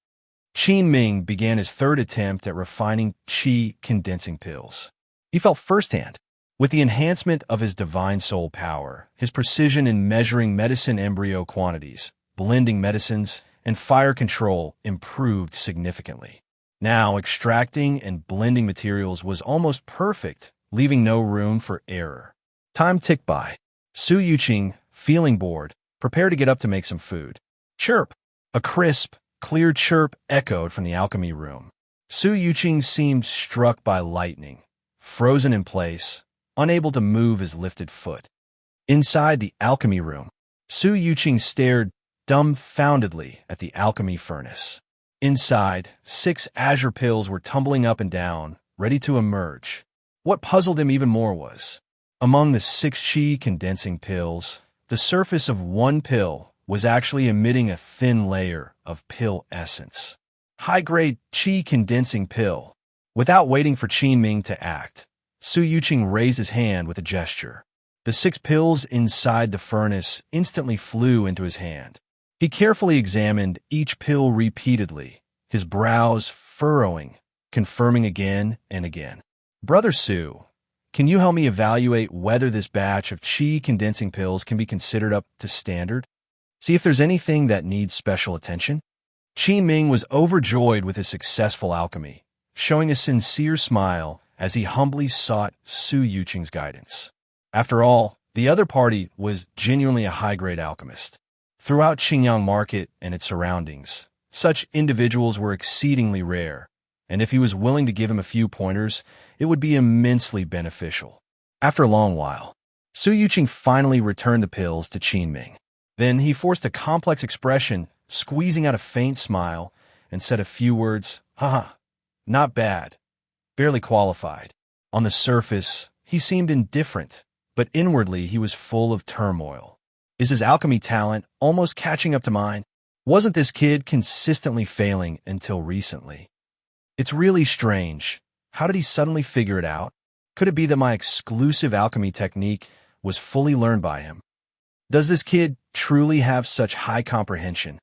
Qin Ming began his third attempt at refining qi condensing pills. He felt firsthand, with the enhancement of his divine soul power, his precision in measuring medicine embryo quantities, blending medicines, and fire control improved significantly. Now, extracting and blending materials was almost perfect, leaving no room for error. Time ticked by. Su Yuqing, feeling bored, prepared to get up to make some food. Chirp! A crisp, clear chirp echoed from the alchemy room. Su Yuqing seemed struck by lightning, frozen in place, unable to move his lifted foot. Inside the alchemy room, Su Yuqing stared dumbfoundedly at the alchemy furnace. Inside, 6 azure pills were tumbling up and down, ready to emerge. What puzzled him even more was, among the 6 qi condensing pills, the surface of one pill was actually emitting a thin layer of pill essence. High-grade qi condensing pill. Without waiting for Qin Ming to act, Su Yuqing raised his hand with a gesture. The 6 pills inside the furnace instantly flew into his hand. He carefully examined each pill repeatedly, his brows furrowing, confirming again and again. Brother Su, can you help me evaluate whether this batch of qi condensing pills can be considered up to standard? See if there's anything that needs special attention? Qin Ming was overjoyed with his successful alchemy, showing a sincere smile as he humbly sought Su Yuqing's guidance. After all, the other party was genuinely a high-grade alchemist. Throughout Xingyang Market and its surroundings, such individuals were exceedingly rare, and if he was willing to give him a few pointers, it would be immensely beneficial. After a long while, Su Yuqing finally returned the pills to Qin Ming. Then he forced a complex expression, squeezing out a faint smile, and said a few words, "Haha, not bad. Barely qualified." On the surface, he seemed indifferent, but inwardly he was full of turmoil. Is his alchemy talent almost catching up to mine? Wasn't this kid consistently failing until recently? It's really strange. How did he suddenly figure it out? Could it be that my exclusive alchemy technique was fully learned by him? Does this kid truly have such high comprehension?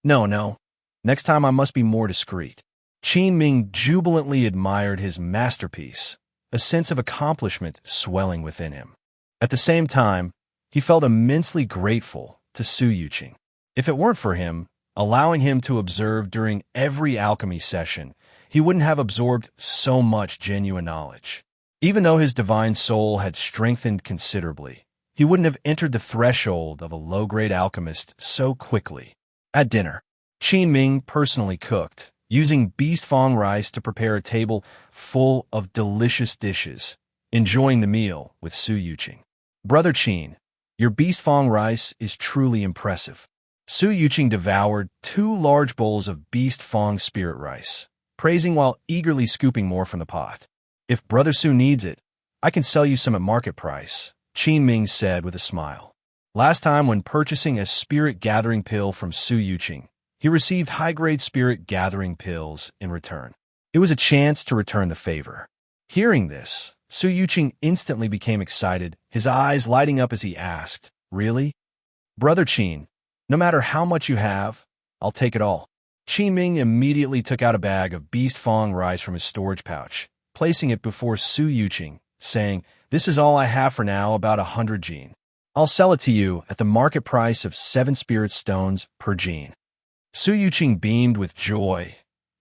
No. Next time I must be more discreet. Qin Ming jubilantly admired his masterpiece, a sense of accomplishment swelling within him. At the same time, he felt immensely grateful to Su Yuqing. If it weren't for him, allowing him to observe during every alchemy session, he wouldn't have absorbed so much genuine knowledge. Even though his divine soul had strengthened considerably, he wouldn't have entered the threshold of a low-grade alchemist so quickly. At dinner, Qin Ming personally cooked, using beast fong rice to prepare a table full of delicious dishes, enjoying the meal with Su Yuqing. Brother Qin, your beast fong rice is truly impressive. Su Yuqing devoured 2 large bowls of beast fong spirit rice, praising while eagerly scooping more from the pot. If Brother Su needs it, I can sell you some at market price, Qin Ming said with a smile. Last time when purchasing a spirit gathering pill from Su Yuqing, he received high-grade spirit gathering pills in return. It was a chance to return the favor. Hearing this, Su Yuqing instantly became excited, his eyes lighting up as he asked, "Really? Brother Qin, no matter how much you have, I'll take it all." Qin Ming immediately took out a bag of beast fong rice from his storage pouch, placing it before Su Yuqing, saying, "This is all I have for now, about 100 gene. I'll sell it to you at the market price of 7 spirit stones per gene." Su Yuqing beamed with joy,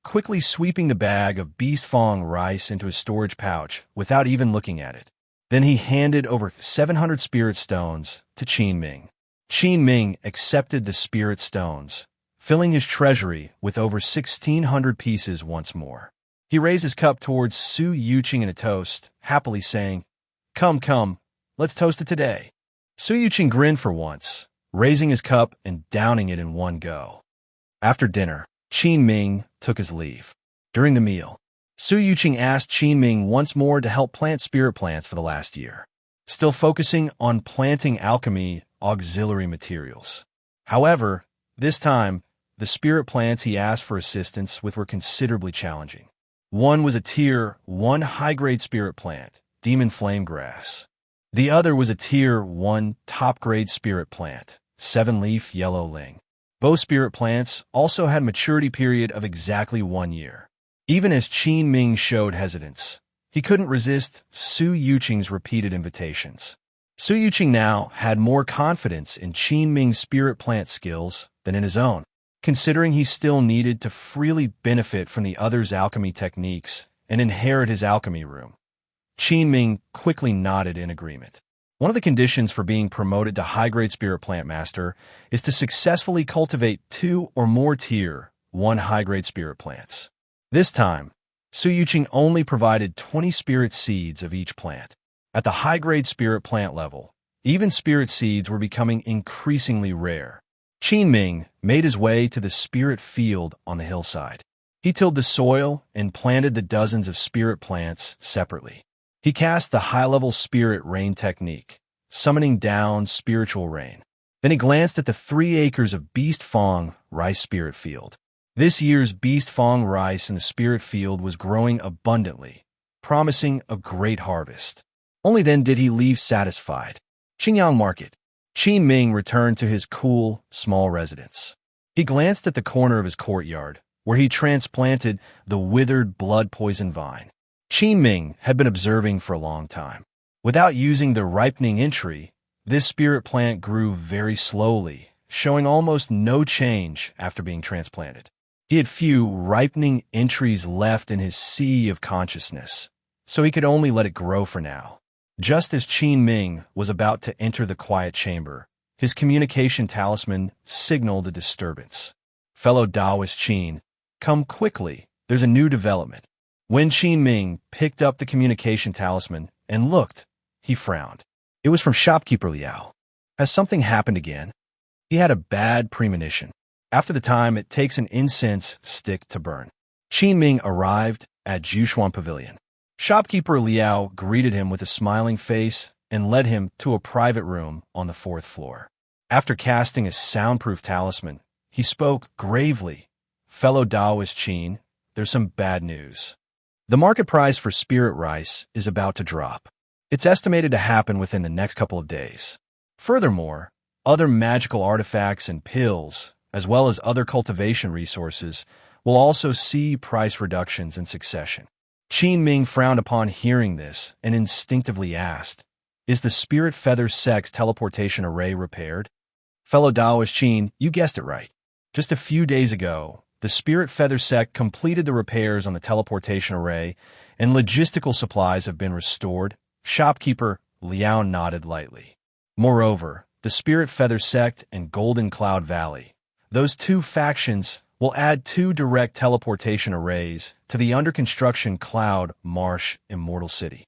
quickly sweeping the bag of beast fong rice into his storage pouch without even looking at it. Then he handed over 700 spirit stones to Qin Ming. Qin Ming accepted the spirit stones, filling his treasury with over 1,600 pieces once more. He raised his cup towards Su Yuqing in a toast, happily saying, Come, let's toast it today." Su Yuqing grinned for once, raising his cup and downing it in one go. After dinner, Qin Ming took his leave. During the meal, Su Yuqing asked Qin Ming once more to help plant spirit plants for the last year, still focusing on planting alchemy auxiliary materials. However, this time, the spirit plants he asked for assistance with were considerably challenging. One was a Tier 1 high-grade spirit plant, Demon Flame Grass. The other was a Tier 1 top-grade spirit plant, 7-leaf Yellow Ling. Both spirit plants also had a maturity period of exactly 1 year. Even as Qin Ming showed hesitance, he couldn't resist Su Yuqing's repeated invitations. Su Yuqing now had more confidence in Qin Ming's spirit plant skills than in his own, considering he still needed to freely benefit from the other's alchemy techniques and inherit his alchemy room. Qin Ming quickly nodded in agreement. One of the conditions for being promoted to high-grade spirit plant master is to successfully cultivate 2 or more Tier 1 high-grade spirit plants. This time, Su Yuqing only provided 20 spirit seeds of each plant. At the high-grade spirit plant level, even spirit seeds were becoming increasingly rare. Qin Ming made his way to the spirit field on the hillside. He tilled the soil and planted the dozens of spirit plants separately. He cast the high-level spirit rain technique, summoning down spiritual rain. Then he glanced at the 3 acres of Beast Fong rice spirit field. This year's Beast Fong rice in the spirit field was growing abundantly, promising a great harvest. Only then did he leave satisfied. Qingyang Market. Qin Ming returned to his cool, small residence. He glanced at the corner of his courtyard, where he transplanted the withered blood-poison vine. Qin Ming had been observing for a long time. Without using the ripening entry, this spirit plant grew very slowly, showing almost no change after being transplanted. He had few ripening entries left in his sea of consciousness, so he could only let it grow for now. Just as Qin Ming was about to enter the quiet chamber, his communication talisman signaled a disturbance. Fellow Taoist Qin, come quickly, there's a new development. When Qin Ming picked up the communication talisman and looked, he frowned. It was from shopkeeper Liao. Has something happened again? He had a bad premonition. After the time it takes an incense stick to burn. Qin Ming arrived at Jushuan Pavilion. Shopkeeper Liao greeted him with a smiling face and led him to a private room on the 4th floor. After casting a soundproof talisman, he spoke gravely. Fellow Taoist Qin, there's some bad news. The market price for spirit rice is about to drop. It's estimated to happen within the next couple of days. Furthermore, other magical artifacts and pills, as well as other cultivation resources, will also see price reductions in succession. Qin Ming frowned upon hearing this and instinctively asked, is the Spirit Feather Sect's teleportation array repaired? Fellow Taoist Qin, you guessed it right. Just a few days ago, the Spirit Feather Sect completed the repairs on the teleportation array, and logistical supplies have been restored. Shopkeeper Liao nodded lightly. Moreover, the Spirit Feather Sect and Golden Cloud Valley, those 2 factions will add 2 direct teleportation arrays to the under-construction Cloud Marsh Immortal City.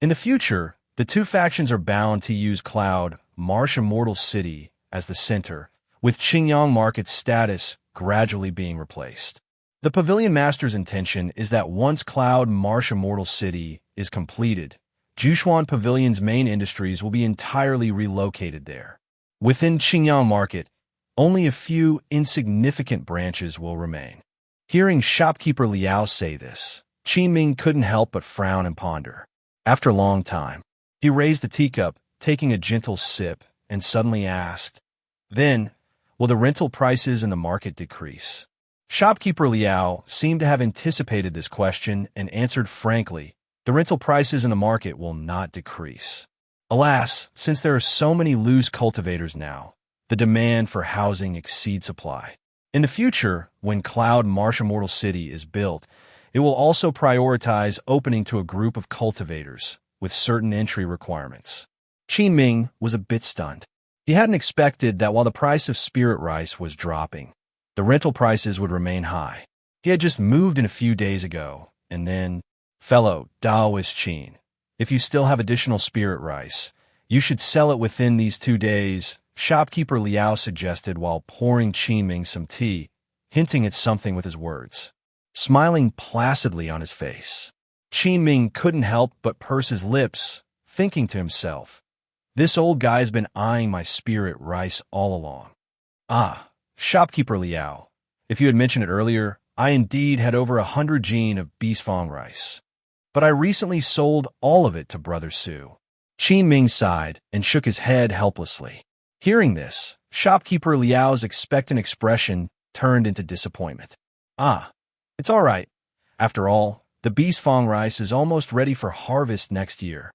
In the future, the 2 factions are bound to use Cloud Marsh Immortal City as the center, with Qingyang Market's status gradually being replaced. The Pavilion Master's intention is that once Cloud Marsh Immortal City is completed, Jushuan Pavilion's main industries will be entirely relocated there. Within Qingyang Market, only a few insignificant branches will remain. Hearing shopkeeper Liao say this, Qin Ming couldn't help but frown and ponder. After a long time, he raised the teacup, taking a gentle sip, and suddenly asked, then, will the rental prices in the market decrease? Shopkeeper Liao seemed to have anticipated this question and answered frankly, the rental prices in the market will not decrease. Alas, since there are so many loose cultivators now, the demand for housing exceeds supply. In the future, when Cloud Marsh Immortal City is built, it will also prioritize opening to a group of cultivators with certain entry requirements. Qin Ming was a bit stunned. He hadn't expected that while the price of spirit rice was dropping, the rental prices would remain high. He had just moved in a few days ago, and then, fellow Taoist Qin, if you still have additional spirit rice, you should sell it within these 2 days, shopkeeper Liao suggested while pouring Qin Ming some tea, hinting at something with his words. smiling placidly on his face. Qin Ming couldn't help but purse his lips, thinking to himself, "This old guy's been eyeing my spirit rice all along." "Ah, shopkeeper Liao, if you had mentioned it earlier, I indeed had over 100 gene of beast fong rice. But I recently sold all of it to Brother Su." Qin Ming sighed and shook his head helplessly. Hearing this, shopkeeper Liao's expectant expression turned into disappointment. "Ah, it's all right. After all, the beast fong rice is almost ready for harvest next year."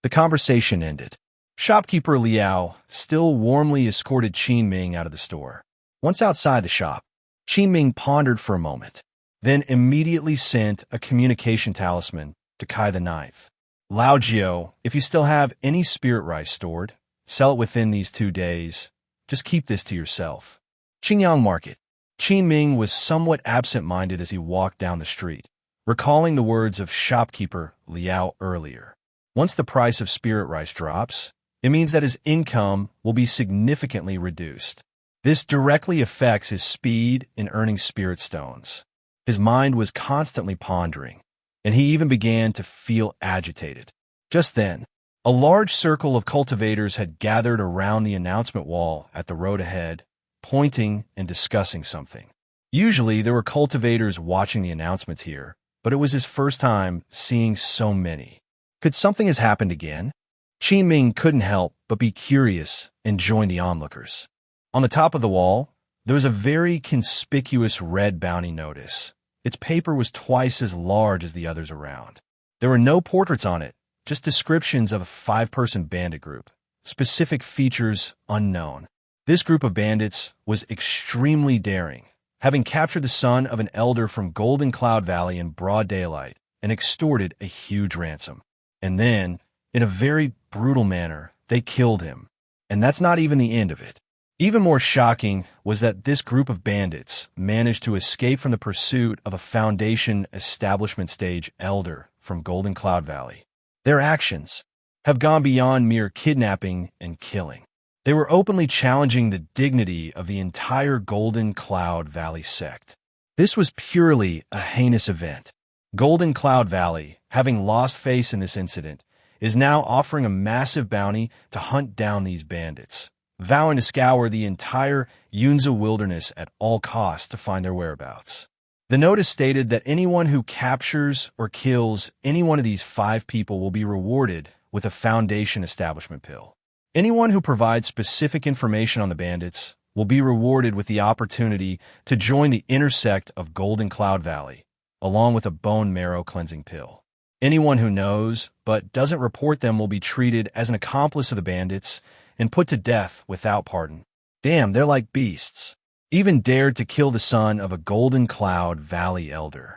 The conversation ended. Shopkeeper Liao still warmly escorted Qin Ming out of the store. Once outside the shop, Qin Ming pondered for a moment, then immediately sent a communication talisman to Kai the Ninth. "Lao Jiao, if you still have any spirit rice stored, sell it within these 2 days. Just keep this to yourself." Qingyang Market. Qin Ming was somewhat absent-minded as he walked down the street, recalling the words of shopkeeper Liao earlier. Once the price of spirit rice drops, it means that his income will be significantly reduced. This directly affects his speed in earning spirit stones. His mind was constantly pondering, and he even began to feel agitated. Just then, a large circle of cultivators had gathered around the announcement wall at the road ahead, pointing and discussing something. Usually, there were cultivators watching the announcements here, but it was his first time seeing so many. Could something have happened again? Qin Ming couldn't help but be curious and join the onlookers. On the top of the wall, there was a very conspicuous red bounty notice. Its paper was twice as large as the others around. There were no portraits on it, just descriptions of a 5-person bandit group, specific features unknown. This group of bandits was extremely daring, having captured the son of an elder from Golden Cloud Valley in broad daylight and extorted a huge ransom. And then, in a very brutal manner, they killed him. And that's not even the end of it. Even more shocking was that this group of bandits managed to escape from the pursuit of a Foundation establishment stage elder from Golden Cloud Valley. Their actions have gone beyond mere kidnapping and killing. They were openly challenging the dignity of the entire Golden Cloud Valley sect. This was purely a heinous event. Golden Cloud Valley, having lost face in this incident, is now offering a massive bounty to hunt down these bandits, vowing to scour the entire Yunza wilderness at all costs to find their whereabouts. The notice stated that anyone who captures or kills any one of these 5 people will be rewarded with a Foundation establishment pill. Anyone who provides specific information on the bandits will be rewarded with the opportunity to join the inner sect of Golden Cloud Valley, along with a bone marrow cleansing pill. Anyone who knows but doesn't report them will be treated as an accomplice of the bandits and put to death without pardon. Damn, they're like beasts. Even dared to kill the son of a Golden Cloud Valley elder.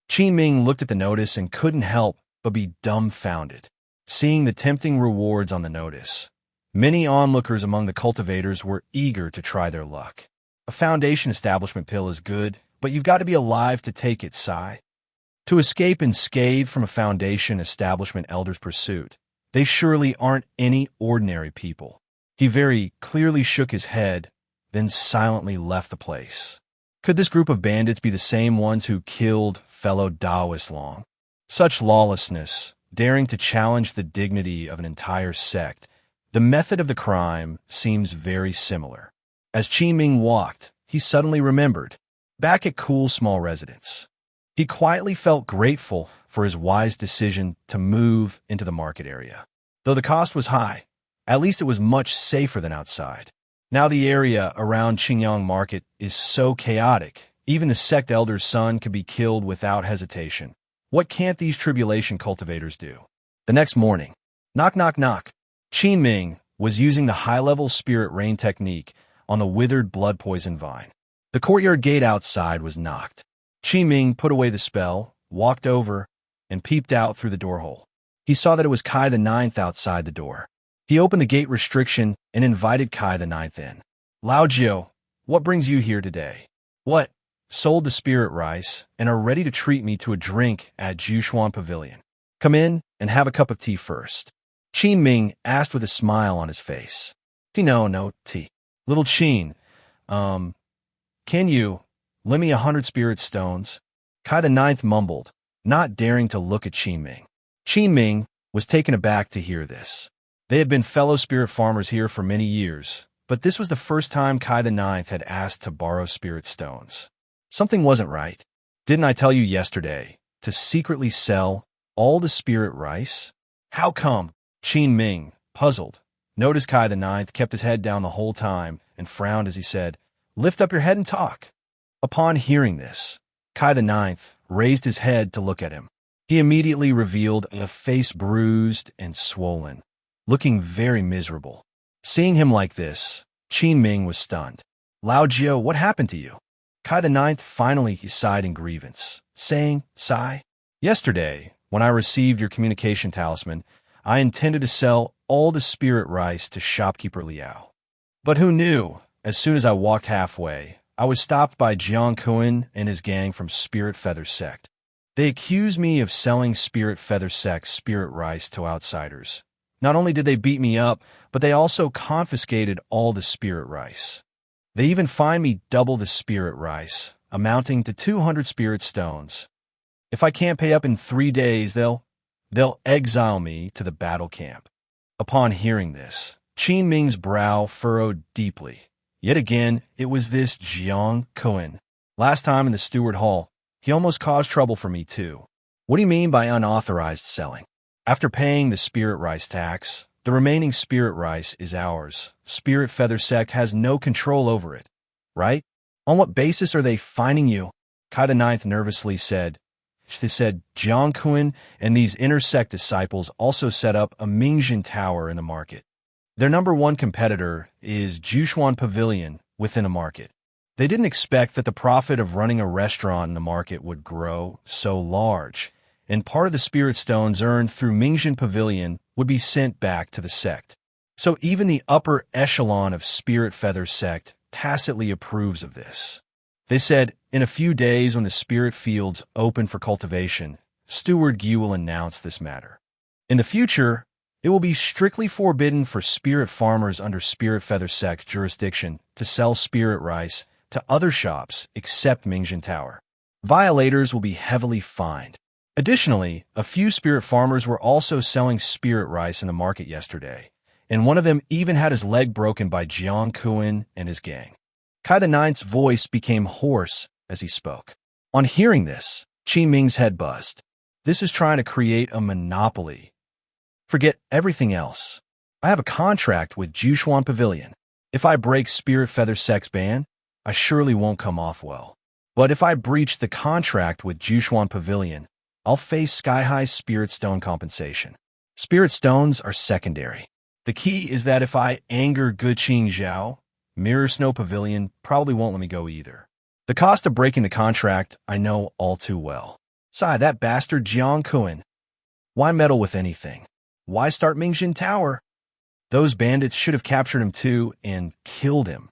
Qin Ming looked at the notice and couldn't help but be dumbfounded, seeing the tempting rewards on the notice. Many onlookers among the cultivators were eager to try their luck. A Foundation establishment pill is good, but you've got to be alive to take it, Sai. To escape unscathed from a Foundation establishment elder's pursuit, they surely aren't any ordinary people. He very clearly shook his head, then silently left the place. Could this group of bandits be the same ones who killed fellow Taoist Long? Such lawlessness, daring to challenge the dignity of an entire sect, the method of the crime seems very similar. As Qin Ming walked, he suddenly remembered. Back at Cool Small Residence, he quietly felt grateful for his wise decision to move into the market area. Though the cost was high, at least it was much safer than outside. Now the area around Qingyang Market is so chaotic, even the sect elder's son could be killed without hesitation. What can't these tribulation cultivators do? The next morning, knock knock knock, Qin Ming was using the high-level spirit rain technique on the withered blood poison vine. The courtyard gate outside was knocked. Qin Ming put away the spell, walked over, and peeped out through the door hole. He saw that it was Kai the Ninth outside the door. He opened the gate restriction and invited Kai the Ninth in. "Lao Jiao, what brings you here today?" "What? Sold the spirit rice and are ready to treat me to a drink at Jushuan Pavilion. Come in and have a cup of tea first." Qin Ming asked with a smile on his face. No tea. Little Qin, can you lend me 100 spirit stones? Kai the Ninth mumbled, not daring to look at Qin Ming. Qin Ming was taken aback to hear this. They had been fellow spirit farmers here for many years, but this was the first time Kai the Ninth had asked to borrow spirit stones. Something wasn't right. Didn't I tell you yesterday to secretly sell all the spirit rice? How come? Qin Ming, puzzled, noticed Kai the Ninth kept his head down the whole time and frowned as he said, "Lift up your head and talk." Upon hearing this, Kai the Ninth raised his head to look at him. He immediately revealed a face bruised and swollen, looking very miserable. Seeing him like this, Qin Ming was stunned. "Lao Jiao, what happened to you?" Kai the Ninth finally sighed in grievance, saying, "Sigh, yesterday, when I received your communication talisman, I intended to sell all the spirit rice to shopkeeper Liao. But who knew, as soon as I walked halfway, I was stopped by Jiang Kuan and his gang from Spirit Feather Sect. They accused me of selling Spirit Feather Sect's spirit rice to outsiders. Not only did they beat me up, but they also confiscated all the spirit rice. They even fined me double the spirit rice, amounting to 200 spirit stones. If I can't pay up in 3 days, they'll exile me to the battle camp." Upon hearing this, Qin Ming's brow furrowed deeply. Yet again, it was this Jiang Kuan. Last time in the steward hall, he almost caused trouble for me too. What do you mean by unauthorized selling? After paying the spirit rice tax, the remaining spirit rice is ours. Spirit Feather Sect has no control over it, right? On what basis are they fining you? Kai the Ninth nervously said. They said Jiang Kuan and these inner sect disciples also set up a Mingjin Tower in the market. Their number one competitor is Jushuan Pavilion within the market. They didn't expect that the profit of running a restaurant in the market would grow so large, and part of the spirit stones earned through Mingjin Pavilion would be sent back to the sect. So even the upper echelon of Spirit Feather Sect tacitly approves of this. They said, in a few days when the spirit fields open for cultivation, Steward Gu will announce this matter. In the future, it will be strictly forbidden for spirit farmers under Spirit Feather Sect jurisdiction to sell spirit rice to other shops except Mingjin Tower. Violators will be heavily fined. Additionally, a few spirit farmers were also selling spirit rice in the market yesterday, and one of them even had his leg broken by Jiang Kuan and his gang. Kai the Ninth's voice became hoarse as he spoke. On hearing this, Qin Ming's head buzzed. This is trying to create a monopoly. Forget everything else. I have a contract with Jushuan Pavilion. If I break Spirit Feather Sect's ban, I surely won't come off well. But if I breach the contract with Jushuan Pavilion, I'll face sky-high spirit stone compensation. Spirit stones are secondary. The key is that if I anger Guqing Zhao, Mirror Snow Pavilion probably won't let me go either. The cost of breaking the contract I know all too well. Sigh, that bastard Jiang Kuan. Why meddle with anything? Why start Mingjin Tower? Those bandits should have captured him too and killed him.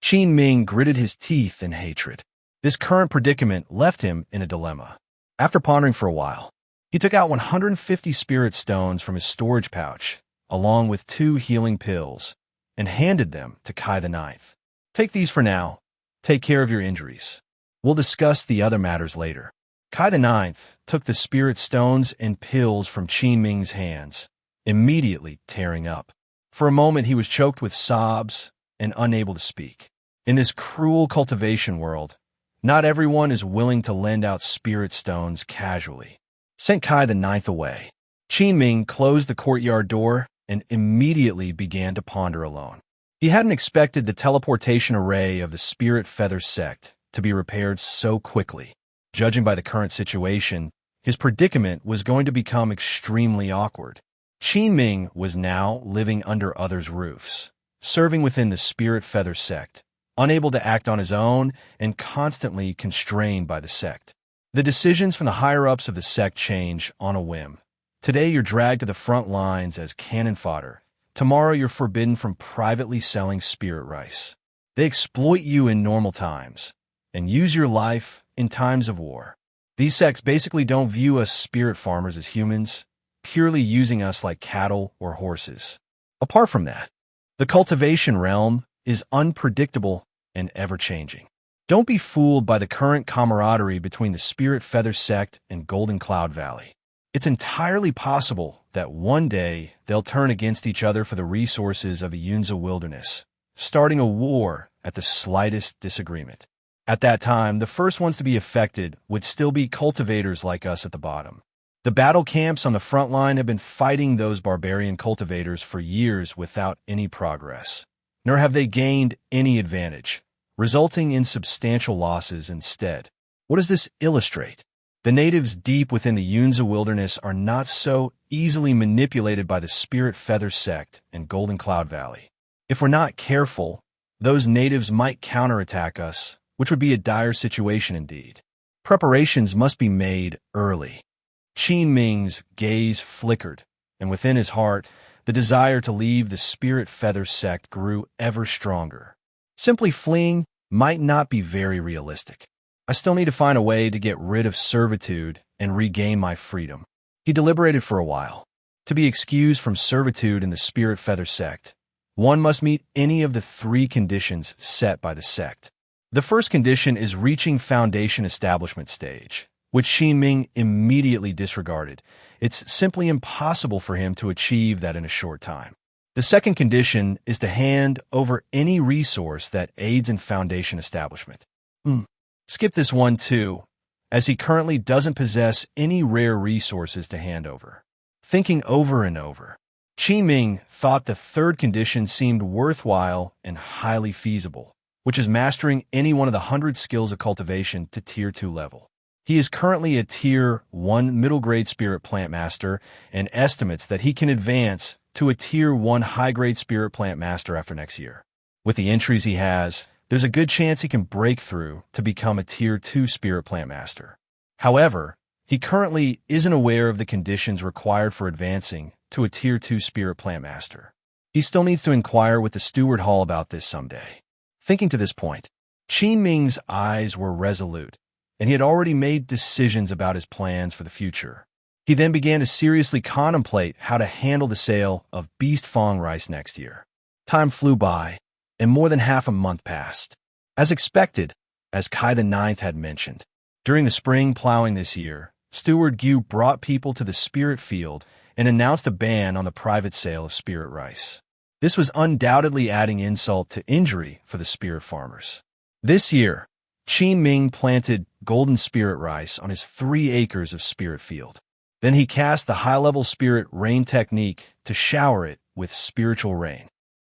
Qin Ming gritted his teeth in hatred. This current predicament left him in a dilemma. After pondering for a while, he took out 150 spirit stones from his storage pouch, along with 2 healing pills, and handed them to Kai the Ninth. Take these for now. Take care of your injuries. We'll discuss the other matters later. Kai the Ninth took the spirit stones and pills from Qin Ming's hands, immediately tearing up. For a moment he was choked with sobs and unable to speak. In this cruel cultivation world, not everyone is willing to lend out spirit stones casually. Sent Kai the Ninth away. Qin Ming closed the courtyard door and immediately began to ponder alone. He hadn't expected the teleportation array of the Spirit Feather Sect to be repaired so quickly. Judging by the current situation, his predicament was going to become extremely awkward. Qin Ming was now living under others' roofs, serving within the Spirit Feather Sect, unable to act on his own and constantly constrained by the sect. The decisions from the higher-ups of the sect change on a whim. Today you're dragged to the front lines as cannon fodder. Tomorrow you're forbidden from privately selling spirit rice. They exploit you in normal times and use your life in times of war. These sects basically don't view us spirit farmers as humans, purely using us like cattle or horses. Apart from that, the cultivation realm is unpredictable and ever-changing. Don't be fooled by the current camaraderie between the Spirit Feather Sect and Golden Cloud Valley. It's entirely possible that one day they'll turn against each other for the resources of the Yunza wilderness, starting a war at the slightest disagreement. At that time, the first ones to be affected would still be cultivators like us at the bottom. The battle camps on the front line have been fighting those barbarian cultivators for years without any progress, nor have they gained any advantage, resulting in substantial losses instead. What does this illustrate? The natives deep within the Yunza wilderness are not so easily manipulated by the Spirit Feather Sect and Golden Cloud Valley. If we're not careful, those natives might counterattack us, which would be a dire situation indeed. Preparations must be made early. Qin Ming's gaze flickered, and within his heart, the desire to leave the Spirit Feather Sect grew ever stronger. Simply fleeing might not be very realistic. I still need to find a way to get rid of servitude and regain my freedom. He deliberated for a while. To be excused from servitude in the Spirit Feather Sect, one must meet any of the 3 conditions set by the sect. The first condition is reaching foundation establishment stage, which Qin Ming immediately disregarded. It's simply impossible for him to achieve that in a short time. The second condition is to hand over any resource that aids in foundation establishment. Skip this one too, as he currently doesn't possess any rare resources to hand over. Thinking over and over, Qin Ming thought the third condition seemed worthwhile and highly feasible, which is mastering any one of the 100 skills of cultivation to Tier 2 level. He is currently a Tier 1 middle-grade Spirit Plant Master and estimates that he can advance to a Tier 1 high-grade Spirit Plant Master after next year. With the entries he has, there's a good chance he can break through to become a Tier 2 Spirit Plant Master. However, he currently isn't aware of the conditions required for advancing to a Tier 2 Spirit Plant Master. He still needs to inquire with the Steward Hall about this someday. Thinking to this point, Qin Ming's eyes were resolute, and he had already made decisions about his plans for the future. He then began to seriously contemplate how to handle the sale of Beast Fong rice next year. Time flew by, and more than half a month passed. As expected, as Kai the Ninth had mentioned, during the spring plowing this year, Steward Gu brought people to the Spirit Field and announced a ban on the private sale of spirit rice. This was undoubtedly adding insult to injury for the spirit farmers. This year, Qin Ming planted golden spirit rice on his 3 acres of spirit field. Then he cast the high-level spirit rain technique to shower it with spiritual rain.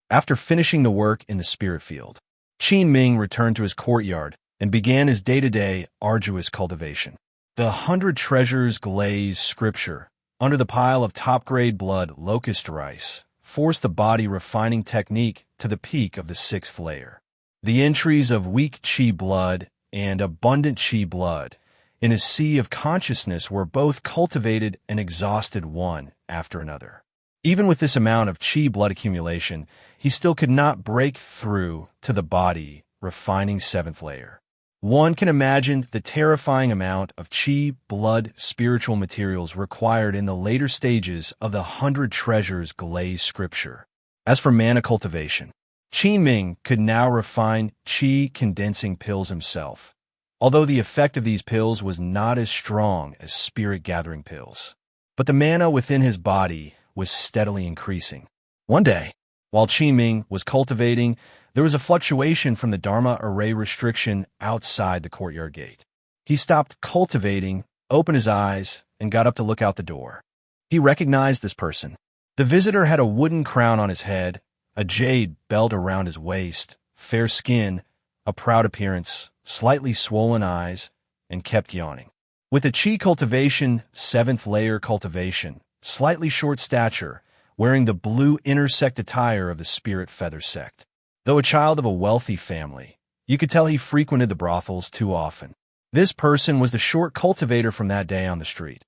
After finishing the work in the spirit field, Qin Ming returned to his courtyard and began his day-to-day arduous cultivation. The 100 treasures glaze scripture under the pile of top-grade blood locust rice forced the body refining technique to the peak of the 6th layer. The entries of weak qi blood and abundant qi blood in a sea of consciousness were both cultivated and exhausted one after another. Even with this amount of qi blood accumulation, he still could not break through to the body refining 7th layer. One can imagine the terrifying amount of qi blood spiritual materials required in the later stages of the 100 treasures glaze scripture. As for mana cultivation, Qin Ming could now refine qi condensing pills himself, although the effect of these pills was not as strong as spirit gathering pills. But the mana within his body was steadily increasing. One day, while Qin Ming was cultivating, there was a fluctuation from the Dharma array restriction outside the courtyard gate. He stopped cultivating, opened his eyes, and got up to look out the door. He recognized this person. The visitor had a wooden crown on his head, a jade belt around his waist, fair skin, a proud appearance, slightly swollen eyes, and kept yawning. With a qi cultivation, 7th layer cultivation, slightly short stature, wearing the blue inner sect attire of the Spirit Feather Sect. Though a child of a wealthy family, you could tell he frequented the brothels too often. This person was the short cultivator from that day on the street,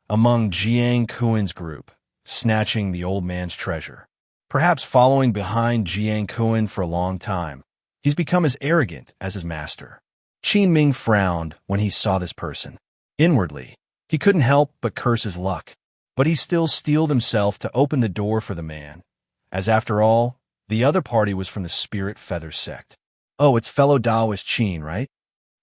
among Jiang Kuan's group, snatching the old man's treasure. Perhaps following behind Jiang Kuan for a long time, he's become as arrogant as his master. Qin Ming frowned when he saw this person. Inwardly, he couldn't help but curse his luck, but he still steeled himself to open the door for the man, as after all, the other party was from the Spirit Feather Sect. Oh, it's fellow Taoist Qin, right?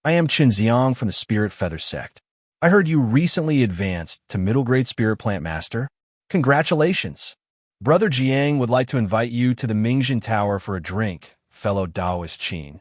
I am Qin Xiang from the Spirit Feather Sect. I heard you recently advanced to middle grade Spirit Plant Master. Congratulations. Brother Jiang would like to invite you to the Mingjin Tower for a drink, fellow Taoist Qin.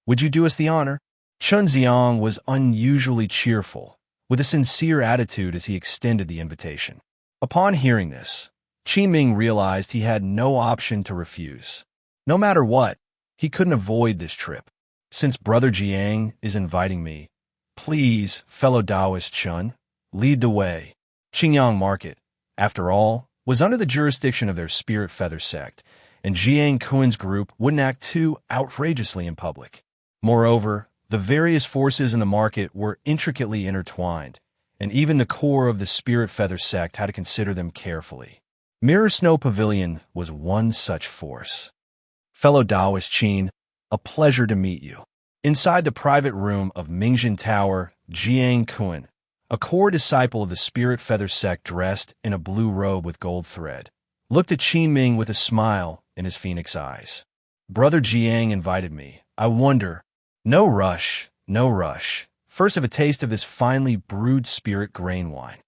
Would you do us the honor? Chun Xiang was unusually cheerful, with a sincere attitude as he extended the invitation. Upon hearing this, Qin Ming realized he had no option to refuse. No matter what, he couldn't avoid this trip. Since Brother Jiang is inviting me, please, fellow Taoist Chun, lead the way. Qingyang Market, after all, was under the jurisdiction of their Spirit Feather Sect, and Jiang Kuin's group wouldn't act too outrageously in public. Moreover, the various forces in the market were intricately intertwined, and even the core of the Spirit Feather Sect had to consider them carefully. Mirror Snow Pavilion was one such force. Fellow Taoist Qin, a pleasure to meet you. Inside the private room of Mingjin Tower, Jiang Kun, a core disciple of the Spirit Feather Sect dressed in a blue robe with gold thread, looked at Qin Ming with a smile in his phoenix eyes. Brother Jiang invited me. I wonder. No rush, no rush. First have a taste of this finely brewed spirit grain wine.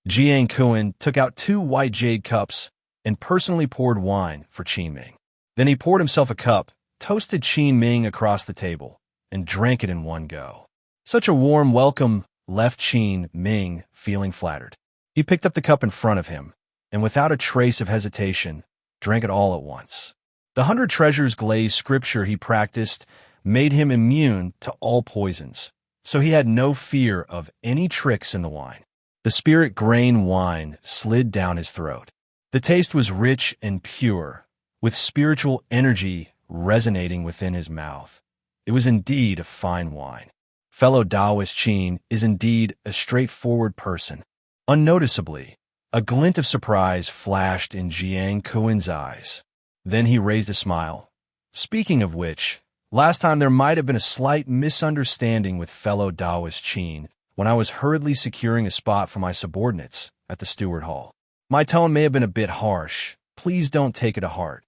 Jiang Kun took out 2 white jade cups and personally poured wine for Qin Ming. Then he poured himself a cup, toasted Qin Ming across the table, and drank it in one go. Such a warm welcome left Qin Ming feeling flattered. He picked up the cup in front of him, and without a trace of hesitation, drank it all at once. The 100 treasures glazed scripture he practiced made him immune to all poisons, so he had no fear of any tricks in the wine. The spirit grain wine slid down his throat. The taste was rich and pure, with spiritual energy resonating within his mouth. It was indeed a fine wine. Fellow Taoist Qin is indeed a straightforward person. Unnoticeably, a glint of surprise flashed in Jiang Kuin's eyes. Then he raised a smile. Speaking of which, last time there might have been a slight misunderstanding with fellow Taoist Qin when I was hurriedly securing a spot for my subordinates at the Steward Hall. My tone may have been a bit harsh. Please don't take it to heart.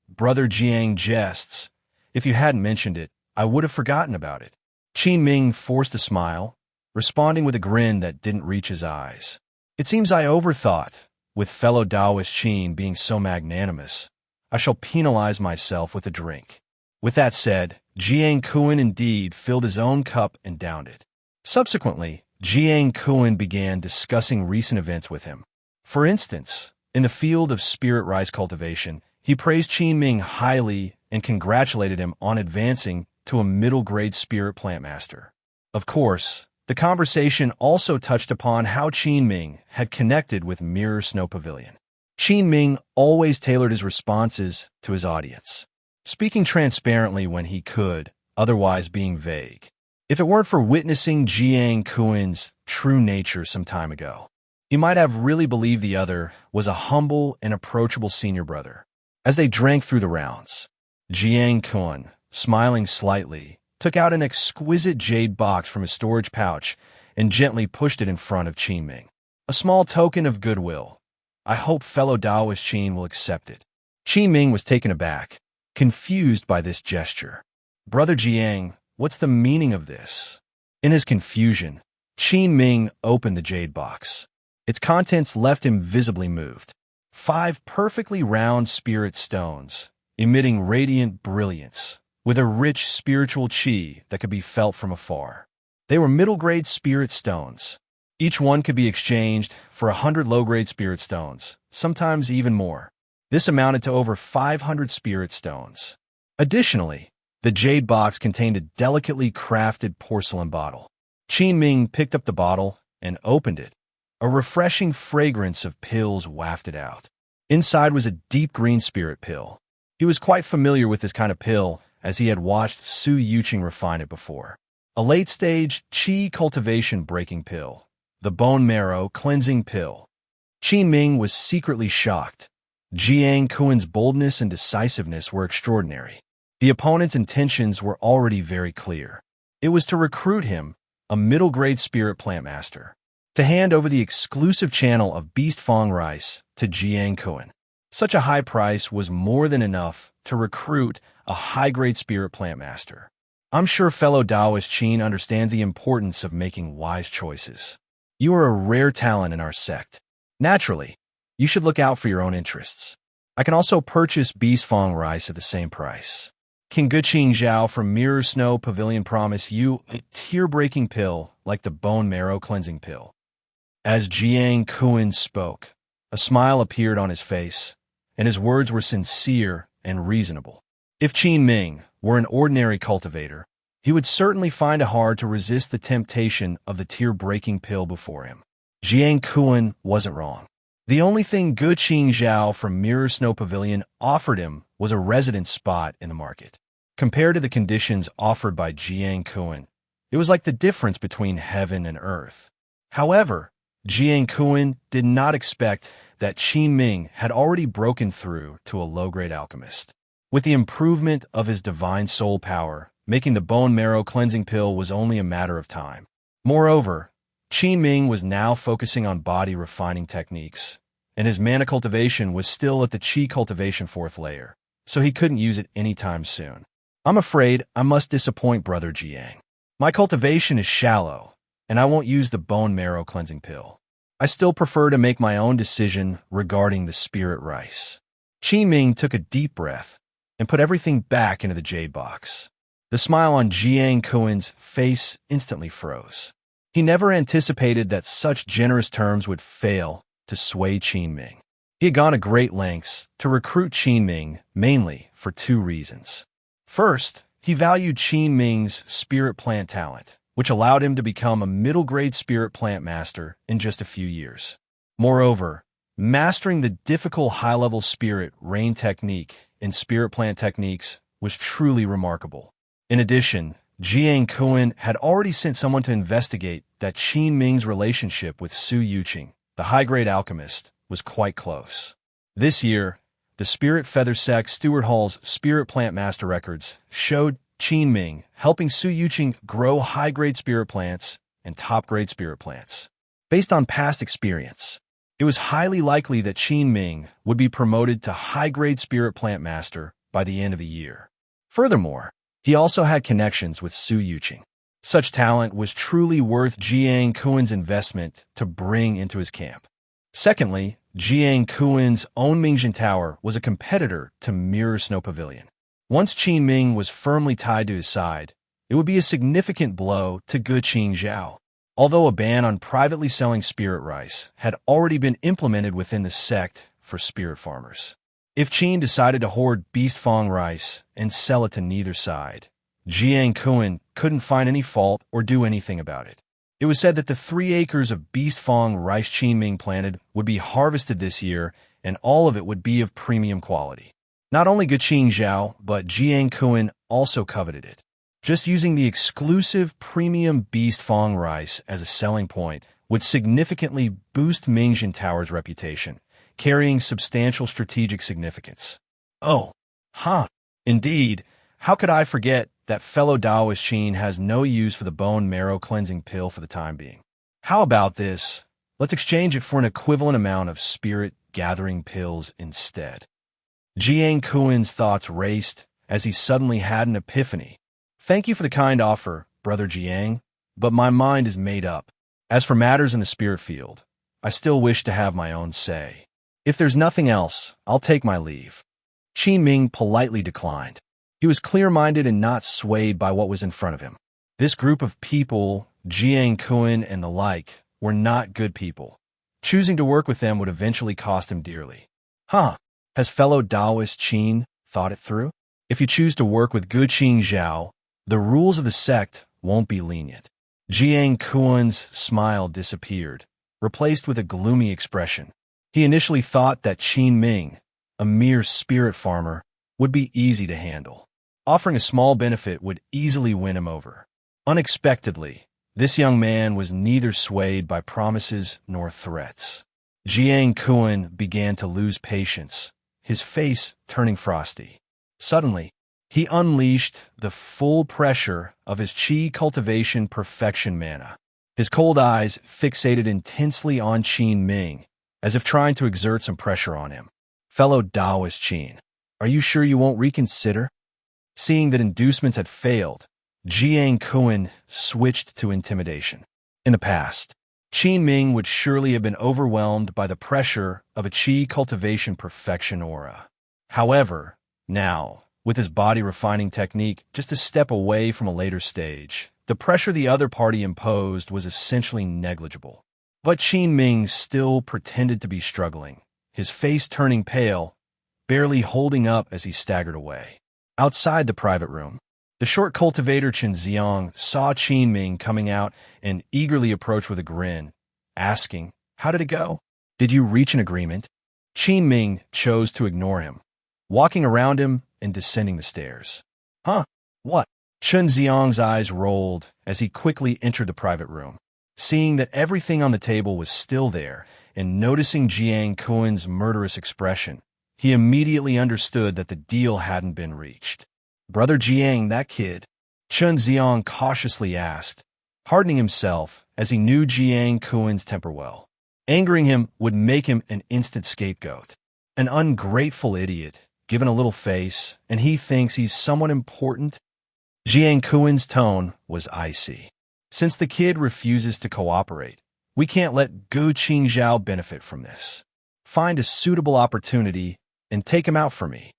Brother Jiang jests. If you hadn't mentioned it, I would have forgotten about it. Qin Ming forced a smile, responding with a grin that didn't reach his eyes. It seems I overthought, with fellow Taoist Qin being so magnanimous. I shall penalize myself with a drink. With that said, Jiang Kun indeed filled his own cup and downed it. Subsequently, Jiang Kun began discussing recent events with him. For instance, in the field of spirit rice cultivation, he praised Qin Ming highly and congratulated him on advancing to a middle-grade spirit plant master. Of course, the conversation also touched upon how Qin Ming had connected with Mirror Snow Pavilion. Qin Ming always tailored his responses to his audience, speaking transparently when he could, otherwise being vague. If it weren't for witnessing Jiang Kuin's true nature some time ago, he might have really believed the other was a humble and approachable senior brother. As they drank through the rounds, Jiang Kun, smiling slightly, took out an exquisite jade box from his storage pouch and gently pushed it in front of Qin Ming. A small token of goodwill. I hope fellow Taoist Qin will accept it. Qin Ming was taken aback, confused by this gesture. Brother Jiang, what's the meaning of this? In his confusion, Qin Ming opened the jade box. Its contents left him visibly moved. 5 perfectly round spirit stones, emitting radiant brilliance, with a rich spiritual qi that could be felt from afar. They were middle-grade spirit stones. Each one could be exchanged for 100 low-grade spirit stones, sometimes even more. This amounted to over 500 spirit stones. Additionally, the jade box contained a delicately crafted porcelain bottle. Qin Ming picked up the bottle and opened it. A refreshing fragrance of pills wafted out. Inside was a deep green spirit pill. He was quite familiar with this kind of pill, as he had watched Su Yuqing refine it before. A late-stage qi cultivation breaking pill. The bone marrow cleansing pill. Qin Ming was secretly shocked. Jiang Kuin's boldness and decisiveness were extraordinary. The opponent's intentions were already very clear. It was to recruit him, a middle-grade spirit plant master, to hand over the exclusive channel of Beast Fong rice to Jiang Kun. Such a high price was more than enough to recruit a high-grade spirit plant master. I'm sure fellow Taoist Qin understands the importance of making wise choices. You are a rare talent in our sect. Naturally, you should look out for your own interests. I can also purchase beast fong rice at the same price. King Guqing Zhao from Mirror Snow Pavilion promised you a tear-breaking pill like the bone marrow cleansing pill. As Jiang Kuan spoke, a smile appeared on his face, and his words were sincere and reasonable. If Qin Ming were an ordinary cultivator, he would certainly find it hard to resist the temptation of the tear-breaking pill before him. Jiang Kuan wasn't wrong. The only thing Guqing Zhao from Mirror Snow Pavilion offered him was a residence spot in the market. Compared to the conditions offered by Jiang Kuan, it was like the difference between heaven and earth. However, Jiang Kuan did not expect that Qin Ming had already broken through to a low-grade alchemist. With the improvement of his divine soul power, making the bone marrow cleansing pill was only a matter of time. Moreover, Qin Ming was now focusing on body refining techniques, and his mana cultivation was still at the Qi cultivation 4th layer, so he couldn't use it anytime soon. I'm afraid I must disappoint Brother Jiang. My cultivation is shallow, and I won't use the bone marrow cleansing pill. I still prefer to make my own decision regarding the spirit rice. Qin Ming took a deep breath and put everything back into the jade box. The smile on Jiang Kuan's face instantly froze. He never anticipated that such generous terms would fail to sway Qin Ming. He had gone to great lengths to recruit Qin Ming mainly for 2 reasons. First, he valued Qin Ming's spirit plant talent, which allowed him to become a middle-grade spirit plant master in just a few years. Moreover, mastering the difficult high-level spirit rain technique in spirit plant techniques was truly remarkable. In addition, Jiang Kuan had already sent someone to investigate that Qin Ming's relationship with Su Yuqing, the high-grade alchemist, was quite close. This year, the Spirit Feather Sect Stewart Hall's Spirit Plant Master records showed Qin Ming helping Su Yuqing grow high-grade spirit plants and top-grade spirit plants. Based on past experience, it was highly likely that Qin Ming would be promoted to high-grade spirit plant master by the end of the year. Furthermore, he also had connections with Su Yuqing. Such talent was truly worth Jiang Kuan's investment to bring into his camp. Secondly, Jiang Kuan's own Mingjin Tower was a competitor to Mirror Snow Pavilion. Once Qin Ming was firmly tied to his side, it would be a significant blow to Guqing Zhao. Although a ban on privately selling spirit rice had already been implemented within the sect for spirit farmers. If Qin decided to hoard beast fong rice and sell it to neither side, Jiang Kuan couldn't find any fault or do anything about it. It was said that the 3 acres of beast fong rice Qin Ming planted would be harvested this year, and all of it would be of premium quality. Not only Guqing Zhao, but Jiang Kuan also coveted it. Just using the exclusive premium beast fong rice as a selling point would significantly boost Mingjin Tower's reputation, carrying substantial strategic significance. Indeed, how could I forget that fellow Taoist Qin has no use for the bone marrow cleansing pill for the time being. How about this? Let's exchange it for an equivalent amount of spirit gathering pills instead. Jiang Kuan's thoughts raced as he suddenly had an epiphany. Thank you for the kind offer, Brother Jiang, but my mind is made up. As for matters in the spirit field, I still wish to have my own say. If there's nothing else, I'll take my leave. Qin Ming politely declined. He was clear-minded and not swayed by what was in front of him. This group of people, Jiang Kuan and the like, were not good people. Choosing to work with them would eventually cost him dearly. Has fellow Taoist Qin thought it through? If you choose to work with Guqing Zhao, the rules of the sect won't be lenient. Jiang Kuan's smile disappeared, replaced with a gloomy expression. He initially thought that Qin Ming, a mere spirit farmer, would be easy to handle. Offering a small benefit would easily win him over. Unexpectedly, this young man was neither swayed by promises nor threats. Jiang Kuan began to lose patience, his face turning frosty. Suddenly, he unleashed the full pressure of his Qi cultivation perfection mana. His cold eyes fixated intensely on Qin Ming, as if trying to exert some pressure on him. Fellow Taoist Qin, are you sure you won't reconsider? Seeing that inducements had failed, Jiang Kuan switched to intimidation. In the past, Qin Ming would surely have been overwhelmed by the pressure of a Qi cultivation perfection aura. However, now, with his body-refining technique just a step away from a later stage, the pressure the other party imposed was essentially negligible. But Qin Ming still pretended to be struggling, his face turning pale, barely holding up as he staggered away. Outside the private room, the short cultivator Chen Xiang saw Qin Ming coming out and eagerly approached with a grin, asking, "How did it go? Did you reach an agreement?" Qin Ming chose to ignore him, walking around him and descending the stairs. "Huh? What?" Chen Xiang's eyes rolled as he quickly entered the private room. Seeing that everything on the table was still there and noticing Jiang Kuan's murderous expression, he immediately understood that the deal hadn't been reached. "Brother Jiang, that kid?" Chen Xiang cautiously asked, hardening himself as he knew Jiang Kuan's temper well. Angering him would make him an instant scapegoat. An ungrateful idiot, given a little face, and he thinks he's someone important? Jiang Kuan's tone was icy. "Since the kid refuses to cooperate, we can't let Gu Qingzhao benefit from this. Find a suitable opportunity and take him out for me."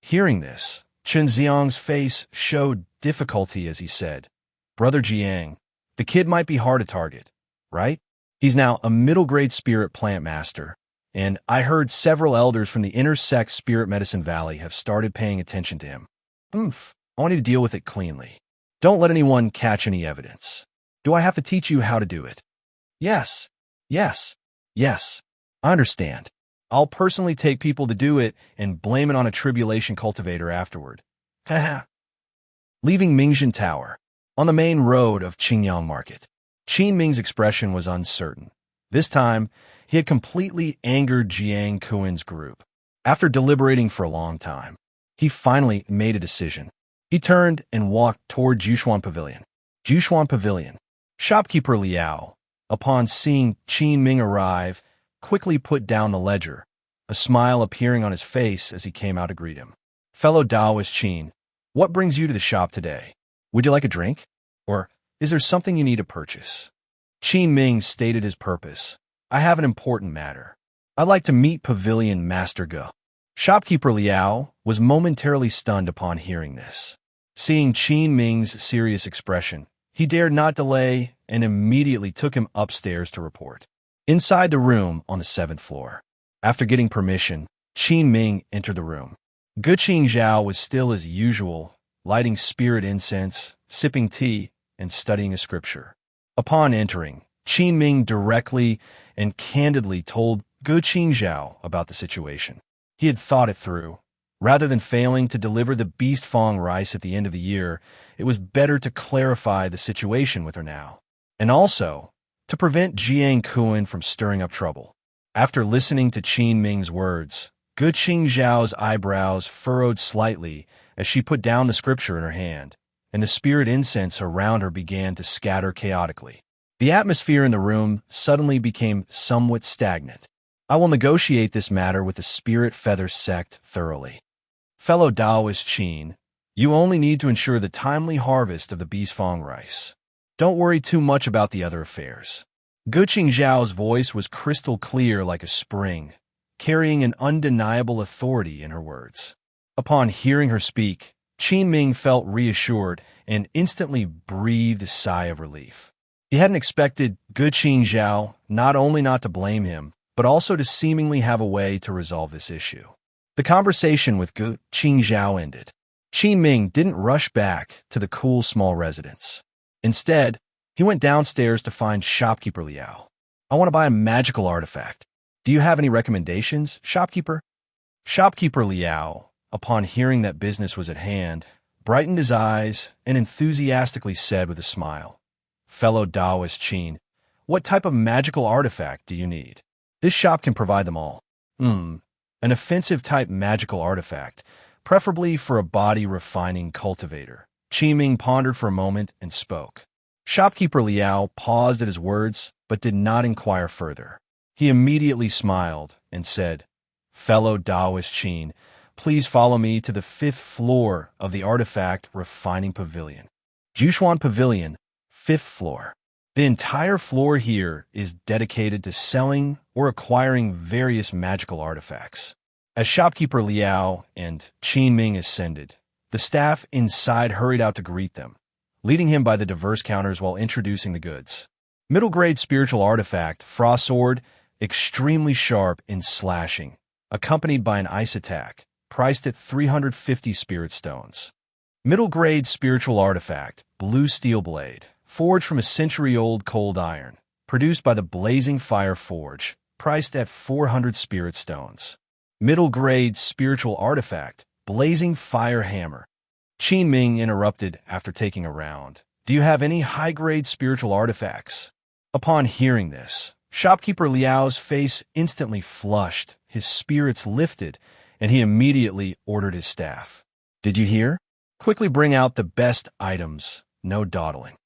Hearing this, Chen Xiang's face showed difficulty as he said, "Brother Jiang, the kid might be hard to target, right? He's now a middle-grade spirit plant master, and I heard several elders from the inner Sect Spirit Medicine Valley have started paying attention to him. I want you to deal with it cleanly. Don't let anyone catch any evidence. Do I have to teach you how to do it?" Yes. I understand. I'll personally take people to do it and blame it on a tribulation cultivator afterward." Haha. Leaving Mingjin Tower, on the main road of Qingyang Market, Qin Ming's expression was uncertain. This time, he had completely angered Jiang Kuan's group. After deliberating for a long time, he finally made a decision. He turned and walked toward Jushuan Pavilion. Jushuan Pavilion. Shopkeeper Liao, upon seeing Qin Ming arrive, quickly put down the ledger, a smile appearing on his face as he came out to greet him. "Fellow Taoist Qin, what brings you to the shop today? Would you like a drink? Or is there something you need to purchase?" Qin Ming stated his purpose. "I have an important matter. I'd like to meet Pavilion Master Ge." Shopkeeper Liao was momentarily stunned upon hearing this. Seeing Qin Ming's serious expression, he dared not delay and immediately took him upstairs to report. Inside the room on the 7th floor, after getting permission, Qin Ming entered the room. Gu Qingzhao was still as usual, lighting spirit incense, sipping tea, and studying a scripture. Upon entering, Qin Ming directly and candidly told Gu Qingzhao about the situation. He had thought it through. Rather than failing to deliver the beast fong rice at the end of the year, it was better to clarify the situation with her now. And also, to prevent Jiang Kuan from stirring up trouble. After listening to Qin Ming's words, Gu Qingzhao's eyebrows furrowed slightly as she put down the scripture in her hand, and the spirit incense around her began to scatter chaotically. The atmosphere in the room suddenly became somewhat stagnant. "I will negotiate this matter with the Spirit Feather Sect thoroughly. Fellow Taoist Qin, you only need to ensure the timely harvest of the beast fong rice. Don't worry too much about the other affairs." Gu Qingzhao's voice was crystal clear like a spring, carrying an undeniable authority in her words. Upon hearing her speak, Qin Ming felt reassured and instantly breathed a sigh of relief. He hadn't expected Gu Qingzhao not only not to blame him, but also to seemingly have a way to resolve this issue. The conversation with Gu Qingzhao ended. Qin Ming didn't rush back to the cool small residence. Instead, he went downstairs to find Shopkeeper Liao. "I want to buy a magical artifact. Do you have any recommendations, shopkeeper?" Shopkeeper Liao, upon hearing that business was at hand, brightened his eyes and enthusiastically said with a smile, "Fellow Taoist Qin, what type of magical artifact do you need? This shop can provide them all." An offensive-type magical artifact, preferably for a body-refining cultivator. Qin Ming pondered for a moment and spoke. Shopkeeper Liao paused at his words, but did not inquire further. He immediately smiled and said, "Fellow Taoist Qin, please follow me to the 5th floor of the Artifact Refining Pavilion. Jushuan Pavilion, 5th floor. The entire floor here is dedicated to selling or acquiring various magical artifacts. As shopkeeper Liao and Qin Ming ascended, the staff inside hurried out to greet them, leading him by the diverse counters while introducing the goods. Middle-grade spiritual artifact, Frost Sword, extremely sharp in slashing, accompanied by an ice attack, priced at 350 spirit stones. Middle-grade spiritual artifact, Blue Steel Blade, forged from a century-old cold iron, produced by the Blazing Fire Forge, priced at 400 spirit stones. Middle-grade spiritual artifact, Blazing Fire Hammer. Qin Ming interrupted after taking a round. Do you have any high-grade spiritual artifacts? Upon hearing this, shopkeeper Liao's face instantly flushed, his spirits lifted, and he immediately ordered his staff. Did you hear? Quickly bring out the best items, no dawdling.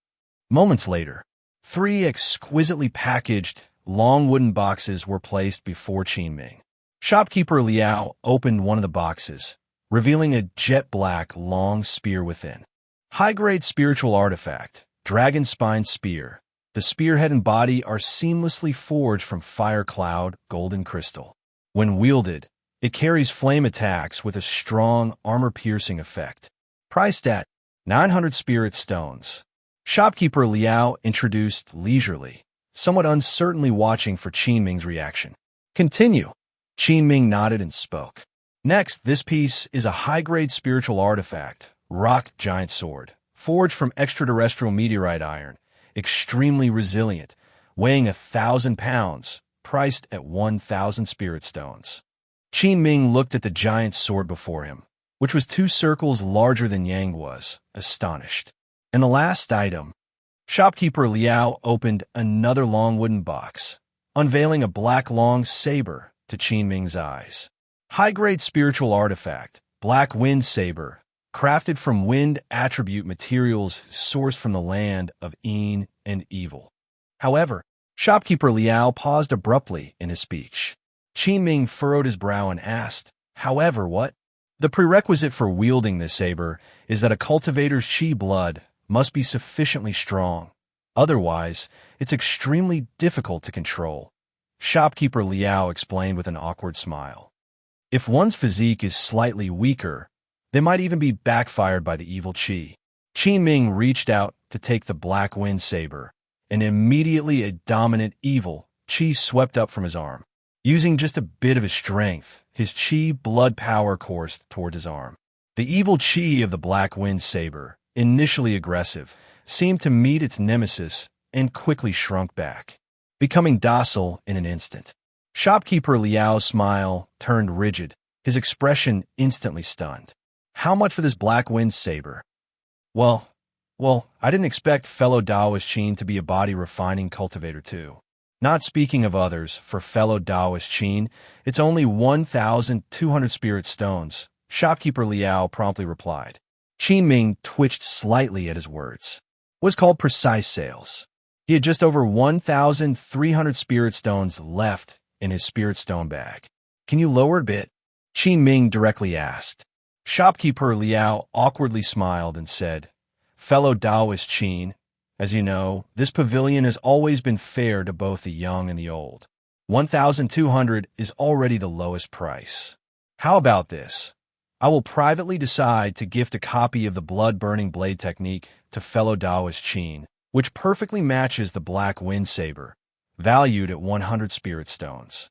Moments later, 3 exquisitely packaged, long wooden boxes were placed before Qin Ming. Shopkeeper Liao opened one of the boxes, revealing a jet-black long spear within. High-grade spiritual artifact, Dragon Spine Spear. The spearhead and body are seamlessly forged from Fire Cloud golden crystal. When wielded, it carries flame attacks with a strong, armor-piercing effect. Priced at 900 spirit stones. Shopkeeper Liao introduced leisurely, somewhat uncertainly watching for Qin Ming's reaction. Continue. Qin Ming nodded and spoke. Next, this piece is a high-grade spiritual artifact, Rock Giant Sword, forged from extraterrestrial meteorite iron, extremely resilient, weighing 1,000 pounds, priced at 1,000 spirit stones. Qin Ming looked at the giant sword before him, which was 2 circles larger than Yang was, astonished. And the last item, shopkeeper Liao opened another long wooden box, unveiling a black long saber to Qin Ming's eyes. High-grade spiritual artifact, Black Wind Saber, crafted from wind attribute materials sourced from the land of Yin and Evil. However, shopkeeper Liao paused abruptly in his speech. Qin Ming furrowed his brow and asked, "However, what?" The prerequisite for wielding this saber is that a cultivator's chi blood must be sufficiently strong. Otherwise, it's extremely difficult to control. Shopkeeper Liao explained with an awkward smile. If one's physique is slightly weaker, they might even be backfired by the evil chi. Qin Ming reached out to take the Black Wind Saber, and immediately a dominant evil chi swept up from his arm. Using just a bit of his strength, his chi blood power coursed toward his arm. The evil chi of the Black Wind Saber, initially aggressive, seemed to meet its nemesis and quickly shrunk back, becoming docile in an instant. Shopkeeper Liao's smile turned rigid, his expression instantly stunned. How much for this Black Wind Saber? Well, I didn't expect fellow Daoist Qin to be a body refining cultivator too. Not speaking of others, for fellow Daoist Qin, it's only 1,200 spirit stones, shopkeeper Liao promptly replied. Qin Ming twitched slightly at his words. It was called precise sales. He had just over 1,300 spirit stones left in his spirit stone bag. Can you lower a bit? Qin Ming directly asked. Shopkeeper Liao awkwardly smiled and said, Fellow Daoist Qin, as you know, this pavilion has always been fair to both the young and the old. 1,200 is already the lowest price. How about this? I will privately decide to gift a copy of the blood-burning blade technique to fellow Daoist Qin, which perfectly matches the Black Wind Saber, valued at 100 spirit stones.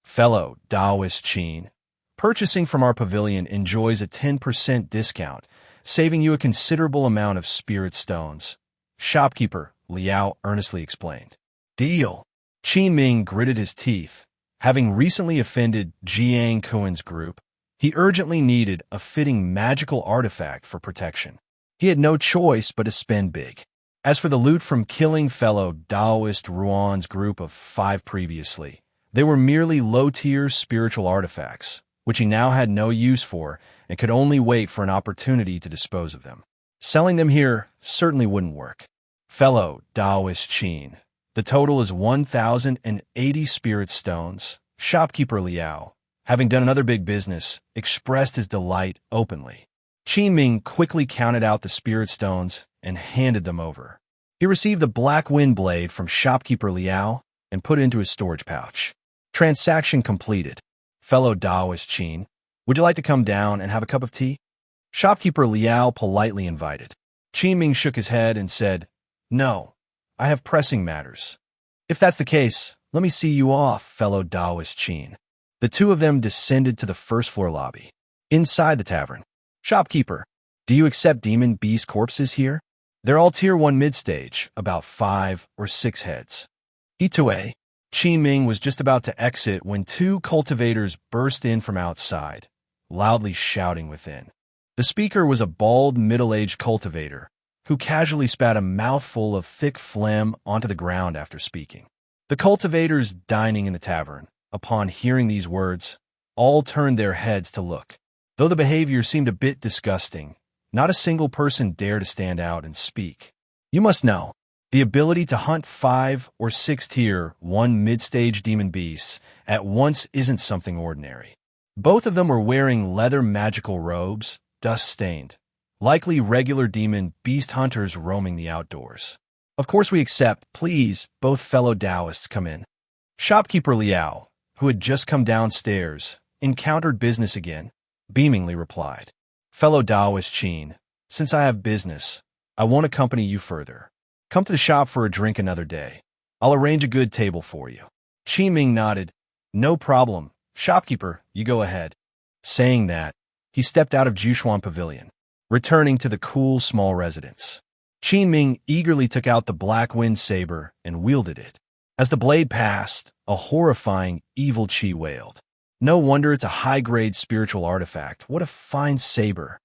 Fellow Daoist Qin, purchasing from our pavilion enjoys a 10% discount, saving you a considerable amount of spirit stones. Shopkeeper Liao earnestly explained. Deal. Qin Ming gritted his teeth. Having recently offended Jiang Kuan's group, he urgently needed a fitting magical artifact for protection. He had no choice but to spend big. As for the loot from killing fellow Daoist Ruan's group of 5 previously, they were merely low-tier spiritual artifacts, which he now had no use for and could only wait for an opportunity to dispose of them. Selling them here certainly wouldn't work. Fellow Daoist Qin, the total is 1,080 spirit stones. Shopkeeper Liao, having done another big business, expressed his delight openly. Qin Ming quickly counted out the spirit stones and handed them over. He received the black wind blade from shopkeeper Liao and put it into his storage pouch. Transaction completed. Fellow Taoist Qin, would you like to come down and have a cup of tea? Shopkeeper Liao politely invited. Qin Ming shook his head and said, No, I have pressing matters. If that's the case, let me see you off, fellow Taoist Qin. The two of them descended to the first-floor lobby. Inside the tavern, Shopkeeper, do you accept demon beast corpses here? They're all tier 1 mid-stage, about 5 or 6 heads. Itue, Qin Ming was just about to exit when 2 cultivators burst in from outside, loudly shouting within. The speaker was a bald, middle-aged cultivator who casually spat a mouthful of thick phlegm onto the ground after speaking. The cultivators dining in the tavern, upon hearing these words, all turned their heads to look. Though the behavior seemed a bit disgusting, not a single person dared to stand out and speak. You must know, the ability to hunt 5 or 6 tier 1 mid-stage demon beasts at once isn't something ordinary. Both of them were wearing leather magical robes, dust-stained, likely regular demon beast hunters roaming the outdoors. Of course we accept, please, both fellow Taoists come in. Shopkeeper Liao, who had just come downstairs, encountered business again, beamingly replied, Fellow Taoist Qin, since I have business, I won't accompany you further. Come to the shop for a drink another day. I'll arrange a good table for you. Qin Ming nodded. No problem. Shopkeeper, you go ahead. Saying that, he stepped out of Jushuan Pavilion, returning to the cool small residence. Qin Ming eagerly took out the black wind saber and wielded it. As the blade passed, a horrifying, evil chi wailed. No wonder it's a high-grade spiritual artifact. What a fine saber.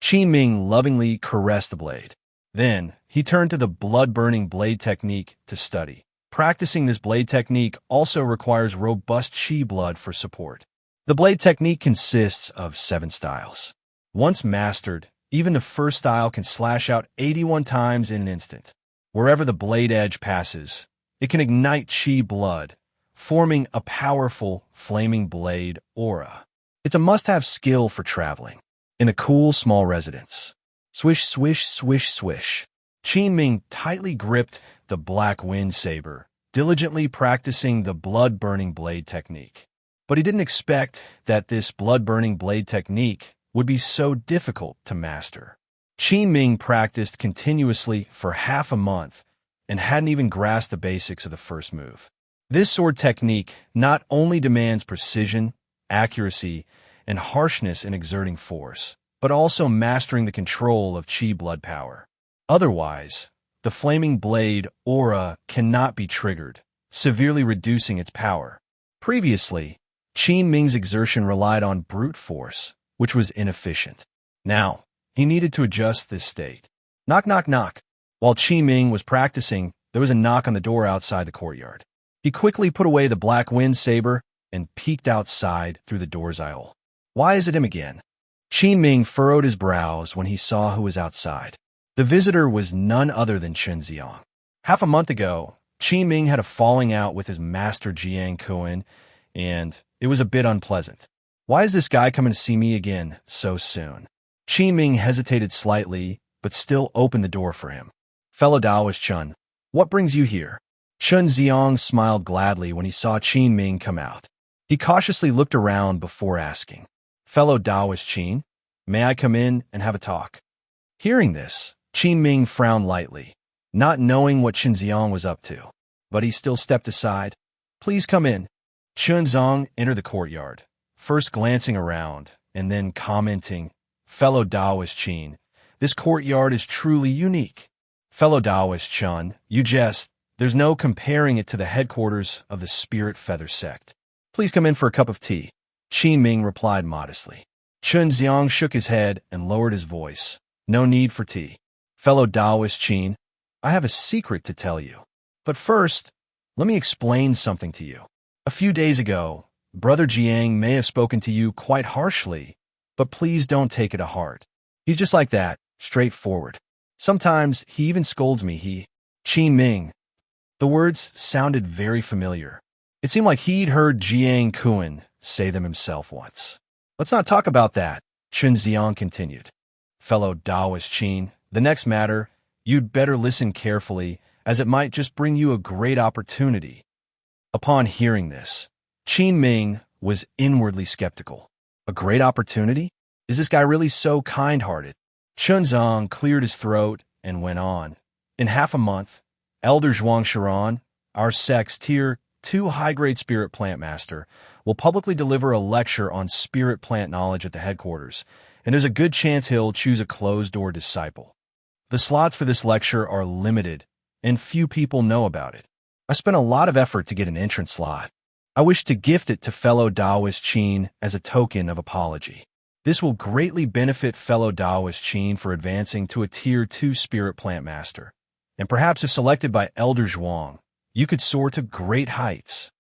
Qin Ming lovingly caressed the blade. Then, he turned to the blood-burning blade technique to study. Practicing this blade technique also requires robust chi blood for support. The blade technique consists of 7 styles. Once mastered, even the first style can slash out 81 times in an instant. Wherever the blade edge passes, it can ignite chi blood, forming a powerful, flaming blade aura. It's a must-have skill for traveling. In a cool, small residence. Swish, swish, swish, swish. Qin Ming tightly gripped the black wind saber, diligently practicing the blood-burning blade technique. But he didn't expect that this blood-burning blade technique would be so difficult to master. Qin Ming practiced continuously for half a month and hadn't even grasped the basics of the first move. This sword technique not only demands precision, accuracy, and harshness in exerting force, but also mastering the control of chi blood power. Otherwise, the flaming blade aura cannot be triggered, severely reducing its power. Previously, Qin Ming's exertion relied on brute force, which was inefficient. Now, he needed to adjust this state. Knock, knock, knock. While Qin Ming was practicing, there was a knock on the door outside the courtyard. He quickly put away the black wind saber and peeked outside through the door's aisle. Why is it him again? Qin Ming furrowed his brows when he saw who was outside. The visitor was none other than Chen Xiang. Half a month ago, Qin Ming had a falling out with his master Jiang Kuan, and it was a bit unpleasant. Why is this guy coming to see me again so soon? Qin Ming hesitated slightly, but still opened the door for him. Fellow Taoist Chun, what brings you here? Chen Xiang smiled gladly when he saw Qin Ming come out. He cautiously looked around before asking, Fellow Taoist Qin, may I come in and have a talk? Hearing this, Qin Ming frowned lightly, not knowing what Chen Xiang was up to, but he still stepped aside. Please come in. Chen Xiang entered the courtyard, first glancing around and then commenting, Fellow Taoist Qin, this courtyard is truly unique. Fellow Taoist Chun, you jest, there's no comparing it to the headquarters of the Spirit Feather Sect. Please come in for a cup of tea. Qin Ming replied modestly. Chen Xiang shook his head and lowered his voice. No need for tea. Fellow Taoist Qin, I have a secret to tell you. But first, let me explain something to you. A few days ago, Brother Jiang may have spoken to you quite harshly, but please don't take it to heart. He's just like that, straightforward. Sometimes he even scolds me, Qin Ming. The words sounded very familiar. It seemed like he'd heard Jiang Kuan say them himself once. Let's not talk about that, Chen Xiang continued. Fellow Taoist Qin, the next matter, you'd better listen carefully, as it might just bring you a great opportunity. Upon hearing this, Qin Ming was inwardly skeptical. A great opportunity? Is this guy really so kind-hearted? Chen Zong cleared his throat and went on. In half a month, Elder Zhuang Shiran, our Sect's Tier 2 high-grade spirit plant master, will publicly deliver a lecture on spirit plant knowledge at the headquarters, and there's a good chance he'll choose a closed-door disciple. The slots for this lecture are limited, and few people know about it. I spent a lot of effort to get an entrance slot. I wish to gift it to fellow Taoist Qin as a token of apology. This will greatly benefit fellow Taoist Qin for advancing to a Tier 2 spirit plant master, and perhaps if selected by Elder Zhuang, you could soar to great heights.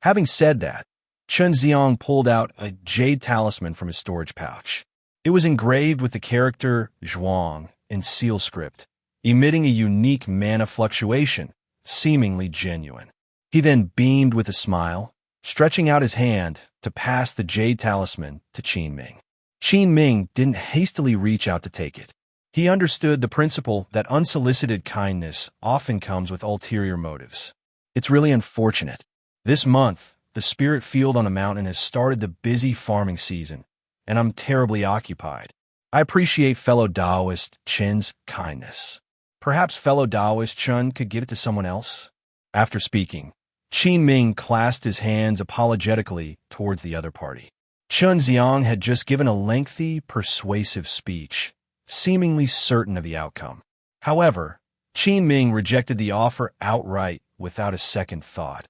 Having said that, Chen Xiang pulled out a jade talisman from his storage pouch. It was engraved with the character Zhuang in seal script, emitting a unique mana fluctuation, seemingly genuine. He then beamed with a smile, stretching out his hand to pass the jade talisman to Qin Ming. Qin Ming didn't hastily reach out to take it. He understood the principle that unsolicited kindness often comes with ulterior motives. It's really unfortunate. This month, the spirit field on the mountain has started the busy farming season, and I'm terribly occupied. I appreciate fellow Taoist Chen's kindness. Perhaps fellow Taoist Chen could give it to someone else? After speaking, Qin Ming clasped his hands apologetically towards the other party. Chen Xiang had just given a lengthy, persuasive speech, seemingly certain of the outcome. However, Qin Ming rejected the offer outright without a second thought,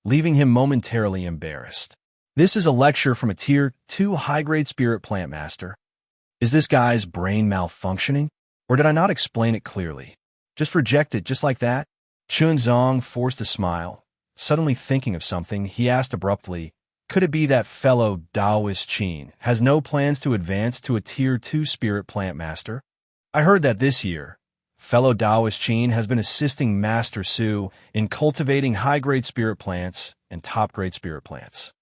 leaving him momentarily embarrassed. This is a lecture from a Tier 2 high-grade spirit plant master. Is this guy's brain malfunctioning? Or did I not explain it clearly? Just reject it just like that? Chen Zong forced a smile. Suddenly thinking of something, he asked abruptly, could it be that fellow Taoist Qin has no plans to advance to a Tier 2 spirit plant master? I heard that this year, fellow Taoist Qin has been assisting Master Su in cultivating high-grade spirit plants and top-grade spirit plants.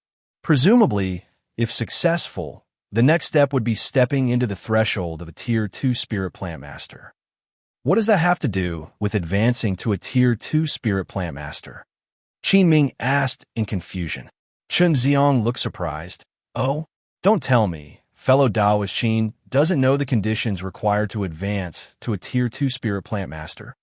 Presumably, if successful, the next step would be stepping into the threshold of a Tier 2 spirit plant master. What does that have to do with advancing to a Tier 2 spirit plant master? Qin Ming asked in confusion. Chen Xiang looked surprised. Oh, don't tell me, fellow Taoist Qin doesn't know the conditions required to advance to a Tier 2 spirit plant master.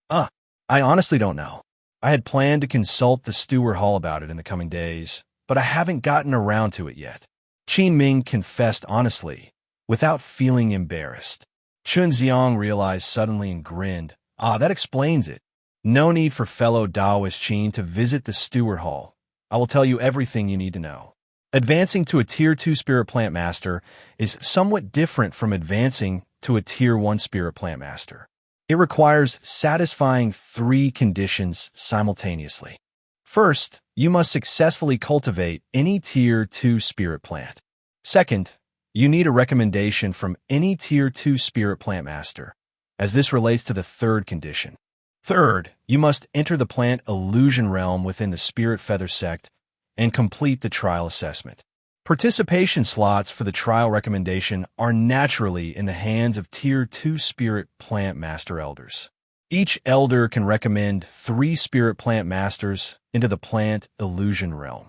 I honestly don't know. I had planned to consult the Steward Hall about it in the coming days, but I haven't gotten around to it yet. Qin Ming confessed honestly, without feeling embarrassed. Chen Xiang realized suddenly and grinned. That explains it. No need for fellow Taoist Qin to visit the Steward Hall. I will tell you everything you need to know. Advancing to a Tier 2 Spirit Plant Master is somewhat different from advancing to a Tier 1 Spirit Plant Master. It requires satisfying 3 conditions simultaneously. First, you must successfully cultivate any Tier 2 Spirit Plant. Second, you need a recommendation from any Tier 2 Spirit Plant Master, as this relates to the third condition. Third, you must enter the plant illusion realm within the Spirit Feather Sect and complete the trial assessment. Participation slots for the trial recommendation are naturally in the hands of Tier 2 Spirit Plant Master Elders. Each Elder can recommend 3 Spirit Plant Masters into the plant illusion realm.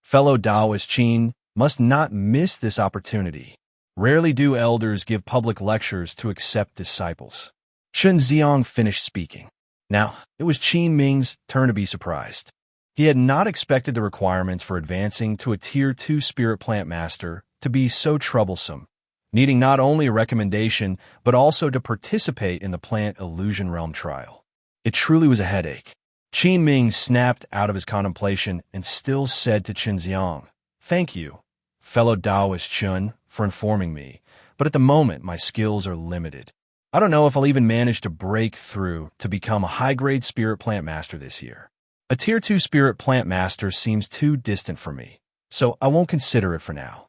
Fellow Taoist Qin must not miss this opportunity. Rarely do Elders give public lectures to accept disciples. Chen Xiang finished speaking. Now, it was Qin Ming's turn to be surprised. He had not expected the requirements for advancing to a Tier 2 Spirit Plant Master to be so troublesome, needing not only a recommendation, but also to participate in the Plant Illusion Realm trial. It truly was a headache. Qin Ming snapped out of his contemplation and still said to Chen Xiang, "Thank you, fellow Taoist Chen, for informing me, but at the moment my skills are limited. I don't know if I'll even manage to break through to become a high-grade Spirit Plant Master this year. A Tier 2 Spirit Plant Master seems too distant for me, so I won't consider it for now."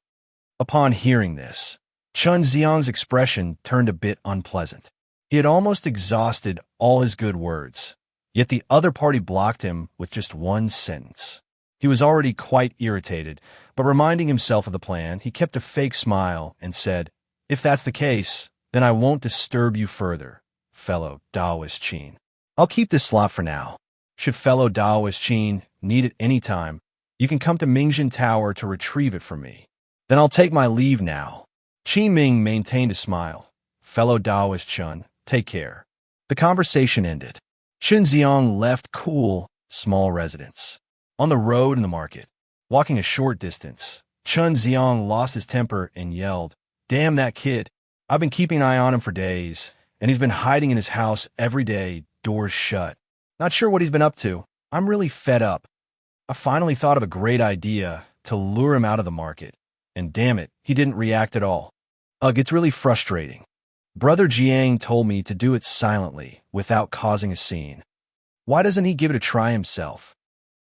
Upon hearing this, Chen Xiang's expression turned a bit unpleasant. He had almost exhausted all his good words, yet the other party blocked him with just one sentence. He was already quite irritated, but reminding himself of the plan, he kept a fake smile and said, "If that's the case, then I won't disturb you further, fellow Daoist Qin. I'll keep this slot for now. Should fellow Daoist Qin need it any time, you can come to Mingjin Tower to retrieve it from me. Then I'll take my leave now." Qin Ming maintained a smile. "Fellow Daoist Chun, take care." The conversation ended. Chun Xiang left cool, small residence. On the road in the market, walking a short distance, Chun Xiang lost his temper and yelled, "Damn that kid. I've been keeping an eye on him for days, and he's been hiding in his house every day, doors shut. Not sure what he's been up to. I'm really fed up. I finally thought of a great idea to lure him out of the market, and damn it, he didn't react at all. Ugh, it's really frustrating. Brother Jiang told me to do it silently, without causing a scene. Why doesn't he give it a try himself?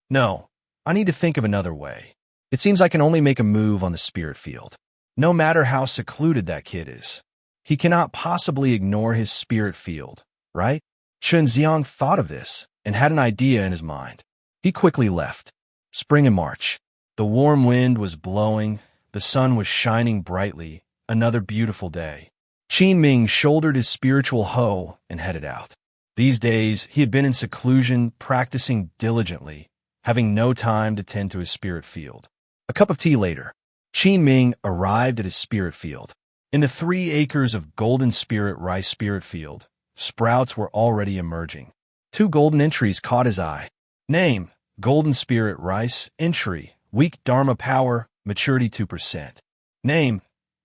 No, I need to think of another way. It seems I can only make a move on the spirit field. No matter how secluded that kid is, he cannot possibly ignore his spirit field, right?" Chun Xiang thought of this and had an idea in his mind. He quickly left. Spring and March. The warm wind was blowing, the sun was shining brightly, another beautiful day. Qin Ming shouldered his spiritual hoe and headed out. These days, he had been in seclusion, practicing diligently, having no time to tend to his spirit field. A cup of tea later, Qin Ming arrived at his spirit field. In the 3 acres of golden spirit rice spirit field, sprouts were already emerging. 2 golden entries caught his eye. Name: Golden Spirit Rice. Entry: Weak Dharma Power, Maturity 2%. Name: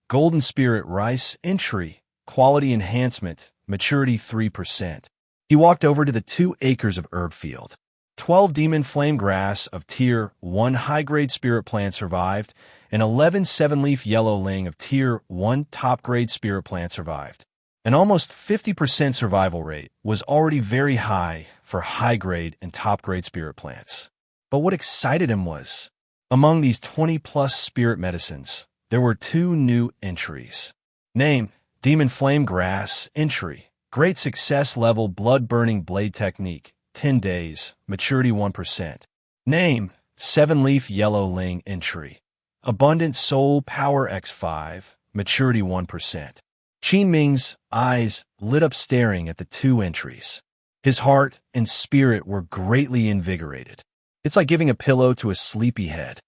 Golden Spirit Rice. Entry: Quality Enhancement, Maturity 3%. He walked over to the 2 acres of herb field. 12 demon flame grass of Tier 1 high-grade spirit plant survived, and 11 7-leaf yellow ling of Tier 1 top-grade spirit plant survived. An almost 50% survival rate was already very high for high-grade and top-grade spirit plants. But what excited him was, among these 20-plus spirit medicines, there were 2 new entries. Name: Demon Flame Grass. Entry: Great Success Level Blood-Burning Blade Technique, 10 days, Maturity 1%. Name: 7-leaf Yellow Ling. Entry: Abundant Soul Power X5, Maturity 1%. Qin Ming's eyes lit up staring at the 2 entries. His heart and spirit were greatly invigorated. It's like giving a pillow to a sleepy head.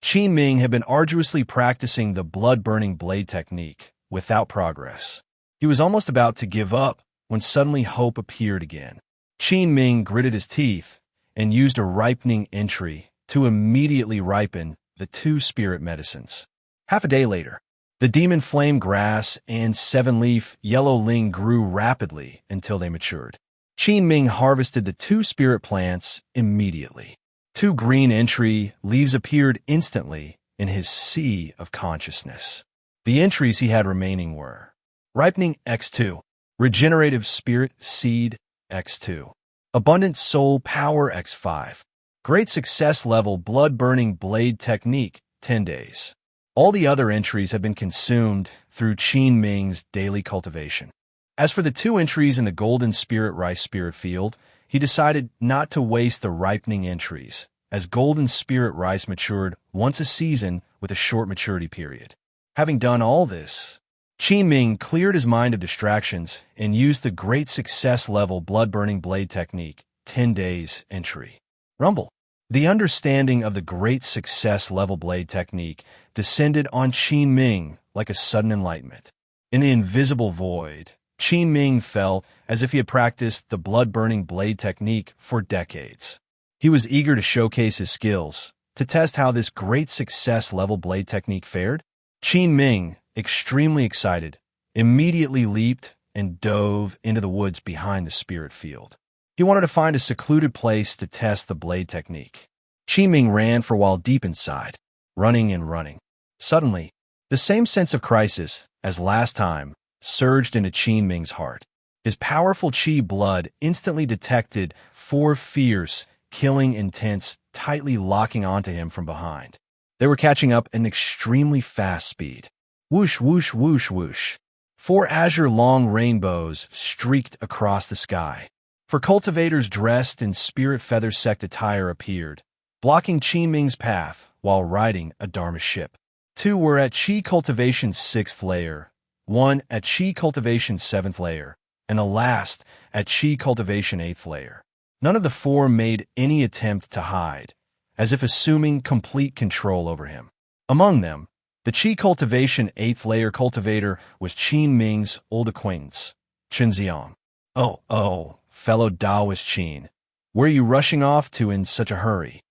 Qin Ming had been arduously practicing the blood-burning blade technique without progress. He was almost about to give up when suddenly hope appeared again. Qin Ming gritted his teeth and used a ripening entry to immediately ripen the 2 spirit medicines. Half a day later, the demon flame grass and 7-leaf yellow ling grew rapidly until they matured. Qin Ming harvested the 2 spirit plants immediately. 2 green entry leaves appeared instantly in his sea of consciousness. The entries he had remaining were Ripening X2, Regenerative Spirit Seed X2, Abundant Soul Power X5, Great Success Level Blood-Burning Blade Technique, 10 days. All the other entries have been consumed through Qin Ming's daily cultivation. As for the 2 entries in the Golden Spirit Rice Spirit Field, he decided not to waste the ripening entries, as Golden Spirit Rice matured once a season with a short maturity period. Having done all this, Qin Ming cleared his mind of distractions and used the Great Success Level Blood-Burning Blade Technique, 10 days entry. Rumble. The understanding of the Great Success Level Blade Technique descended on Qin Ming like a sudden enlightenment. In the invisible void, Qin Ming felt as if he had practiced the blood-burning blade technique for decades. He was eager to showcase his skills, to test how this Great Success Level Blade Technique fared. Qin Ming, extremely excited, immediately leaped and dove into the woods behind the spirit field. He wanted to find a secluded place to test the blade technique. Qin Ming ran for a while deep inside, running and running. Suddenly, the same sense of crisis as last time surged into Qin Ming's heart. His powerful qi blood instantly detected 4 fierce, killing intents tightly locking onto him from behind. They were catching up at an extremely fast speed. Whoosh, whoosh, whoosh, whoosh. 4 azure-long rainbows streaked across the sky. 4 cultivators dressed in spirit feather sect attire appeared, blocking Qin Ming's path while riding a Dharma ship. 2 were at Qi Cultivation 6th layer, 1 at Qi Cultivation 7th layer, and a last at Qi Cultivation 8th layer. None of the 4 made any attempt to hide, as if assuming complete control over him. Among them, the Qi Cultivation 8th layer cultivator was Qin Ming's old acquaintance, Chen Xiang. Oh, fellow Taoist Qin, where are you rushing off to in such a hurry?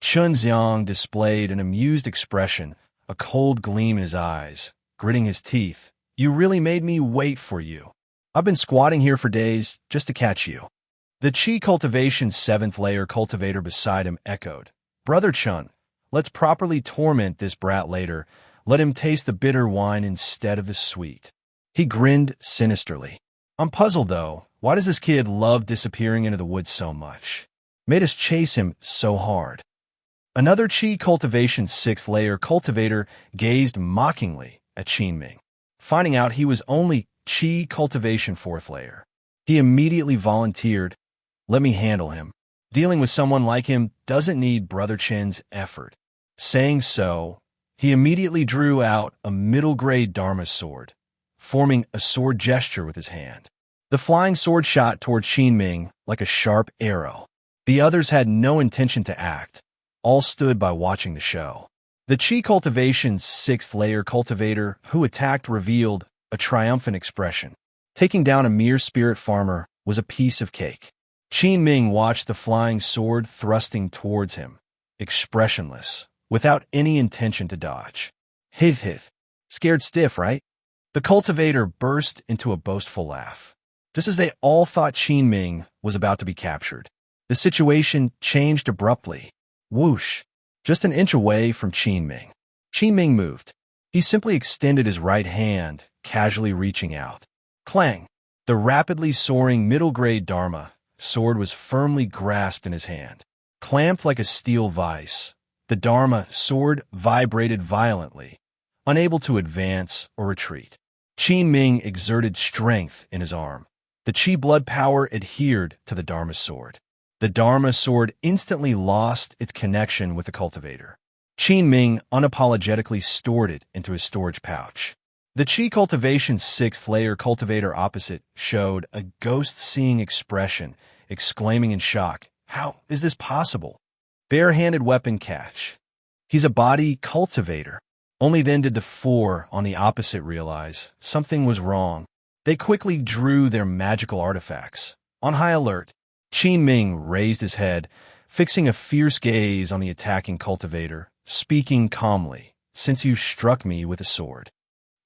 Chen Xiang displayed an amused expression, a cold gleam in his eyes, gritting his teeth. You really made me wait for you. I've been squatting here for days just to catch you. The Qi Cultivation 7th layer cultivator beside him echoed. Brother Chen, let's properly torment this brat later. Let him taste the bitter wine instead of the sweet. He grinned sinisterly. I'm puzzled, though. Why does this kid love disappearing into the woods so much? Made us chase him so hard. Another Qi Cultivation 6th layer cultivator gazed mockingly at Qin Ming. Finding out he was only Qi Cultivation 4th layer, he immediately volunteered, let me handle him. Dealing with someone like him doesn't need Brother Chen's effort. Saying so, he immediately drew out a middle-grade Dharma sword, forming a sword gesture with his hand. The flying sword shot toward Qin Ming like a sharp arrow. The others had no intention to act. All stood by watching the show. The Qi Cultivation 6th layer cultivator who attacked revealed a triumphant expression. Taking down a mere spirit farmer was a piece of cake. Qin Ming watched the flying sword thrusting towards him, expressionless, without any intention to dodge. Hith. Scared stiff, right? The cultivator burst into a boastful laugh. Just as they all thought Qin Ming was about to be captured, the situation changed abruptly. Whoosh! Just an inch away from Qin Ming. Qin Ming moved. He simply extended his right hand, casually reaching out. Clang! The rapidly soaring middle-grade Dharma sword was firmly grasped in his hand. Clamped like a steel vice, the Dharma sword vibrated violently, unable to advance or retreat. Qin Ming exerted strength in his arm. The Qi blood power adhered to the Dharma sword. The Dharma sword instantly lost its connection with the cultivator. Qin Ming unapologetically stored it into his storage pouch. The Qi Cultivation 6th layer cultivator opposite showed a ghost-seeing expression, exclaiming in shock, "How is this possible? Bare-handed weapon catch. He's a body cultivator." Only then did the 4 on the opposite realize something was wrong. They quickly drew their magical artifacts. On high alert, Qin Ming raised his head, fixing a fierce gaze on the attacking cultivator, speaking calmly, "Since you struck me with a sword,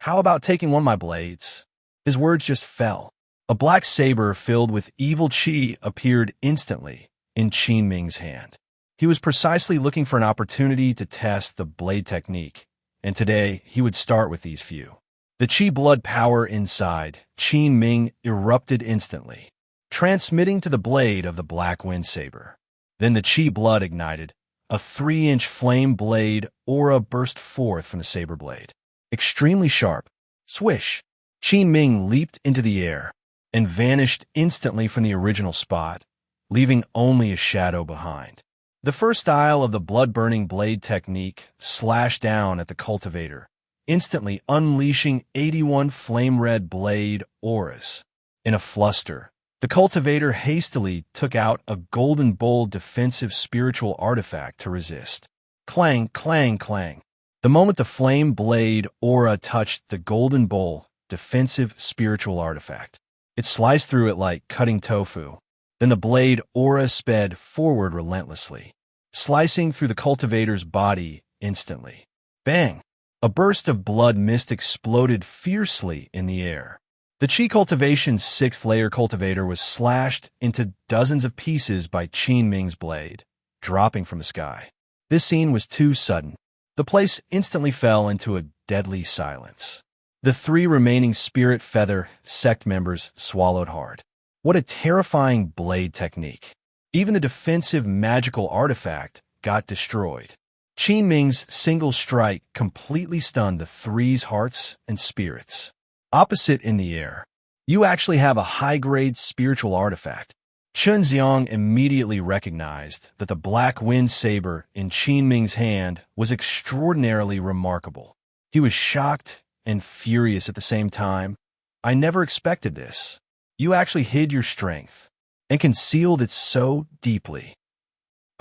how about taking one of my blades?" His words just fell. A black saber filled with evil qi appeared instantly in Qin Ming's hand. He was precisely looking for an opportunity to test the blade technique, and today he would start with these few. The qi blood power inside Qin Ming erupted instantly, transmitting to the blade of the black wind saber. Then the qi blood ignited. A 3-inch flame blade aura burst forth from the saber blade. Extremely sharp. Swish! Qin Ming leaped into the air and vanished instantly from the original spot, leaving only a shadow behind. The first style of the blood-burning blade technique slashed down at the cultivator, instantly unleashing 81 flame-red blade auras. In a fluster, the cultivator hastily took out a golden bowl defensive spiritual artifact to resist. Clang, clang, clang. The moment the flame blade aura touched the golden bowl defensive spiritual artifact, it sliced through it like cutting tofu. Then the blade aura sped forward relentlessly, slicing through the cultivator's body instantly. Bang! A burst of blood mist exploded fiercely in the air. The Qi Cultivation 6th layer cultivator was slashed into dozens of pieces by Qin Ming's blade, dropping from the sky. This scene was too sudden. The place instantly fell into a deadly silence. The 3 remaining Spirit Feather Sect members swallowed hard. What a terrifying blade technique. Even the defensive magical artifact got destroyed. Qin Ming's single strike completely stunned the 3's hearts and spirits. Opposite in the air, you actually have a high-grade spiritual artifact. Xiong immediately recognized that the black wind saber in Qin Ming's hand was extraordinarily remarkable. He was shocked and furious at the same time. I never expected this. You actually hid your strength and concealed it so deeply.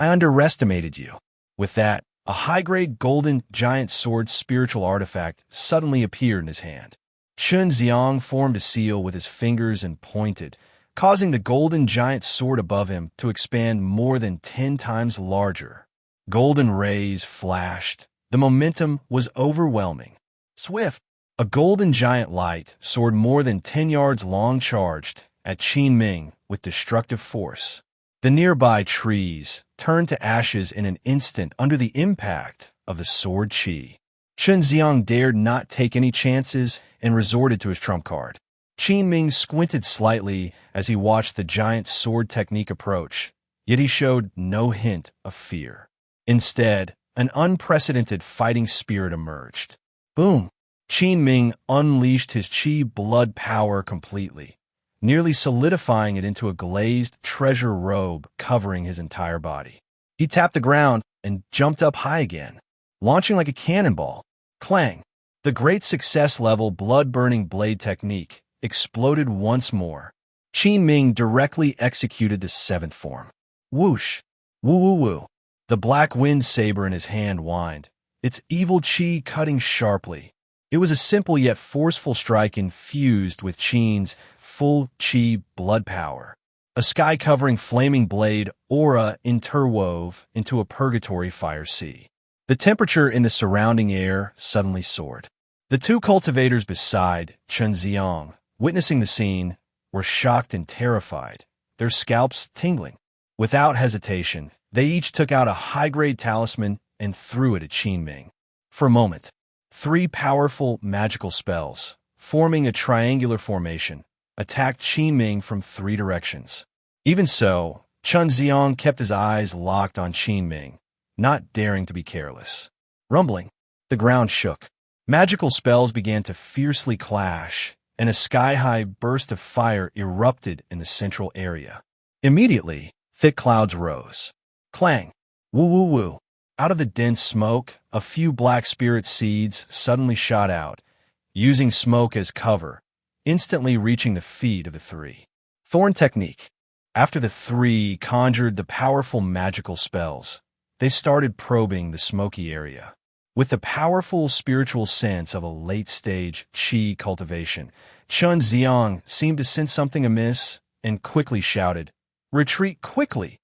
I underestimated you. With that, a high-grade golden giant sword spiritual artifact suddenly appeared in his hand. Xiong formed a seal with his fingers and pointed, causing the golden giant sword above him to expand more than 10 times larger. Golden rays flashed. The momentum was overwhelming. Swift, a golden giant light sword more than 10 yards long charged at Qin Ming with destructive force. The nearby trees turned to ashes in an instant under the impact of the sword chi. Xiong dared not take any chances and resorted to his trump card. Qin Ming squinted slightly as he watched the giant sword technique approach, yet he showed no hint of fear. Instead, an unprecedented fighting spirit emerged. Boom! Qin Ming unleashed his chi blood power completely, nearly solidifying it into a glazed treasure robe covering his entire body. He tapped the ground and jumped up high again, launching like a cannonball. Clang! The great success level blood-burning blade technique exploded once more. Qin Ming directly executed the seventh form. Whoosh! Woo-woo-woo! The black wind saber in his hand whined, its evil chi cutting sharply. It was a simple yet forceful strike infused with Qin's full chi blood power. A sky-covering flaming blade aura interwove into a purgatory fire sea. The temperature in the surrounding air suddenly soared. The two cultivators beside Xiong, witnessing the scene, were shocked and terrified, their scalps tingling. Without hesitation, they each took out a high-grade talisman and threw it at Qin Ming. For a moment, 3 powerful magical spells, forming a triangular formation, attacked Qin Ming from 3 directions. Even so, Xiong kept his eyes locked on Qin Ming, not daring to be careless. Rumbling, the ground shook. Magical spells began to fiercely clash, and a sky-high burst of fire erupted in the central area. Immediately, thick clouds rose. Clang! Woo-woo-woo! Out of the dense smoke, a few black spirit seeds suddenly shot out, using smoke as cover, instantly reaching the feet of the 3. Thorn technique. After the 3 conjured the powerful magical spells, they started probing the smoky area. With the powerful spiritual sense of a late-stage chi cultivation, Xiong seemed to sense something amiss and quickly shouted, "Retreat quickly!"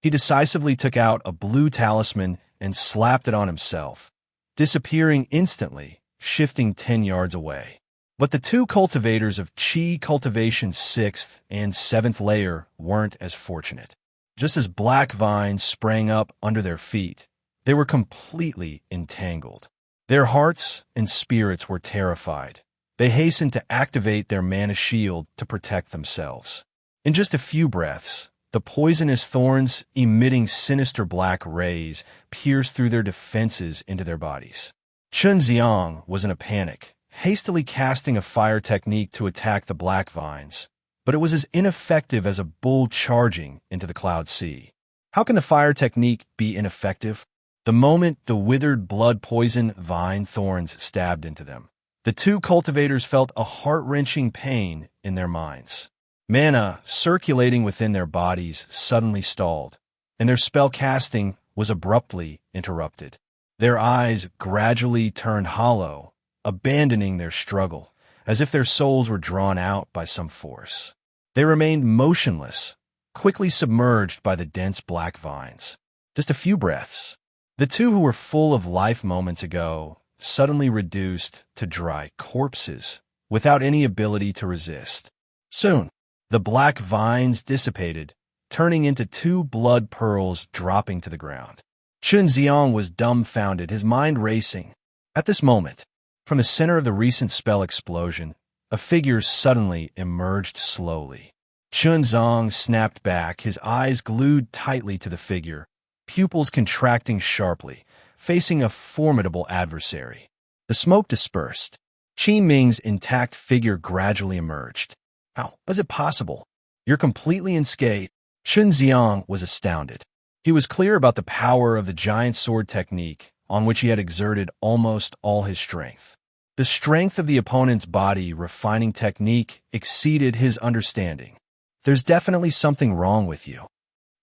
He decisively took out a blue talisman and slapped it on himself, disappearing instantly, shifting 10 yards away. But the 2 cultivators of Chi Cultivation's 6th and 7th layer weren't as fortunate. Just as black vines sprang up under their feet, they were completely entangled. Their hearts and spirits were terrified. They hastened to activate their mana shield to protect themselves. In just a few breaths, the poisonous thorns, emitting sinister black rays, pierced through their defenses into their bodies. Xiong was in a panic, hastily casting a fire technique to attack the black vines, but it was as ineffective as a bull charging into the cloud sea. How can the fire technique be ineffective? The moment the withered blood poison vine thorns stabbed into them, the 2 cultivators felt a heart-wrenching pain in their minds. Mana circulating within their bodies suddenly stalled, and their spell casting was abruptly interrupted. Their eyes gradually turned hollow, abandoning their struggle, as if their souls were drawn out by some force. They remained motionless, quickly submerged by the dense black vines. Just a few breaths. The 2 who were full of life moments ago suddenly reduced to dry corpses, without any ability to resist. Soon, the black vines dissipated, turning into 2 blood pearls dropping to the ground. Xiong was dumbfounded, his mind racing. At this moment, from the center of the recent spell explosion, a figure suddenly emerged slowly. Xiong snapped back, his eyes glued tightly to the figure, pupils contracting sharply, facing a formidable adversary. The smoke dispersed. Qin Ming's intact figure gradually emerged. How was it possible? You're completely unscathed. Xiang was astounded. He was clear about the power of the giant sword technique on which he had exerted almost all his strength. The strength of the opponent's body refining technique exceeded his understanding. There's definitely something wrong with you.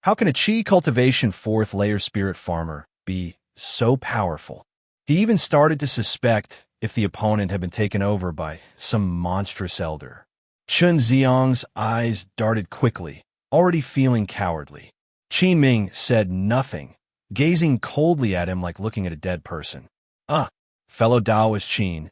How can a Qi cultivation 4th layer spirit farmer be so powerful? He even started to suspect if the opponent had been taken over by some monstrous elder. Xiang's eyes darted quickly, already feeling cowardly. Qin Ming said nothing, gazing coldly at him like looking at a dead person. Fellow Taoist Qin,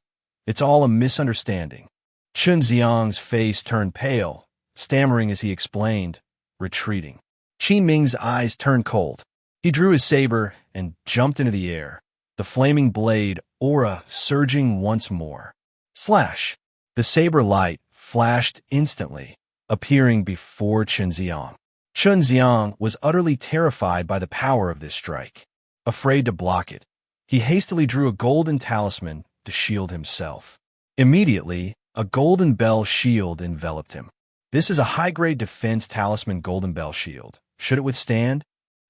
it's all a misunderstanding. Xiang's face turned pale, stammering as he explained, retreating. Qin Ming's eyes turned cold. He drew his saber and jumped into the air, the flaming blade aura surging once more. Slash! The saber light flashed instantly, appearing before Xiang. Xiang was utterly terrified by the power of this strike. Afraid to block it, he hastily drew a golden talisman to shield himself. Immediately, a golden bell shield enveloped him. This is a high-grade defense talisman golden bell shield. Should it withstand?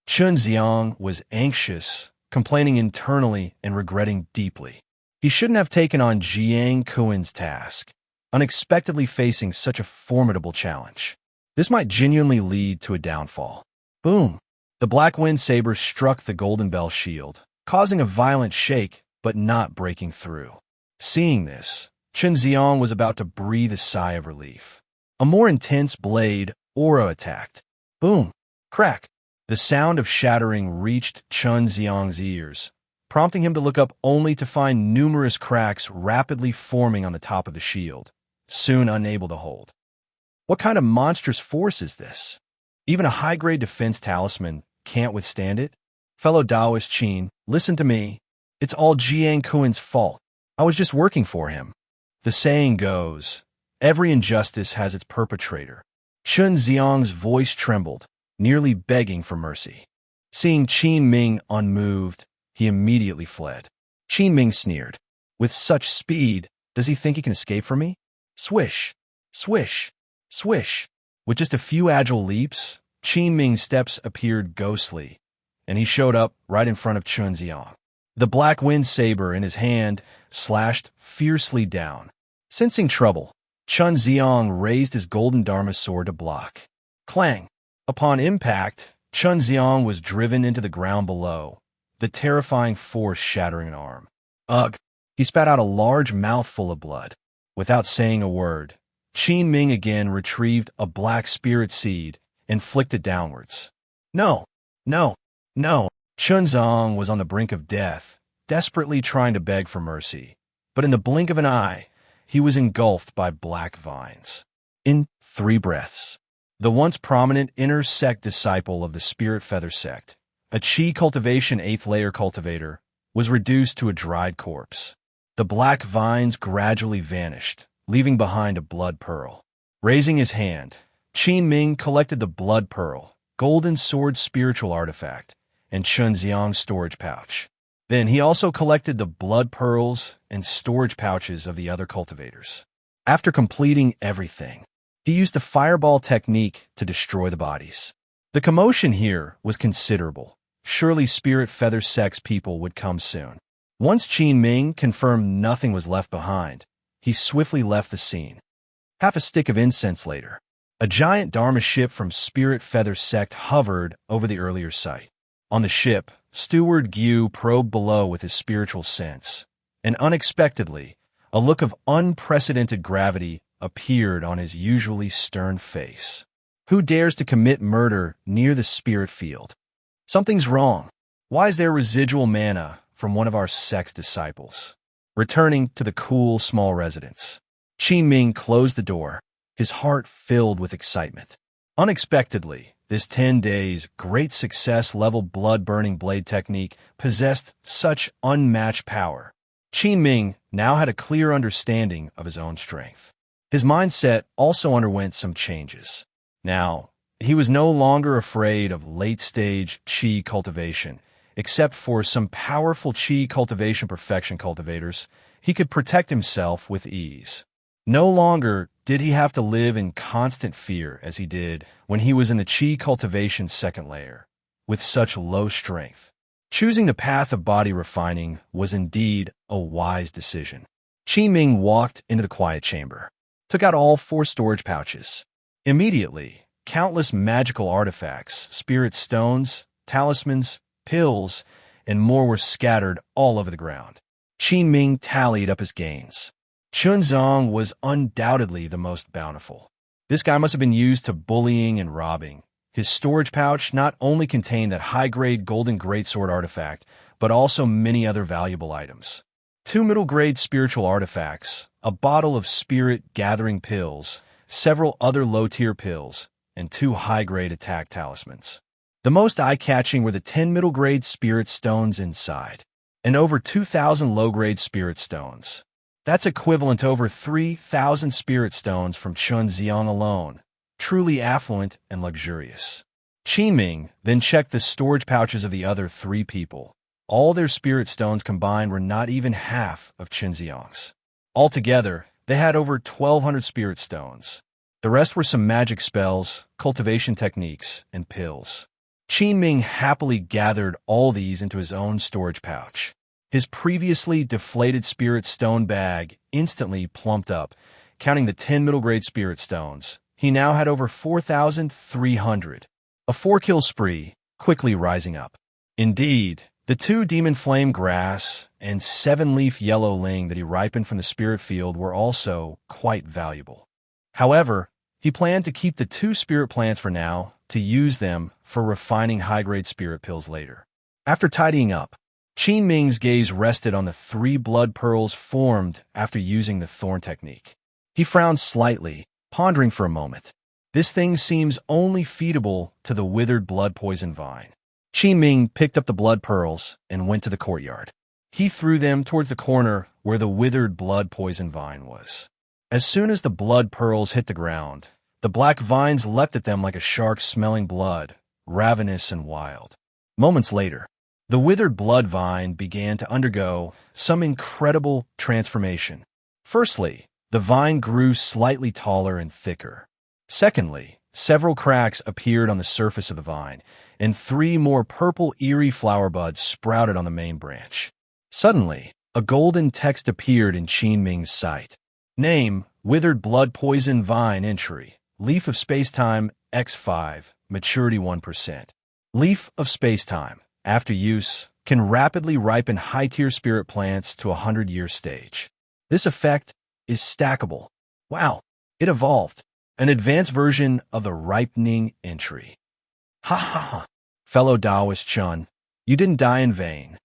Xiang was anxious, complaining internally and regretting deeply. He shouldn't have taken on Jiang Kuin's task, unexpectedly facing such a formidable challenge. This might genuinely lead to a downfall. Boom! The black wind saber struck the golden bell shield, causing a violent shake but not breaking through. Seeing this, Xiang was about to breathe a sigh of relief. A more intense blade aura attacked. Boom! Crack! The sound of shattering reached Xiang's ears, prompting him to look up only to find numerous cracks rapidly forming on the top of the shield, soon unable to hold. What kind of monstrous force is this? Even a high-grade defense talisman can't withstand it? Fellow Taoist Qin, listen to me. It's all Jiang Kuin's fault. I was just working for him. The saying goes, every injustice has its perpetrator. Xiang's voice trembled, nearly begging for mercy. Seeing Qin Ming unmoved, he immediately fled. Qin Ming sneered. With such speed, does he think he can escape from me? Swish, swish, swish. With just a few agile leaps, Qin Ming's steps appeared ghostly, and he showed up right in front of Xiang. The black wind saber in his hand slashed fiercely down. Sensing trouble, Xiang raised his golden dharma sword to block. Clang! Upon impact, Xiang was driven into the ground below, the terrifying force shattering an arm. Ugh! He spat out a large mouthful of blood. Without saying a word, Qin Ming again retrieved a black spirit seed and flicked it downwards. No! No! No! Xiang was on the brink of death, desperately trying to beg for mercy. But in the blink of an eye, he was engulfed by black vines. In 3 breaths, the once prominent inner sect disciple of the Spirit Feather Sect, a Qi cultivation 8th layer cultivator, was reduced to a dried corpse. The black vines gradually vanished, leaving behind a blood pearl. Raising his hand, Qin Ming collected the blood pearl, golden sword spiritual artifact, and Xiang's storage pouch. Then he also collected the blood pearls and storage pouches of the other cultivators. After completing everything, he used the fireball technique to destroy the bodies. The commotion here was considerable. Surely Spirit Feather Sect's people would come soon. Once Qin Ming confirmed nothing was left behind, he swiftly left the scene. Half a stick of incense later, a giant Dharma ship from Spirit Feather Sect hovered over the earlier site. On the ship, Steward Gu probed below with his spiritual sense, and unexpectedly, a look of unprecedented gravity appeared on his usually stern face. Who dares to commit murder near the spirit field? Something's wrong. Why is there residual mana from one of our sect's disciples? Returning to the cool, small residence, Qin Ming closed the door, his heart filled with excitement. Unexpectedly, this 10 days great success level blood-burning blade technique possessed such unmatched power. Qin Ming now had a clear understanding of his own strength. His mindset also underwent some changes. Now, he was no longer afraid of late-stage Qi cultivation. Except for some powerful Qi cultivation perfection cultivators, he could protect himself with ease. No longer did he have to live in constant fear as he did when he was in the Qi cultivation's second layer, with such low strength. Choosing the path of body refining was indeed a wise decision. Qin Ming walked into the quiet chamber, took out all 4 storage pouches. Immediately, countless magical artifacts, spirit stones, talismans, pills, and more were scattered all over the ground. Qin Ming tallied up his gains. Chunzong was undoubtedly the most bountiful. This guy must have been used to bullying and robbing. His storage pouch not only contained that high-grade golden greatsword artifact, but also many other valuable items. 2 middle-grade spiritual artifacts, a bottle of spirit-gathering pills, several other low-tier pills, and 2 high-grade attack talismans. The most eye-catching were the 10 middle-grade spirit stones inside, and over 2,000 low-grade spirit stones. That's equivalent to over 3,000 spirit stones from Chunziang alone. Truly affluent and luxurious. Qin Ming then checked the storage pouches of the other 3 people. All their spirit stones combined were not even half of Qinziang's. Altogether, they had over 1,200 spirit stones. The rest were some magic spells, cultivation techniques, and pills. Qin Ming happily gathered all these into his own storage pouch. His previously deflated spirit stone bag instantly plumped up. Counting the 10 middle-grade spirit stones, he now had over 4,300. A 4-kill spree, quickly rising up. Indeed, the 2 demon flame grass and 7-leaf yellow ling that he ripened from the spirit field were also quite valuable. However, he planned to keep the 2 spirit plants for now, to use them for refining high-grade spirit pills later. After tidying up, Qin Ming's gaze rested on the 3 blood pearls formed after using the thorn technique. He frowned slightly, pondering for a moment. This thing seems only feasible to the withered blood poison vine. Qin Ming picked up the blood pearls and went to the courtyard. He threw them towards the corner where the withered blood poison vine was. As soon as the blood pearls hit the ground, the black vines leapt at them like a shark smelling blood, ravenous and wild. Moments later, the withered blood vine began to undergo some incredible transformation. Firstly, the vine grew slightly taller and thicker. Secondly, several cracks appeared on the surface of the vine, and 3 more purple eerie flower buds sprouted on the main branch. Suddenly, a golden text appeared in Qin Ming's sight. Name, Withered Blood Poison Vine Entry. Leaf of Spacetime, X5, Maturity 1%. Leaf of Spacetime, after use, can rapidly ripen high-tier spirit plants to a 100-year stage. This effect is stackable. Wow, it evolved. An advanced version of the ripening entry. Ha ha ha. Fellow Taoist Chun, you didn't die in vain.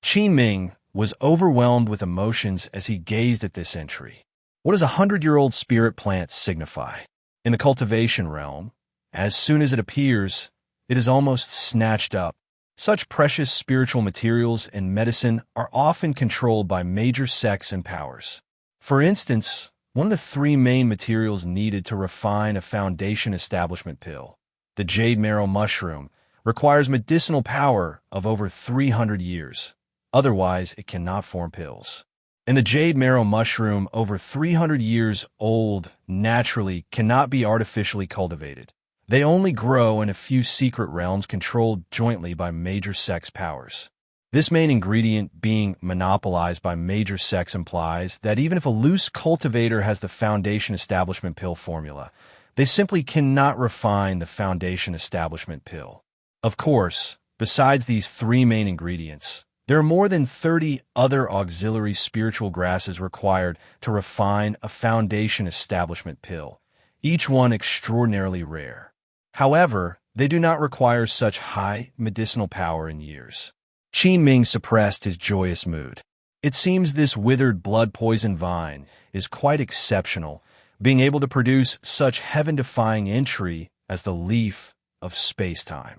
Qin Ming was overwhelmed with emotions as he gazed at this entry. What does a 100-year-old spirit plant signify? In the cultivation realm, as soon as it appears, it is almost snatched up. Such precious spiritual materials and medicine are often controlled by major sects and powers. For instance, one of the 3 main materials needed to refine a foundation establishment pill, the jade marrow mushroom, requires medicinal power of over 300 years. Otherwise, it cannot form pills. And the jade marrow mushroom, over 300 years old, naturally cannot be artificially cultivated. They only grow in a few secret realms controlled jointly by major sects' powers. This main ingredient being monopolized by major sects implies that even if a loose cultivator has the foundation establishment pill formula, they simply cannot refine the foundation establishment pill. Of course, besides these 3 main ingredients, there are more than 30 other auxiliary spiritual grasses required to refine a foundation establishment pill, each one extraordinarily rare. However, they do not require such high medicinal power in years. Qin Ming suppressed his joyous mood. It seems this withered blood poison vine is quite exceptional, being able to produce such heaven-defying entry as the leaf of spacetime.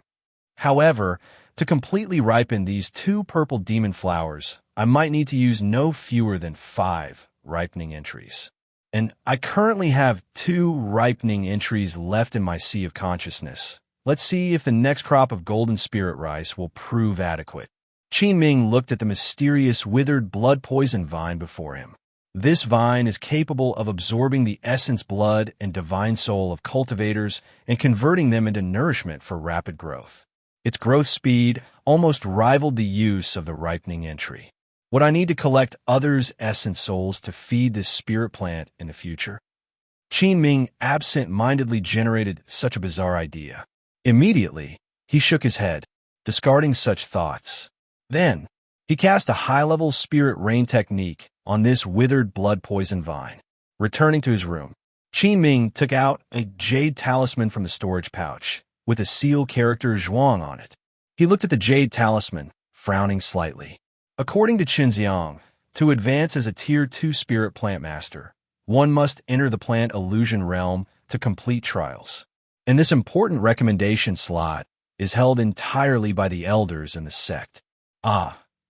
However, to completely ripen these 2 purple demon flowers, I might need to use no fewer than 5 ripening entries. And I currently have 2 ripening entries left in my sea of consciousness. Let's see if the next crop of golden spirit rice will prove adequate. Qin Ming looked at the mysterious withered blood poison vine before him. This vine is capable of absorbing the essence, blood, and divine soul of cultivators and converting them into nourishment for rapid growth. Its growth speed almost rivaled the use of the ripening entry. Would I need to collect others' essence souls to feed this spirit plant in the future? Qin Ming absent-mindedly generated such a bizarre idea. Immediately, he shook his head, discarding such thoughts. Then, he cast a high-level spirit rain technique on this withered blood-poison vine. Returning to his room, Qin Ming took out a jade talisman from the storage pouch, with a seal character Zhuang on it. He looked at the jade talisman, frowning slightly. According to Qinziang, to advance as a Tier 2 spirit plant master, one must enter the plant illusion realm to complete trials. And this important recommendation slot is held entirely by the elders in the sect.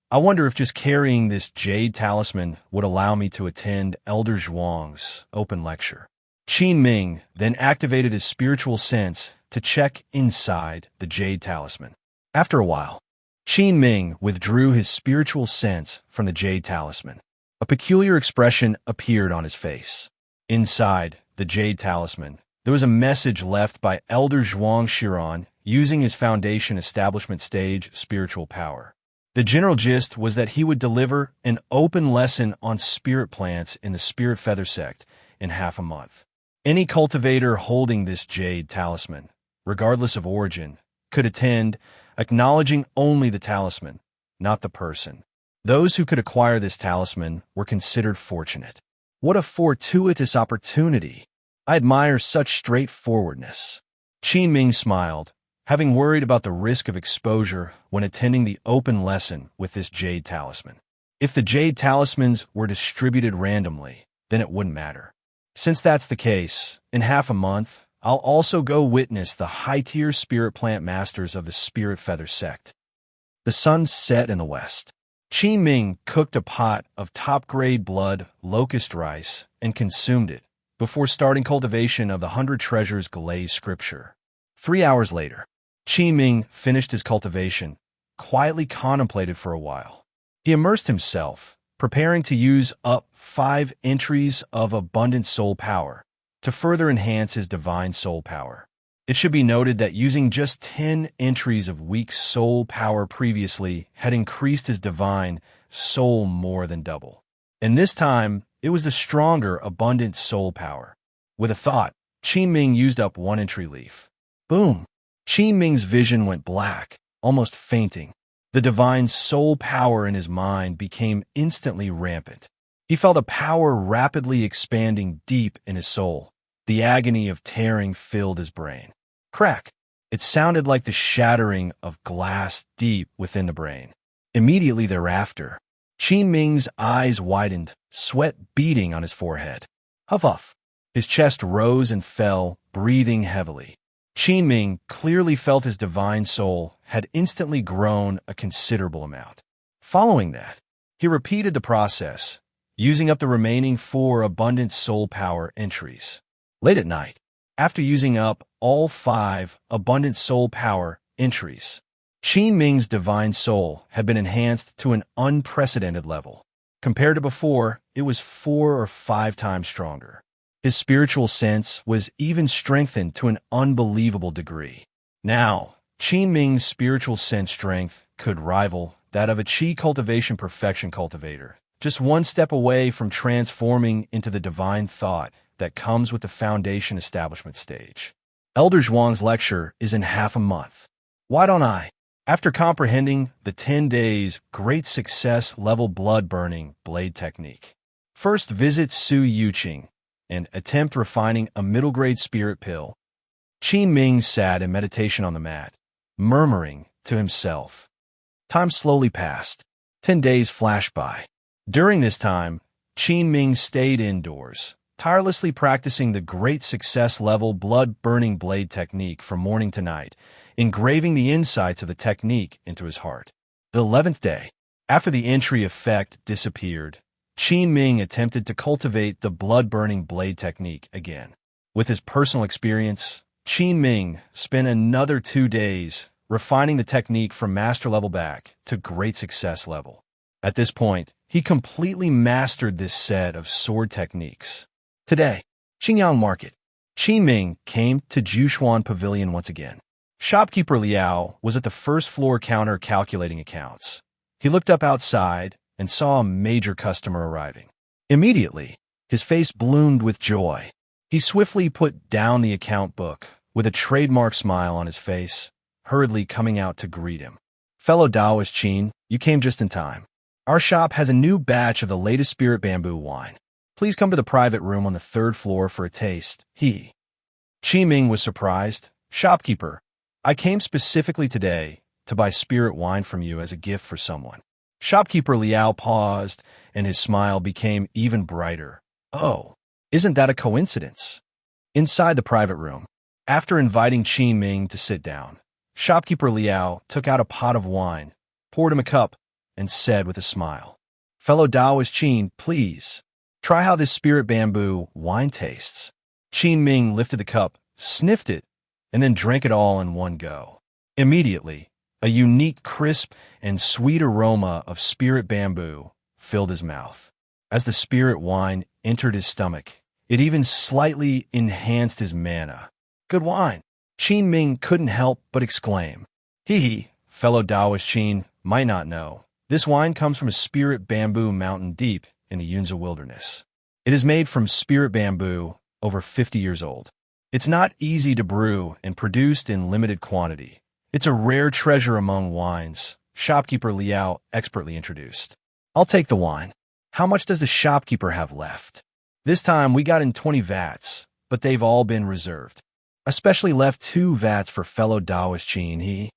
I wonder if just carrying this jade talisman would allow me to attend Elder Zhuang's open lecture. Qin Ming then activated his spiritual sense to check inside the jade talisman. After a while, Qin Ming withdrew his spiritual sense from the jade talisman. A peculiar expression appeared on his face. Inside the jade talisman, there was a message left by Elder Zhuang Shiran using his foundation establishment stage spiritual power. The general gist was that he would deliver an open lesson on spirit plants in the Spirit Feather Sect in half a month. Any cultivator holding this jade talisman, regardless of origin, could attend, acknowledging only the talisman, not the person. Those who could acquire this talisman were considered fortunate. What a fortuitous opportunity! I admire such straightforwardness. Qin Ming smiled, having worried about the risk of exposure when attending the open lesson with this jade talisman. If the jade talismans were distributed randomly, then it wouldn't matter. Since that's the case, in half a month, I'll also go witness the high-tier spirit plant masters of the Spirit Feather Sect. The sun set in the west. Qin Ming cooked a pot of top-grade blood locust rice and consumed it before starting cultivation of the 100 Treasures Glazed Scripture. 3 hours later, Qin Ming finished his cultivation, quietly contemplated for a while. He immersed himself, preparing to use up 5 entries of abundant soul power to further enhance his divine soul power. It should be noted that using just 10 entries of weak soul power previously had increased his divine soul more than double. And this time, it was the stronger, abundant soul power. With a thought, Qin Ming used up 1 entry leaf. Boom! Qin Ming's vision went black, almost fainting. The divine soul power in his mind became instantly rampant. He felt a power rapidly expanding deep in his soul. The agony of tearing filled his brain. Crack! It sounded like the shattering of glass deep within the brain. Immediately thereafter, Qin Ming's eyes widened, sweat beading on his forehead. Huff! His chest rose and fell, breathing heavily. Qin Ming clearly felt his divine soul had instantly grown a considerable amount. Following that, he repeated the process, using up the remaining 4 abundant soul power entries. Late at night, after using up all 5 abundant soul power entries, Qin Ming's divine soul had been enhanced to an unprecedented level. Compared to before, it was 4 or 5 times stronger. His spiritual sense was even strengthened to an unbelievable degree. Now, Qin Ming's spiritual sense strength could rival that of a Qi cultivation perfection cultivator, just one step away from transforming into the divine thought that comes with the foundation establishment stage. Elder Zhuang's lecture is in half a month. Why don't I? After comprehending the 10 days great success level blood-burning blade technique, first visit Su Yuqing and attempt refining a middle-grade spirit pill, Qin Ming sat in meditation on the mat, murmuring to himself. Time slowly passed. 10 days flashed by. During this time, Qin Ming stayed indoors, tirelessly practicing the great success level blood-burning blade technique from morning to night, engraving the insights of the technique into his heart. The 11th day, after the entry effect disappeared, Qin Ming attempted to cultivate the blood-burning blade technique again. With his personal experience, Qin Ming spent another 2 days refining the technique from master level back to great success level. At this point, he completely mastered this set of sword techniques. Today, Qingyang Market. Qin Ming came to Jushuan Pavilion once again. Shopkeeper Liao was at the first floor counter calculating accounts. He looked up outside and saw a major customer arriving. Immediately, his face bloomed with joy. He swiftly put down the account book, with a trademark smile on his face, hurriedly coming out to greet him. Fellow Taoist Qin, you came just in time. Our shop has a new batch of the latest spirit bamboo wine. Please come to the private room on the third floor for a taste. Qin Ming was surprised. Shopkeeper, I came specifically today to buy spirit wine from you as a gift for someone. Shopkeeper Liao paused, and his smile became even brighter. Oh, isn't that a coincidence? Inside the private room, after inviting Qin Ming to sit down, Shopkeeper Liao took out a pot of wine, poured him a cup, and said with a smile, Fellow Taoist Qin, please, try how this spirit bamboo wine tastes. Qin Ming lifted the cup, sniffed it, and then drank it all in one go. Immediately, a unique, crisp, and sweet aroma of spirit bamboo filled his mouth. As the spirit wine entered his stomach, it even slightly enhanced his mana. Good wine. Qin Ming couldn't help but exclaim. Fellow Taoist Qin might not know. This wine comes from a spirit bamboo mountain deep in the Yunza wilderness. It is made from spirit bamboo, over 50 years old. It's not easy to brew and produced in limited quantity. It's a rare treasure among wines, Shopkeeper Liao expertly introduced. I'll take the wine. How much does the shopkeeper have left? This time we got in 20 vats, but they've all been reserved. Especially left 2 vats for fellow Taoist Qin.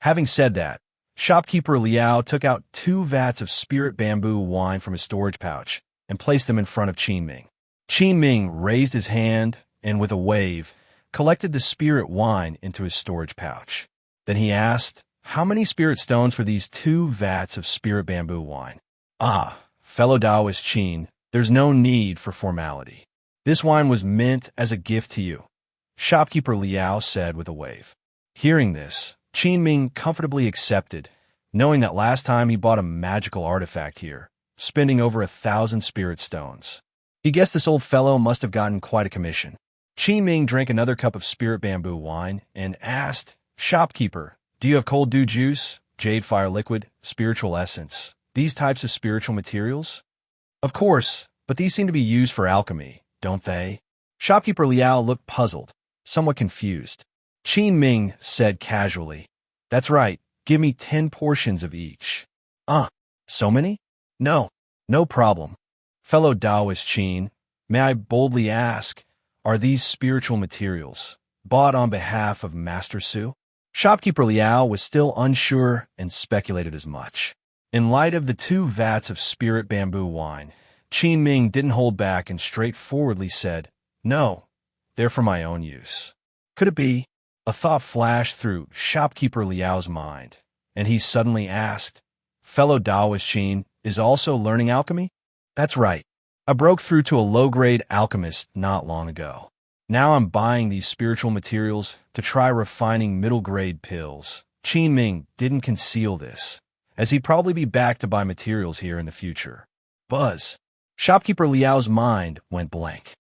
Having said that, Shopkeeper Liao took out 2 vats of spirit bamboo wine from his storage pouch and placed them in front of Qin Ming. Qin Ming raised his hand and, with a wave, collected the spirit wine into his storage pouch. Then he asked, how many spirit stones for these 2 vats of spirit bamboo wine? Fellow Taoist Qin, there's no need for formality. This wine was meant as a gift to you, Shopkeeper Liao said with a wave. Hearing this, Qin Ming comfortably accepted, knowing that last time he bought a magical artifact here, spending over 1,000 spirit stones. He guessed this old fellow must have gotten quite a commission. Qin Ming drank another cup of spirit bamboo wine and asked, Shopkeeper, do you have cold dew juice, jade fire liquid, spiritual essence, these types of spiritual materials? Of course, but these seem to be used for alchemy, don't they? Shopkeeper Liao looked puzzled, somewhat confused. Qin Ming said casually, that's right, give me 10 portions of each. So many? No problem. Fellow Taoist Qin, may I boldly ask, are these spiritual materials bought on behalf of Master Su? Shopkeeper Liao was still unsure and speculated as much. In light of the 2 vats of spirit bamboo wine, Qin Ming didn't hold back and straightforwardly said, no, they're for my own use. Could it be? A thought flashed through Shopkeeper Liao's mind, and he suddenly asked, fellow Taoist Qin is also learning alchemy? That's right. I broke through to a low-grade alchemist not long ago. Now I'm buying these spiritual materials to try refining middle-grade pills. Qin Ming didn't conceal this, as he'd probably be back to buy materials here in the future. Buzz. Shopkeeper Liao's mind went blank.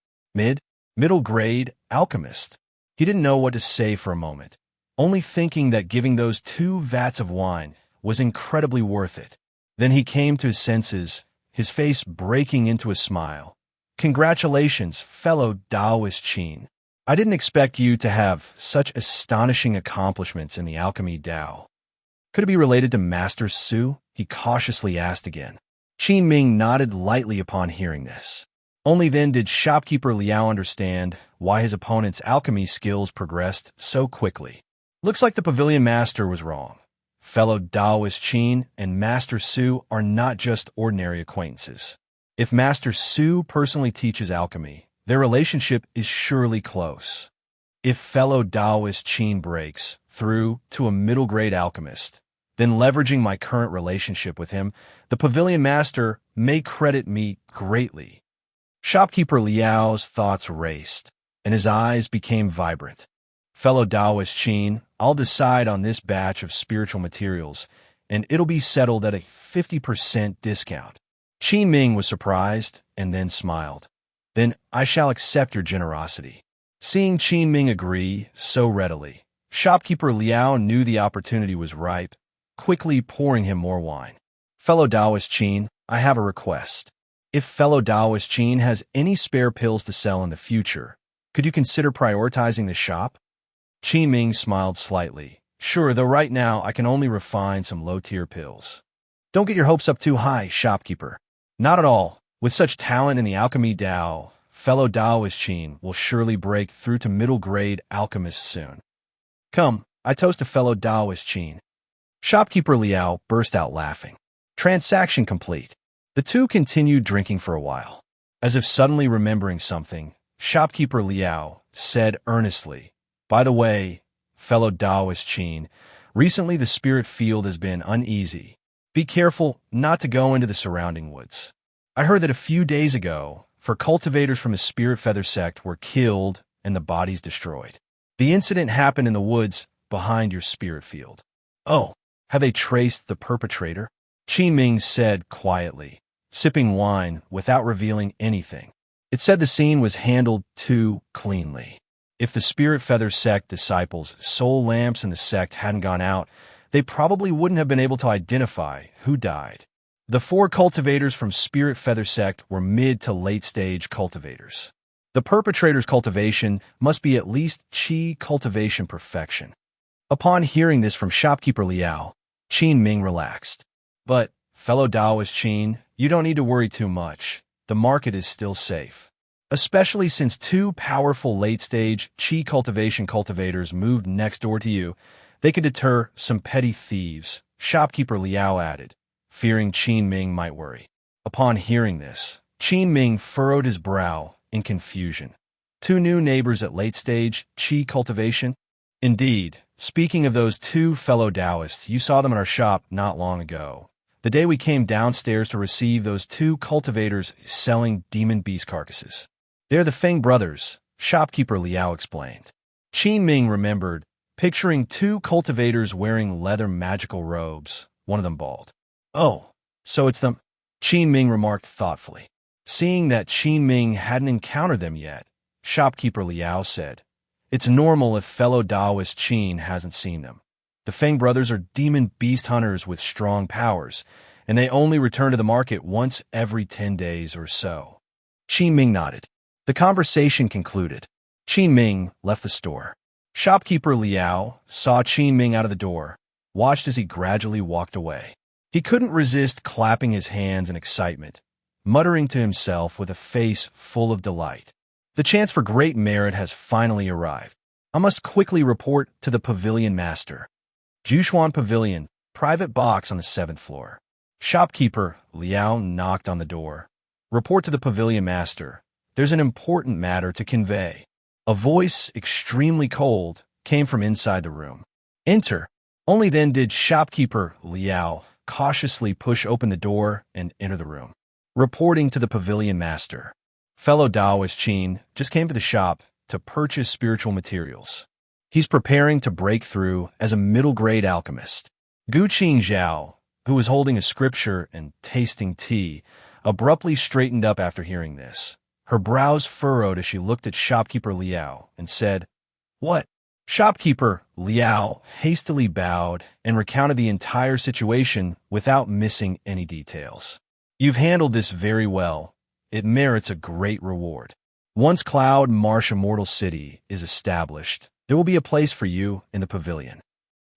Middle-grade alchemist. He didn't know what to say for a moment, only thinking that giving those 2 vats of wine was incredibly worth it. Then he came to his senses, his face breaking into a smile. Congratulations, fellow Taoist Qin. I didn't expect you to have such astonishing accomplishments in the alchemy Tao. Could it be related to Master Su? He cautiously asked again. Qin Ming nodded lightly upon hearing this. Only then did Shopkeeper Liao understand why his opponent's alchemy skills progressed so quickly. Looks like the Pavilion Master was wrong. Fellow Taoist Qin and Master Su are not just ordinary acquaintances. If Master Su personally teaches alchemy, their relationship is surely close. If fellow Taoist Qin breaks through to a middle-grade alchemist, then leveraging my current relationship with him, the Pavilion Master may credit me greatly. Shopkeeper Liao's thoughts raced, and his eyes became vibrant. Fellow Taoist Qin, I'll decide on this batch of spiritual materials and it'll be settled at a 50% discount. Qin Ming was surprised and then smiled. Then I shall accept your generosity. Seeing Qin Ming agree so readily, shopkeeper Liao knew the opportunity was ripe, quickly pouring him more wine. Fellow Taoist Qin, I have a request. If fellow Taoist Qin has any spare pills to sell in the future, could you consider prioritizing the shop? Qin Ming smiled slightly. Sure, though right now I can only refine some low-tier pills. Don't get your hopes up too high, shopkeeper. Not at all. With such talent in the alchemy Dao, fellow Taoist Qin will surely break through to middle-grade alchemists soon. Come, I toast a fellow Taoist Qin. Shopkeeper Liao burst out laughing. Transaction complete. The two continued drinking for a while. As if suddenly remembering something, shopkeeper Liao said earnestly, by the way, fellow Taoist Qin, recently the spirit field has been uneasy. Be careful not to go into the surrounding woods. I heard that a few days ago, 4 cultivators from the Spirit Feather Sect were killed and the bodies destroyed. The incident happened in the woods behind your spirit field. Oh, have they traced the perpetrator? Qin Ming said quietly, sipping wine without revealing anything. It said the scene was handled too cleanly. If the Spirit Feather Sect disciples' soul lamps in the sect hadn't gone out, they probably wouldn't have been able to identify who died. The 4 cultivators from Spirit Feather Sect were mid to late stage cultivators. The perpetrator's cultivation must be at least Qi cultivation perfection. Upon hearing this from shopkeeper Liao, Qin Ming relaxed. But, fellow Taoist Qin, you don't need to worry too much. The market is still safe. Especially since 2 powerful late-stage Qi cultivation cultivators moved next door to you, they could deter some petty thieves, shopkeeper Liao added, fearing Qin Ming might worry. Upon hearing this, Qin Ming furrowed his brow in confusion. 2 new neighbors at late-stage Qi cultivation? Indeed, speaking of those 2 fellow Taoists, you saw them in our shop not long ago. The day we came downstairs to receive those 2 cultivators selling demon beast carcasses. They're the Feng brothers, shopkeeper Liao explained. Qin Ming remembered, picturing 2 cultivators wearing leather magical robes, one of them bald. Oh, so it's them? Qin Ming remarked thoughtfully. Seeing that Qin Ming hadn't encountered them yet, shopkeeper Liao said, it's normal if fellow Taoist Qin hasn't seen them. The Feng brothers are demon beast hunters with strong powers, and they only return to the market once every 10 days or so. Qin Ming nodded. The conversation concluded. Qin Ming left the store. Shopkeeper Liao saw Qin Ming out of the door, watched as he gradually walked away. He couldn't resist clapping his hands in excitement, muttering to himself with a face full of delight. The chance for great merit has finally arrived. I must quickly report to the pavilion master. Jushuan Pavilion, private box on the 7th floor. Shopkeeper Liao knocked on the door. Report to the pavilion master. There's an important matter to convey. A voice, extremely cold, came from inside the room. Enter. Only then did shopkeeper Liao cautiously push open the door and enter the room. Reporting to the pavilion master. Fellow Taoist Qin just came to the shop to purchase spiritual materials. He's preparing to break through as a middle-grade alchemist. Gu Qing Zhao, who was holding a scripture and tasting tea, abruptly straightened up after hearing this. Her brows furrowed as she looked at shopkeeper Liao and said, What? Shopkeeper Liao hastily bowed and recounted the entire situation without missing any details. You've handled this very well. It merits a great reward. Once Cloud Marsh Immortal City is established, there will be a place for you in the pavilion.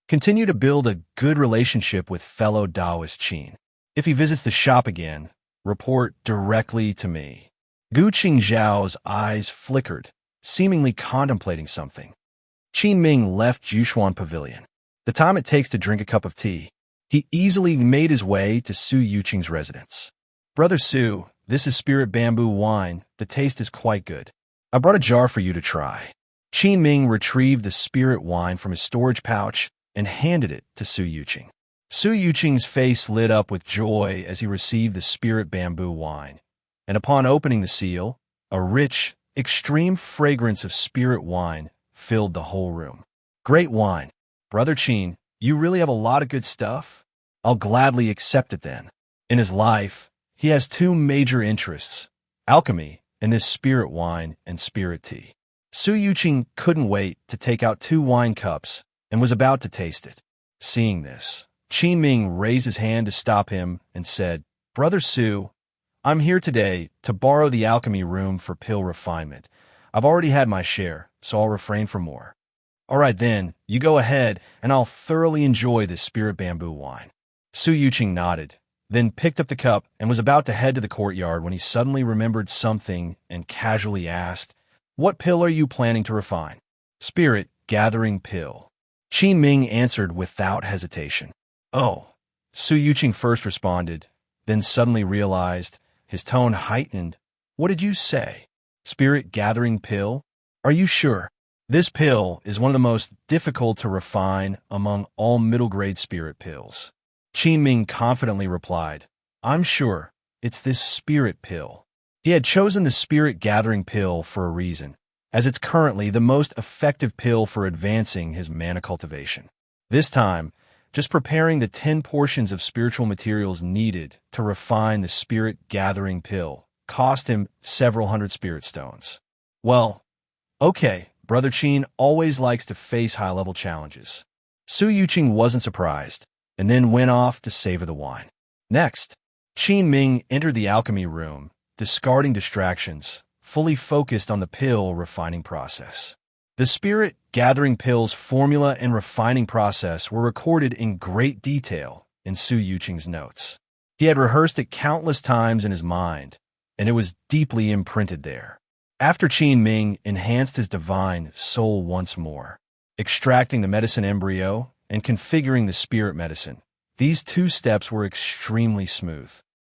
Continue to build a good relationship with fellow Taoist Qin. If he visits the shop again, report directly to me. Gu Qingzhao's eyes flickered, seemingly contemplating something. Qin Ming left Jushuan Pavilion. The time it takes to drink a cup of tea, he easily made his way to Su Yuqing's residence. Brother Su, this is spirit bamboo wine. The taste is quite good. I brought a jar for you to try. Qin Ming retrieved the spirit wine from his storage pouch and handed it to Su Yuqing. Su Yuqing's face lit up with joy as he received the spirit bamboo wine. And upon opening the seal, a rich, extreme fragrance of spirit wine filled the whole room. Great wine. Brother Qin, you really have a lot of good stuff? I'll gladly accept it then. In his life, he has two major interests, alchemy and this spirit wine and spirit tea. Su Yuqing couldn't wait to take out 2 wine cups and was about to taste it. Seeing this, Qin Ming raised his hand to stop him and said, "Brother Su, I'm here today to borrow the alchemy room for pill refinement. I've already had my share, so I'll refrain from more." "All right then, you go ahead, and I'll thoroughly enjoy this spirit bamboo wine." Su Yuqing nodded, then picked up the cup and was about to head to the courtyard when he suddenly remembered something and casually asked, "What pill are you planning to refine?" "Spirit gathering pill." Qin Ming answered without hesitation. "Oh." Su Yuqing first responded, then suddenly realized, his tone heightened. "What did you say? Spirit gathering pill? Are you sure? This pill is one of the most difficult to refine among all middle-grade spirit pills." Qin Ming confidently replied, "I'm sure. It's this spirit pill." He had chosen the spirit gathering pill for a reason, as it's currently the most effective pill for advancing his mana cultivation. This time, just preparing the 10 portions of spiritual materials needed to refine the spirit gathering pill cost him several hundred spirit stones. Well, okay, Brother Qin always likes to face high-level challenges. Su Yuqing wasn't surprised, and then went off to savor the wine. Next, Qin Ming entered the alchemy room, discarding distractions, fully focused on the pill refining process. The spirit gathering pill's formula and refining process were recorded in great detail in Su Yuqing's notes. He had rehearsed it countless times in his mind, and it was deeply imprinted there. After Qin Ming enhanced his divine soul once more, extracting the medicine embryo and configuring the spirit medicine, these 2 steps were extremely smooth.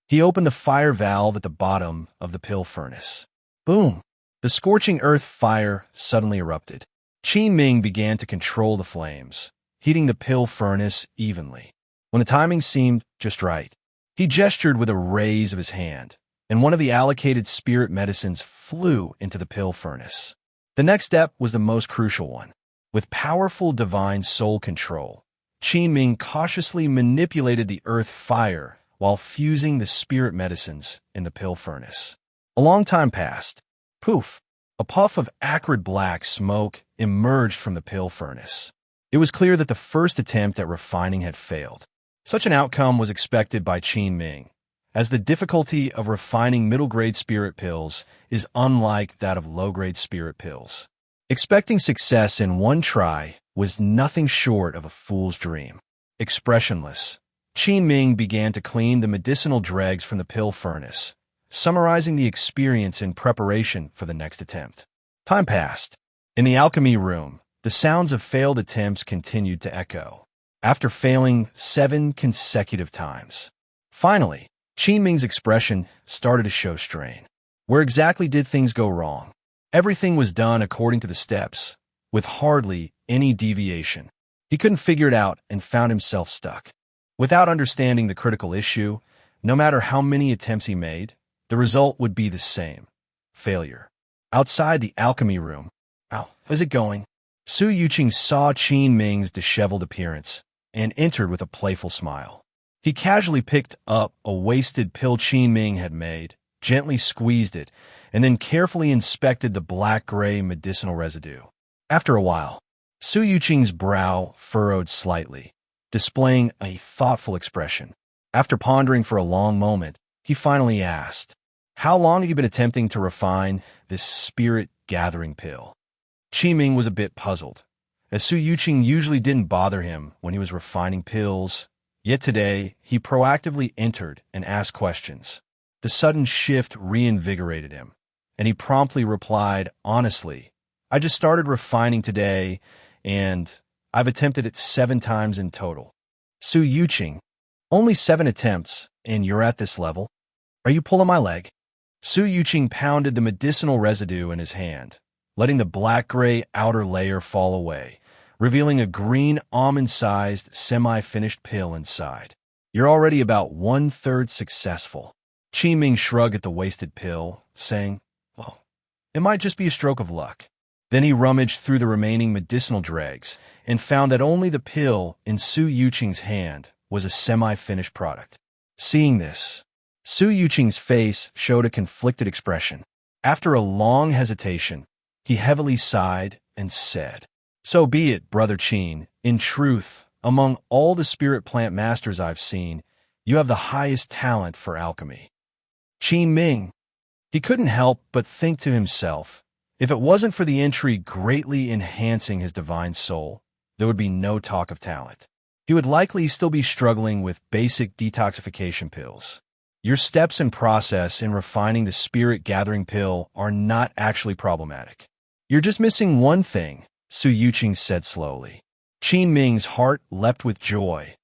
He opened the fire valve at the bottom of the pill furnace. Boom! The scorching earth fire suddenly erupted. Qin Ming began to control the flames, heating the pill furnace evenly. When the timing seemed just right, he gestured with a raise of his hand, and one of the allocated spirit medicines flew into the pill furnace. The next step was the most crucial one. With powerful divine soul control, Qin Ming cautiously manipulated the earth fire while fusing the spirit medicines in the pill furnace. A long time passed. Poof! A puff of acrid black smoke emerged from the pill furnace. It was clear that the first attempt at refining had failed. Such an outcome was expected by Qin Ming, as the difficulty of refining middle-grade spirit pills is unlike that of low-grade spirit pills. Expecting success in one try was nothing short of a fool's dream. Expressionless, Qin Ming began to clean the medicinal dregs from the pill furnace, summarizing the experience in preparation for the next attempt. Time passed. In the alchemy room, the sounds of failed attempts continued to echo, after failing 7 consecutive times. Finally, Qin Ming's expression started to show strain. Where exactly did things go wrong? Everything was done according to the steps, with hardly any deviation. He couldn't figure it out and found himself stuck. Without understanding the critical issue, no matter how many attempts he made, the result would be the same: failure. Outside the alchemy room, how's it going? Su Yuqing saw Qin Ming's disheveled appearance and entered with a playful smile. He casually picked up a wasted pill Qin Ming had made, gently squeezed it, and then carefully inspected the black-gray medicinal residue. After a while, Su Yuqing's brow furrowed slightly, displaying a thoughtful expression. After pondering for a long moment, he finally asked, "How long have you been attempting to refine this spirit-gathering pill?" Qin Ming was a bit puzzled, as Su Yuqing usually didn't bother him when he was refining pills, yet today he proactively entered and asked questions. The sudden shift reinvigorated him, and he promptly replied, "Honestly, I just started refining today, and I've attempted it 7 times in total." Su Yuqing, only 7 attempts, and you're at this level? Are you pulling my leg? Su Yuqing pounded the medicinal residue in his hand, letting the black-gray outer layer fall away, revealing a green almond-sized semi-finished pill inside. "You're already about 1/3 successful." Qin Ming shrugged at the wasted pill, saying, "Well, it might just be a stroke of luck." Then he rummaged through the remaining medicinal dregs and found that only the pill in Su Yuqing's hand was a semi-finished product. Seeing this, Su Yuqing's face showed a conflicted expression. After a long hesitation, he heavily sighed and said, "So be it, Brother Qin. In truth, among all the spirit plant masters I've seen, you have the highest talent for alchemy." Qin Ming. He couldn't help but think to himself, if it wasn't for the entry greatly enhancing his divine soul, there would be no talk of talent. He would likely still be struggling with basic detoxification pills. Your steps and process in refining the spirit-gathering pill are not actually problematic. You're just missing one thing, Su Yuqing said slowly. Qin Ming's heart leapt with joy,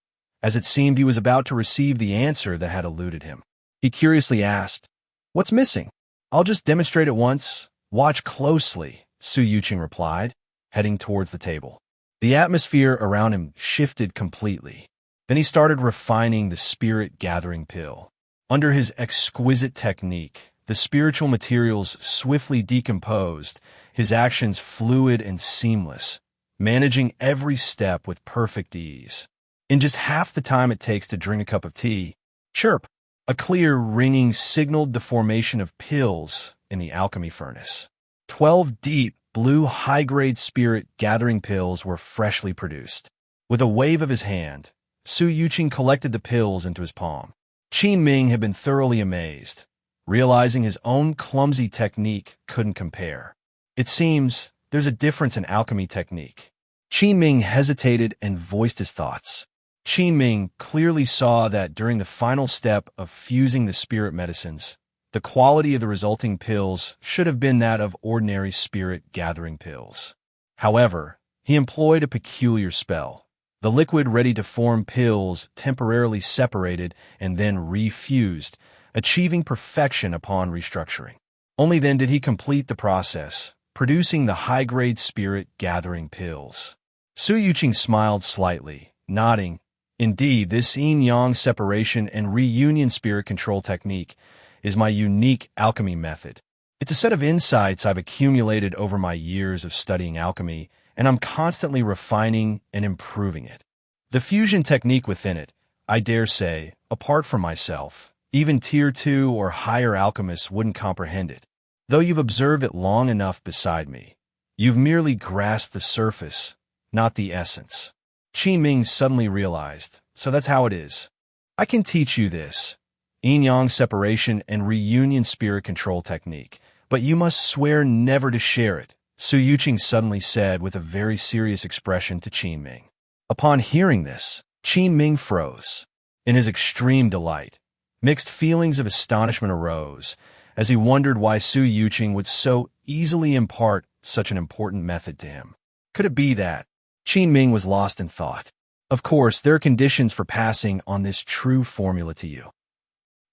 as it seemed he was about to receive the answer that had eluded him. He curiously asked, "What's missing?" "I'll just demonstrate it once. Watch closely," Su Yuqing replied, heading towards the table. The atmosphere around him shifted completely. Then he started refining the spirit-gathering pill. Under his exquisite technique, the spiritual materials swiftly decomposed, his actions fluid and seamless, managing every step with perfect ease. In just half the time it takes to drink a cup of tea, chirp, a clear, ringing signaled the formation of pills in the alchemy furnace. 12 deep, blue, high-grade spirit-gathering pills were freshly produced. With a wave of his hand, Su Yuqing collected the pills into his palm. Qin Ming had been thoroughly amazed, realizing his own clumsy technique couldn't compare. "It seems there's a difference in alchemy technique." Qin Ming hesitated and voiced his thoughts. Qin Ming clearly saw that during the final step of fusing the spirit medicines, the quality of the resulting pills should have been that of ordinary spirit-gathering pills. However, he employed a peculiar spell. The liquid ready-to-form pills temporarily separated and then refused, achieving perfection upon restructuring. Only then did he complete the process, producing the high-grade spirit-gathering pills. Su Yuqing smiled slightly, nodding. "Indeed, this yin-yang separation and reunion spirit control technique is my unique alchemy method. It's a set of insights I've accumulated over my years of studying alchemy, and I'm constantly refining and improving it. The fusion technique within it, I dare say, apart from myself, even Tier 2 or higher alchemists wouldn't comprehend it. Though you've observed it long enough beside me, you've merely grasped the surface, not the essence." Qin Ming suddenly realized, so that's how it is. "I can teach you this yin-yang separation and reunion spirit control technique, but you must swear never to share it," Su Yuqing suddenly said with a very serious expression to Qin Ming. Upon hearing this, Qin Ming froze. In his extreme delight, mixed feelings of astonishment arose, as he wondered why Su Yuqing would so easily impart such an important method to him. Could it be that? Qin Ming was lost in thought. Of course, there are conditions for passing on this true formula to you.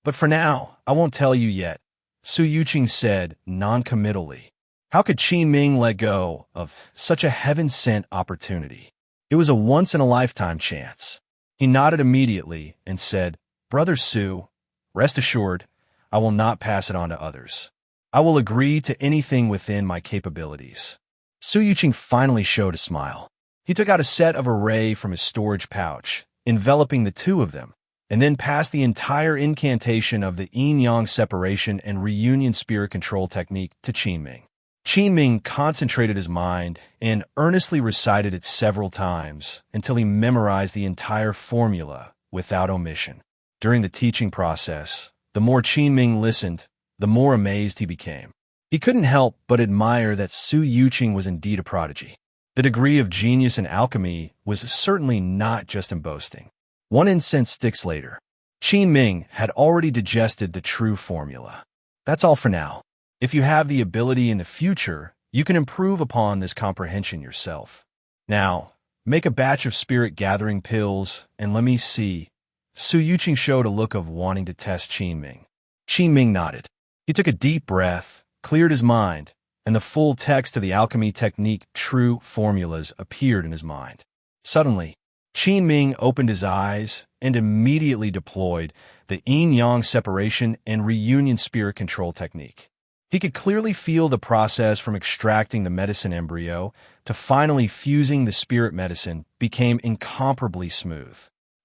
"But for now, I won't tell you yet," Su Yuqing said non-committally. How could Qin Ming let go of such a heaven-sent opportunity? It was a once-in-a-lifetime chance. He nodded immediately and said, "Brother Su, rest assured, I will not pass it on to others. I will agree to anything within my capabilities." Su Yuqing finally showed a smile. He took out a set of array from his storage pouch, enveloping the two of them, and then passed the entire incantation of the yin-yang separation and reunion spirit control technique to Qin Ming. Qin Ming concentrated his mind and earnestly recited it several times until he memorized the entire formula without omission. During the teaching process, the more Qin Ming listened, the more amazed he became. He couldn't help but admire that Su Yuqing was indeed a prodigy. The degree of genius in alchemy was certainly not just in boasting. One incense sticks later, Qin Ming had already digested the true formula. That's all for now. If you have the ability in the future, you can improve upon this comprehension yourself. Now, make a batch of spirit-gathering pills, and let me see. Su Yuqing showed a look of wanting to test Qin Ming. Qin Ming nodded. He took a deep breath, cleared his mind, and the full text of the alchemy technique true formulas appeared in his mind. Suddenly, Qin Ming opened his eyes and immediately deployed the yin-yang separation and reunion spirit control technique. He could clearly feel the process from extracting the medicine embryo to finally fusing the spirit medicine became incomparably smooth.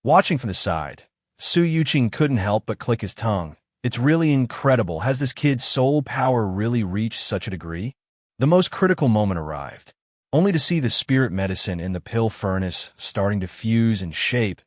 Watching from the side, Su Yuqing couldn't help but click his tongue. It's really incredible. Has this kid's soul power really reached such a degree? The most critical moment arrived, only to see the spirit medicine in the pill furnace starting to fuse and shape.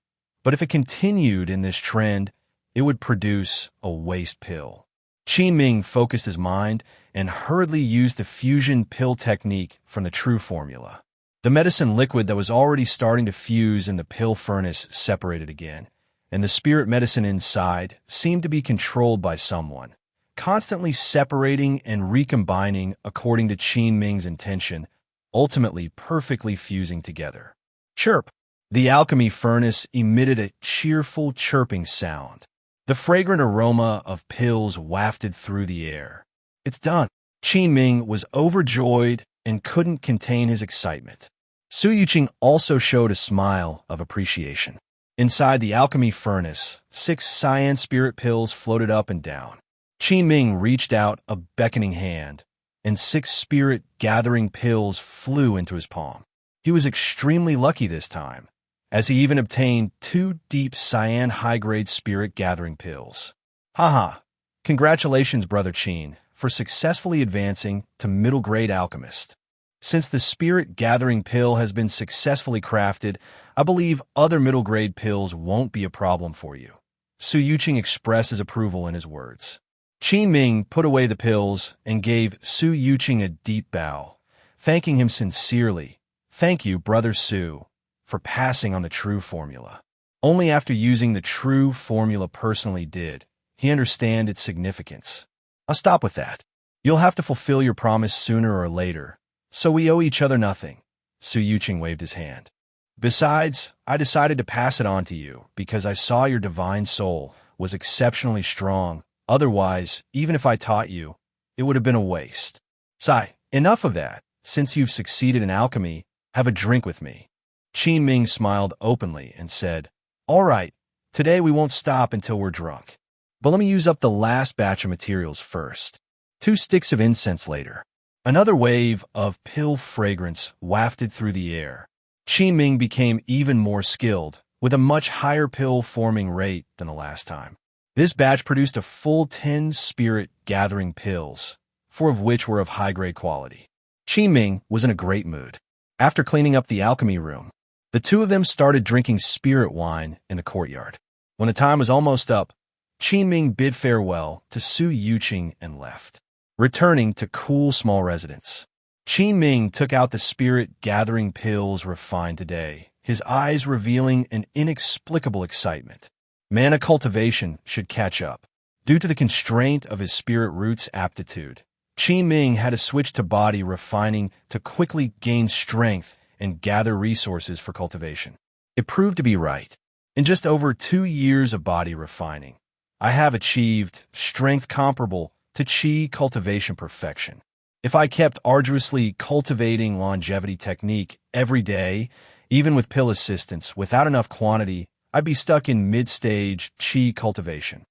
But if it continued in this trend, it would produce a waste pill. Qin Ming focused his mind and hurriedly used the fusion pill technique from the true formula. The medicine liquid that was already starting to fuse in the pill furnace separated again, and the spirit medicine inside seemed to be controlled by someone, constantly separating and recombining according to Qin Ming's intention, ultimately perfectly fusing together. Chirp! The alchemy furnace emitted a cheerful chirping sound. The fragrant aroma of pills wafted through the air. It's done. Qin Ming was overjoyed and couldn't contain his excitement. Su Yuqing also showed a smile of appreciation. Inside the alchemy furnace, 6 cyan spirit pills floated up and down. Qin Ming reached out a beckoning hand, and 6 spirit gathering pills flew into his palm. He was extremely lucky this time, as he even obtained 2 deep cyan high-grade spirit gathering pills. Haha! Congratulations, Brother Qin, for successfully advancing to middle-grade alchemist. Since the spirit gathering pill has been successfully crafted, I believe other middle-grade pills won't be a problem for you. Su Yuqing expressed his approval in his words. Qin Ming put away the pills and gave Su Yuqing a deep bow, thanking him sincerely. Thank you, Brother Su, for passing on the true formula. Only after using the true formula personally did he understand its significance. I'll stop with that. You'll have to fulfill your promise sooner or later, so we owe each other nothing. Su Yuqing waved his hand. Besides, I decided to pass it on to you because I saw your divine soul was exceptionally strong. Otherwise, even if I taught you, it would have been a waste. Sai, enough of that. Since you've succeeded in alchemy, have a drink with me. Qin Ming smiled openly and said, All right, today we won't stop until we're drunk. But let me use up the last batch of materials first. 2 sticks of incense later. Another wave of pill fragrance wafted through the air. Qin Ming became even more skilled, with a much higher pill-forming rate than the last time. This batch produced a full 10 spirit gathering pills, 4 of which were of high-grade quality. Qin Ming was in a great mood. After cleaning up the alchemy room, the 2 of them started drinking spirit wine in the courtyard. When the time was almost up, Qin Ming bid farewell to Su Yuqing and left, returning to cool small residence. Qin Ming took out the spirit gathering pills refined today, his eyes revealing an inexplicable excitement. Mana cultivation should catch up. Due to the constraint of his spirit root's aptitude, Qin Ming had to switch to body refining to quickly gain strength and gather resources for cultivation. It proved to be right. In just over 2 years of body refining, I have achieved strength comparable to Qi cultivation perfection. If I kept arduously cultivating longevity technique every day, even with pill assistance, without enough quantity, I'd be stuck in mid-stage Qi cultivation.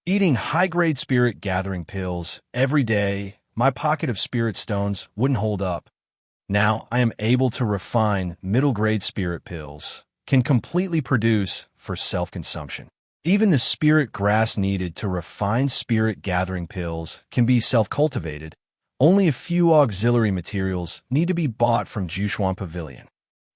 Eating high-grade spirit gathering pills every day, my pocket of spirit stones wouldn't hold up. Now I am able to refine middle-grade spirit pills, can completely produce for self-consumption. Even the spirit grass needed to refine spirit gathering pills can be self-cultivated. Only a few auxiliary materials need to be bought from Jushuan Pavilion.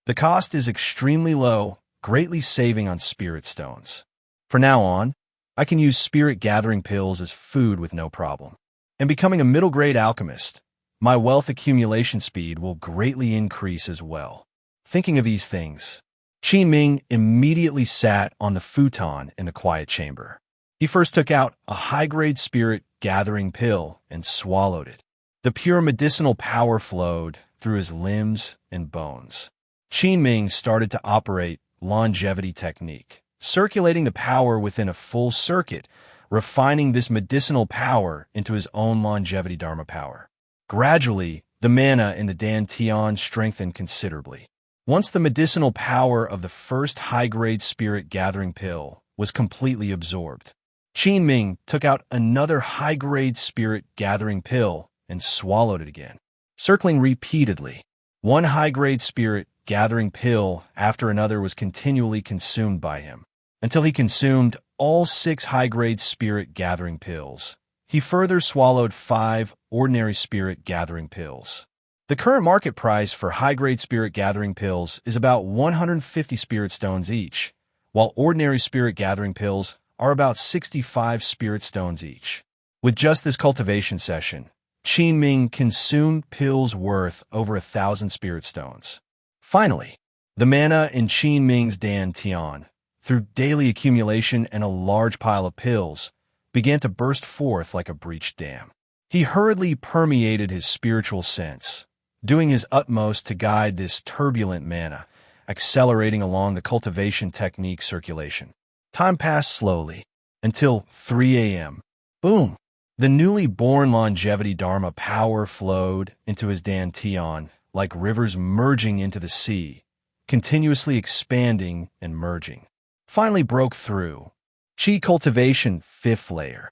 The cost is extremely low, greatly saving on spirit stones. From now on, I can use spirit gathering pills as food with no problem. And becoming a middle-grade alchemist, my wealth accumulation speed will greatly increase as well. Thinking of these things, Qin Ming immediately sat on the futon in the quiet chamber. He first took out a high-grade spirit gathering pill and swallowed it. The pure medicinal power flowed through his limbs and bones. Qin Ming started to operate longevity technique, circulating the power within a full circuit, refining this medicinal power into his own longevity dharma power. Gradually, the mana in the dantian strengthened considerably. Once the medicinal power of the first high-grade spirit gathering pill was completely absorbed, Qin Ming took out another high-grade spirit gathering pill and swallowed it again, circling repeatedly. 1 high-grade spirit gathering pill after another was continually consumed by him, until he consumed all 6 high-grade spirit gathering pills. He further swallowed 5 ordinary spirit gathering pills. The current market price for high-grade spirit gathering pills is about 150 spirit stones each, while ordinary spirit gathering pills are about 65 spirit stones each. With just this cultivation session, Qin Ming consumed pills worth over 1,000 spirit stones. Finally, the mana in Qin Ming's Dan Tian, through daily accumulation and a large pile of pills, began to burst forth like a breached dam. He hurriedly permeated his spiritual sense, doing his utmost to guide this turbulent mana, accelerating along the cultivation technique circulation. Time passed slowly, until 3 a.m. Boom! The newly born longevity Dharma power flowed into his Dan Tian like rivers merging into the sea, continuously expanding and merging. Finally broke through. Qi cultivation 5th layer.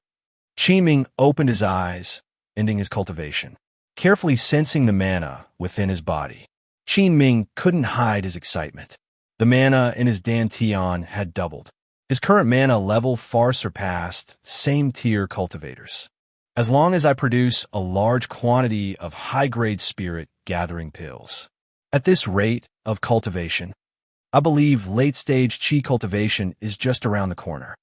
Qin Ming opened his eyes, ending his cultivation, carefully sensing the mana within his body. Qin Ming couldn't hide his excitement. The mana in his Dan Tian had doubled. His current mana level far surpassed same-tier cultivators. As long as I produce a large quantity of high-grade spirit gathering pills. At this rate of cultivation, I believe late-stage Qi cultivation is just around the corner.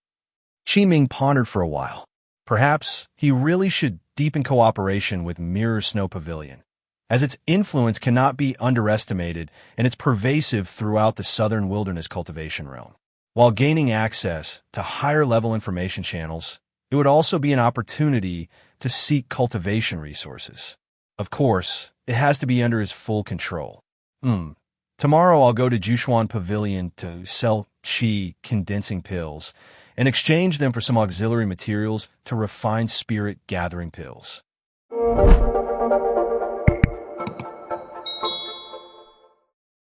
Qin Ming pondered for a while. Perhaps he really should deepen cooperation with Mirror Snow Pavilion, as its influence cannot be underestimated and it's pervasive throughout the southern wilderness cultivation realm. While gaining access to higher-level information channels, it would also be an opportunity to seek cultivation resources. Of course, it has to be under his full control. Tomorrow I'll go to Jushuan Pavilion to sell Qi condensing pills and exchange them for some auxiliary materials to refine spirit gathering pills.